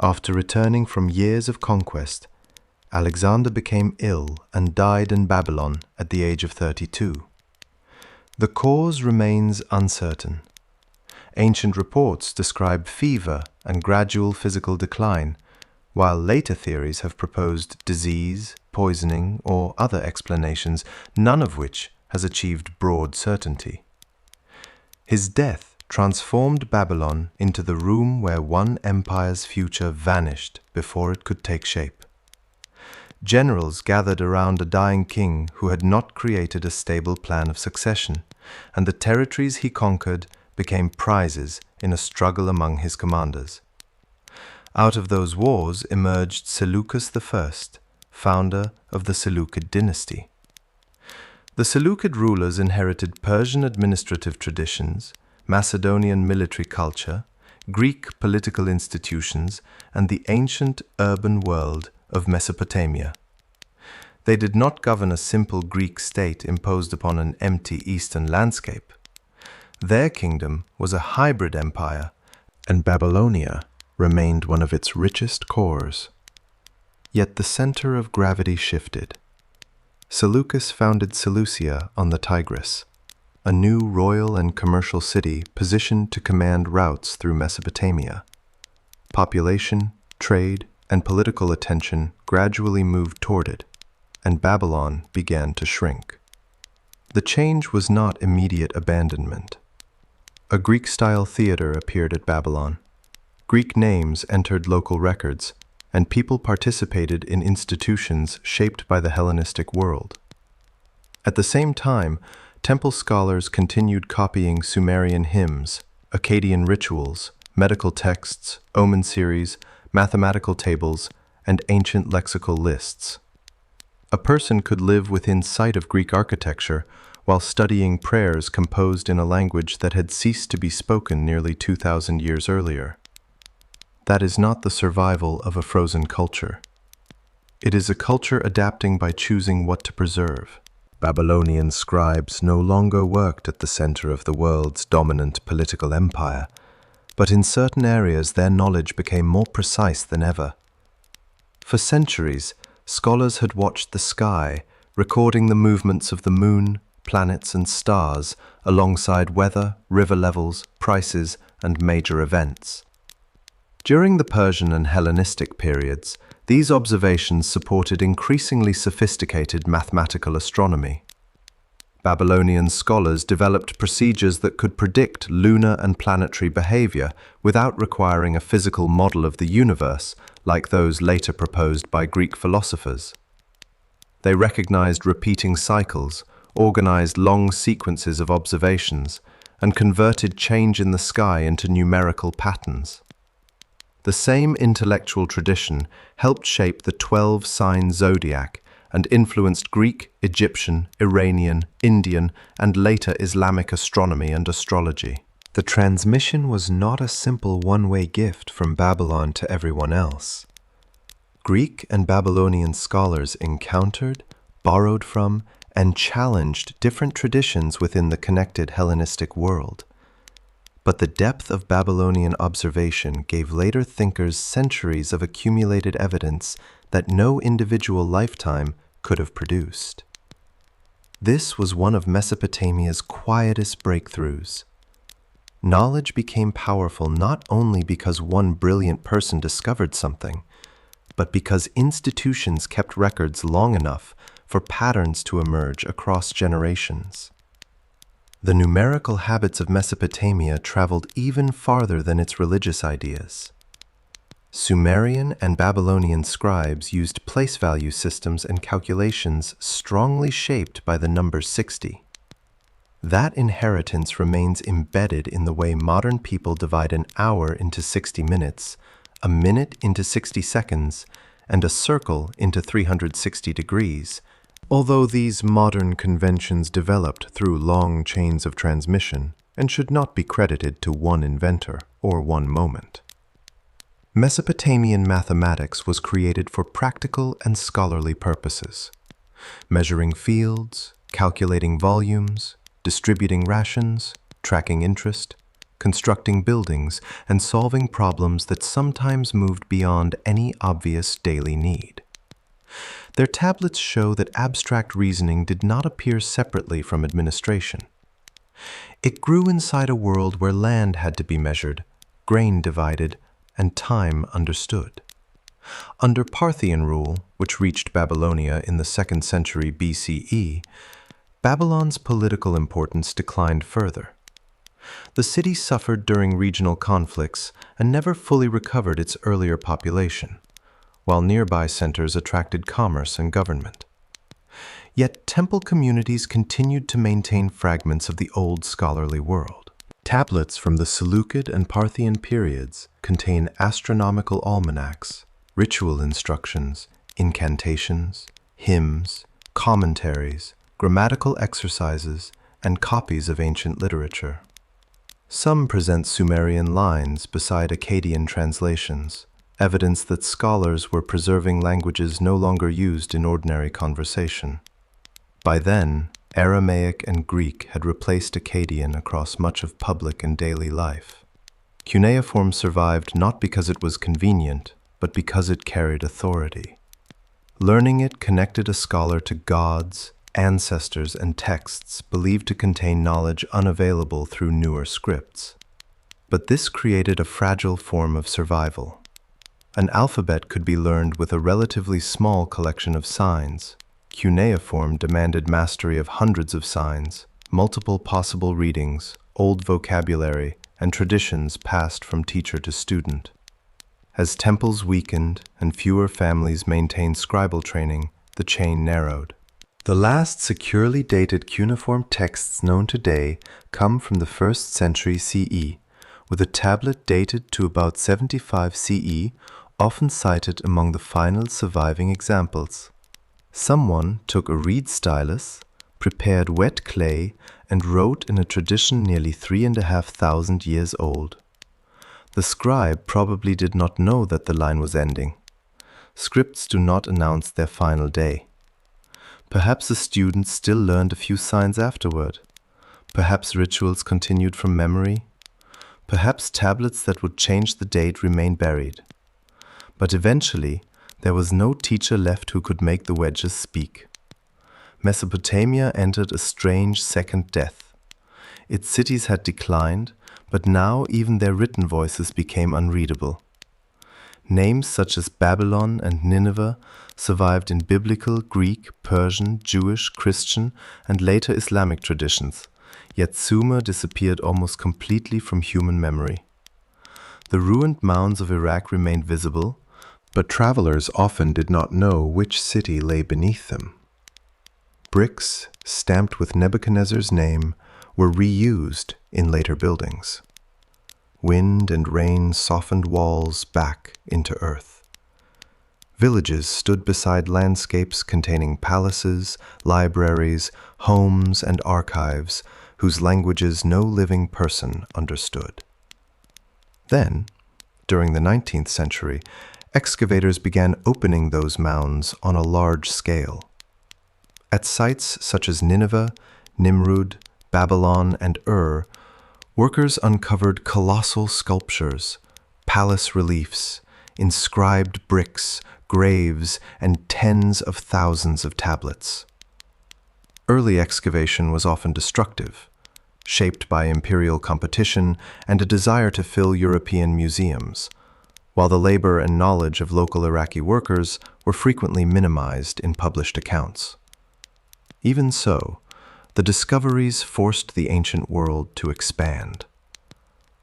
after returning from years of conquest, Alexander became ill and died in Babylon at the age of 32. The cause remains uncertain. Ancient reports describe fever and gradual physical decline, while later theories have proposed disease, poisoning, or other explanations, none of which has achieved broad certainty. His death transformed Babylon into the room where one empire's future vanished before it could take shape. Generals gathered around a dying king who had not created a stable plan of succession, and the territories he conquered became prizes in a struggle among his commanders. Out of those wars emerged Seleucus I, founder of the Seleucid dynasty. The Seleucid rulers inherited Persian administrative traditions, Macedonian military culture, Greek political institutions, and the ancient urban world of Mesopotamia. They did not govern a simple Greek state imposed upon an empty eastern landscape. Their kingdom was a hybrid empire, and Babylonia remained one of its richest cores. Yet the center of gravity shifted. Seleucus founded Seleucia on the Tigris, a new royal and commercial city positioned to command routes through Mesopotamia. Population, trade, and political attention gradually moved toward it, and Babylon began to shrink. The change was not immediate abandonment. A Greek-style theater appeared at Babylon. Greek names entered local records, and people participated in institutions shaped by the Hellenistic world. At the same time, temple scholars continued copying Sumerian hymns, Akkadian rituals, medical texts, omen series, mathematical tables, and ancient lexical lists. A person could live within sight of Greek architecture while studying prayers composed in a language that had ceased to be spoken nearly 2,000 years earlier. That is not the survival of a frozen culture. It is a culture adapting by choosing what to preserve. Babylonian scribes no longer worked at the center of the world's dominant political empire, but in certain areas their knowledge became more precise than ever. For centuries, scholars had watched the sky, recording the movements of the moon, planets, and stars alongside weather, river levels, prices, and major events. During the Persian and Hellenistic periods, these observations supported increasingly sophisticated mathematical astronomy. Babylonian scholars developed procedures that could predict lunar and planetary behavior without requiring a physical model of the universe, like those later proposed by Greek philosophers. They recognized repeating cycles, organized long sequences of observations, and converted change in the sky into numerical patterns. The same intellectual tradition helped shape the 12-sign zodiac and influenced Greek, Egyptian, Iranian, Indian, and later Islamic astronomy and astrology. The transmission was not a simple one-way gift from Babylon to everyone else. Greek and Babylonian scholars encountered, borrowed from, and challenged different traditions within the connected Hellenistic world. But the depth of Babylonian observation gave later thinkers centuries of accumulated evidence that no individual lifetime could have produced. This was one of Mesopotamia's quietest breakthroughs. Knowledge became powerful not only because one brilliant person discovered something, but because institutions kept records long enough for patterns to emerge across generations. The numerical habits of Mesopotamia traveled even farther than its religious ideas. Sumerian and Babylonian scribes used place value systems and calculations strongly shaped by the number 60. That inheritance remains embedded in the way modern people divide an hour into 60 minutes, a minute into 60 seconds, and a circle into 360 degrees, although these modern conventions developed through long chains of transmission and should not be credited to one inventor or one moment. Mesopotamian mathematics was created for practical and scholarly purposes, measuring fields, calculating volumes, distributing rations, tracking interest, constructing buildings, and solving problems that sometimes moved beyond any obvious daily need. Their tablets show that abstract reasoning did not appear separately from administration. It grew inside a world where land had to be measured, grain divided, and time understood. Under Parthian rule, which reached Babylonia in the 2nd century BCE, Babylon's political importance declined further. The city suffered during regional conflicts and never fully recovered its earlier population, while nearby centers attracted commerce and government. Yet temple communities continued to maintain fragments of the old scholarly world. Tablets from the Seleucid and Parthian periods contain astronomical almanacs, ritual instructions, incantations, hymns, commentaries, grammatical exercises, and copies of ancient literature. Some present Sumerian lines beside Akkadian translations, evidence that scholars were preserving languages no longer used in ordinary conversation. By then, Aramaic and Greek had replaced Akkadian across much of public and daily life. Cuneiform survived not because it was convenient, but because it carried authority. Learning it connected a scholar to gods, ancestors, and texts believed to contain knowledge unavailable through newer scripts. But this created a fragile form of survival. An alphabet could be learned with a relatively small collection of signs. Cuneiform demanded mastery of hundreds of signs, multiple possible readings, old vocabulary, and traditions passed from teacher to student. As temples weakened and fewer families maintained scribal training, the chain narrowed. The last securely dated cuneiform texts known today come from the 1st century CE, with a tablet dated to about 75 CE, often cited among the final surviving examples. Someone took a reed stylus, prepared wet clay, and wrote in a tradition nearly 3,500 years old. The scribe probably did not know that the line was ending. Scripts do not announce their final day. Perhaps the student still learned a few signs afterward. Perhaps rituals continued from memory. Perhaps tablets that would change the date remained buried. But eventually, there was no teacher left who could make the wedges speak. Mesopotamia entered a strange second death. Its cities had declined, but now even their written voices became unreadable. Names such as Babylon and Nineveh survived in biblical, Greek, Persian, Jewish, Christian, and later Islamic traditions, yet Sumer disappeared almost completely from human memory. The ruined mounds of Iraq remained visible, but travelers often did not know which city lay beneath them. Bricks, stamped with Nebuchadnezzar's name, were reused in later buildings. Wind and rain softened walls back into earth. Villages stood beside landscapes containing palaces, libraries, homes, and archives whose languages no living person understood. Then, during the 19th century, excavators began opening those mounds on a large scale. At sites such as Nineveh, Nimrud, Babylon, and workers uncovered colossal sculptures, palace reliefs, inscribed bricks, graves, and tens of thousands of tablets. Early excavation was often destructive, shaped by imperial competition and a desire to fill European museums, while the labor and knowledge of local Iraqi workers were frequently minimized in published accounts. Even so, the discoveries forced the ancient world to expand.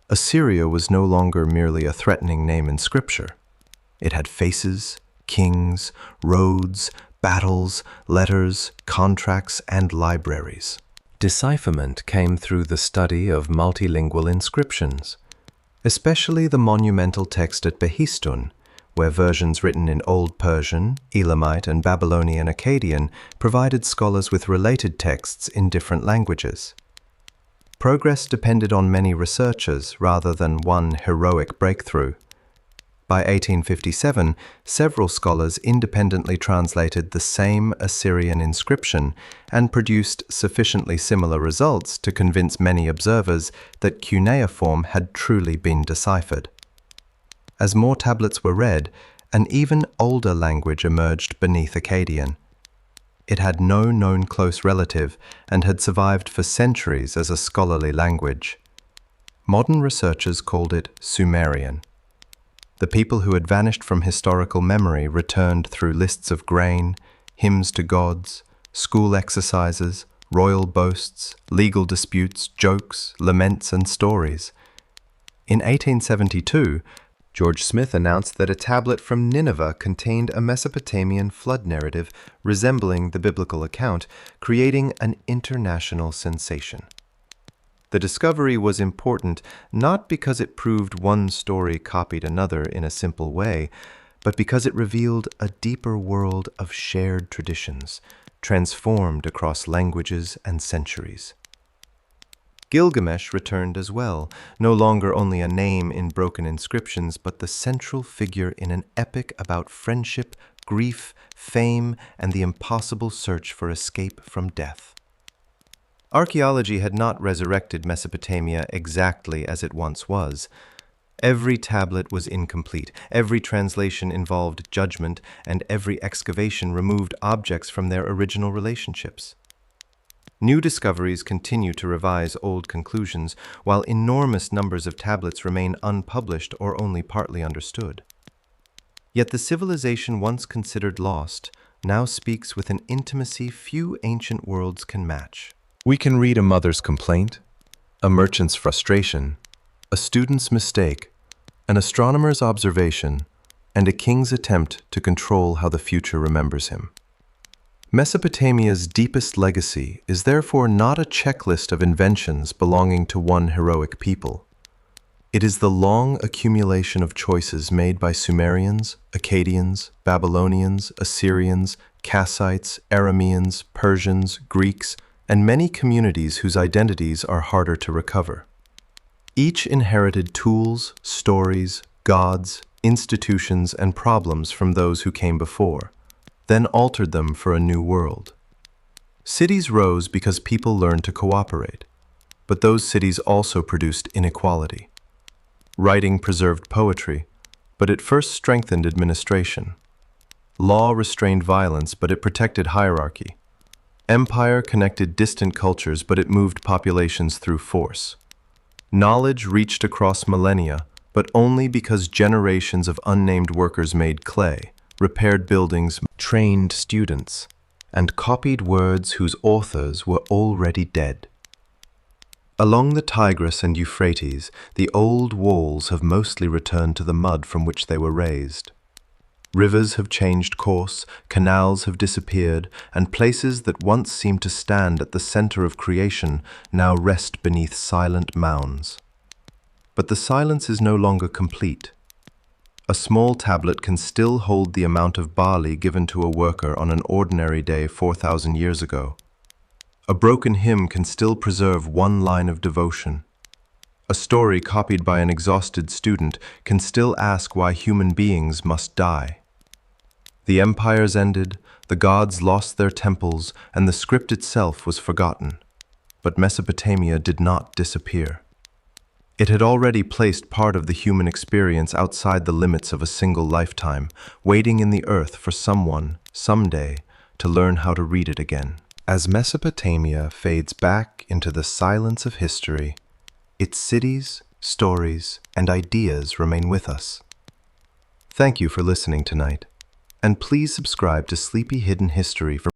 Assyria was no longer merely a threatening name in scripture. It had faces, kings, roads, battles, letters, contracts, and libraries. Decipherment came through the study of multilingual inscriptions, especially the monumental text at Behistun, where versions written in Old Persian, Elamite, and Babylonian Akkadian provided scholars with related texts in different languages. Progress depended on many researchers rather than one heroic breakthrough. By 1857, several scholars independently translated the same Assyrian inscription and produced sufficiently similar results to convince many observers that cuneiform had truly been deciphered. As more tablets were read, an even older language emerged beneath Akkadian. It had no known close relative and had survived for centuries as a scholarly language. Modern researchers called it Sumerian. The people who had vanished from historical memory returned through lists of grain, hymns to gods, school exercises, royal boasts, legal disputes, jokes, laments, and stories. In 1872, George Smith announced that a tablet from Nineveh contained a Mesopotamian flood narrative resembling the biblical account, creating an international sensation. The discovery was important not because it proved one story copied another in a simple way, but because it revealed a deeper world of shared traditions, transformed across languages and centuries. Gilgamesh returned as well, no longer only a name in broken inscriptions, but the central figure in an epic about friendship, grief, fame, and the impossible search for escape from death. Archaeology had not resurrected Mesopotamia exactly as it once was. Every tablet was incomplete, every translation involved judgment, and every excavation removed objects from their original relationships. New discoveries continue to revise old conclusions, while enormous numbers of tablets remain unpublished or only partly understood. Yet the civilization once considered lost now speaks with an intimacy few ancient worlds can match. We can read a mother's complaint, a merchant's frustration, a student's mistake, an astronomer's observation, and a king's attempt to control how the future remembers him. Mesopotamia's deepest legacy is therefore not a checklist of inventions belonging to one heroic people. It is the long accumulation of choices made by Sumerians, Akkadians, Babylonians, Assyrians, Kassites, Arameans, Persians, Greeks, and many communities whose identities are harder to recover. Each inherited tools, stories, gods, institutions, and problems from those who came before, then altered them for a new world. Cities rose because people learned to cooperate, but those cities also produced inequality. Writing preserved poetry, but it first strengthened administration. Law restrained violence, but it protected hierarchy. Empire connected distant cultures, but it moved populations through force. Knowledge reached across millennia, but only because generations of unnamed workers made clay, repaired buildings, trained students, and copied words whose authors were already dead. Along the Tigris and Euphrates, the old walls have mostly returned to the mud from which they were raised. Rivers have changed course, canals have disappeared, and places that once seemed to stand at the center of creation now rest beneath silent mounds. But the silence is no longer complete. A small tablet can still hold the amount of barley given to a worker on an ordinary day 4,000 years ago. A broken hymn can still preserve one line of devotion. A story copied by an exhausted student can still ask why human beings must die. The empires ended, the gods lost their temples, and the script itself was forgotten. But Mesopotamia did not disappear. It had already placed part of the human experience outside the limits of a single lifetime, waiting in the earth for someone, someday, to learn how to read it again. As Mesopotamia fades back into the silence of history, its cities, stories, and ideas remain with us. Thank you for listening tonight, and please subscribe to Sleepy Hidden History for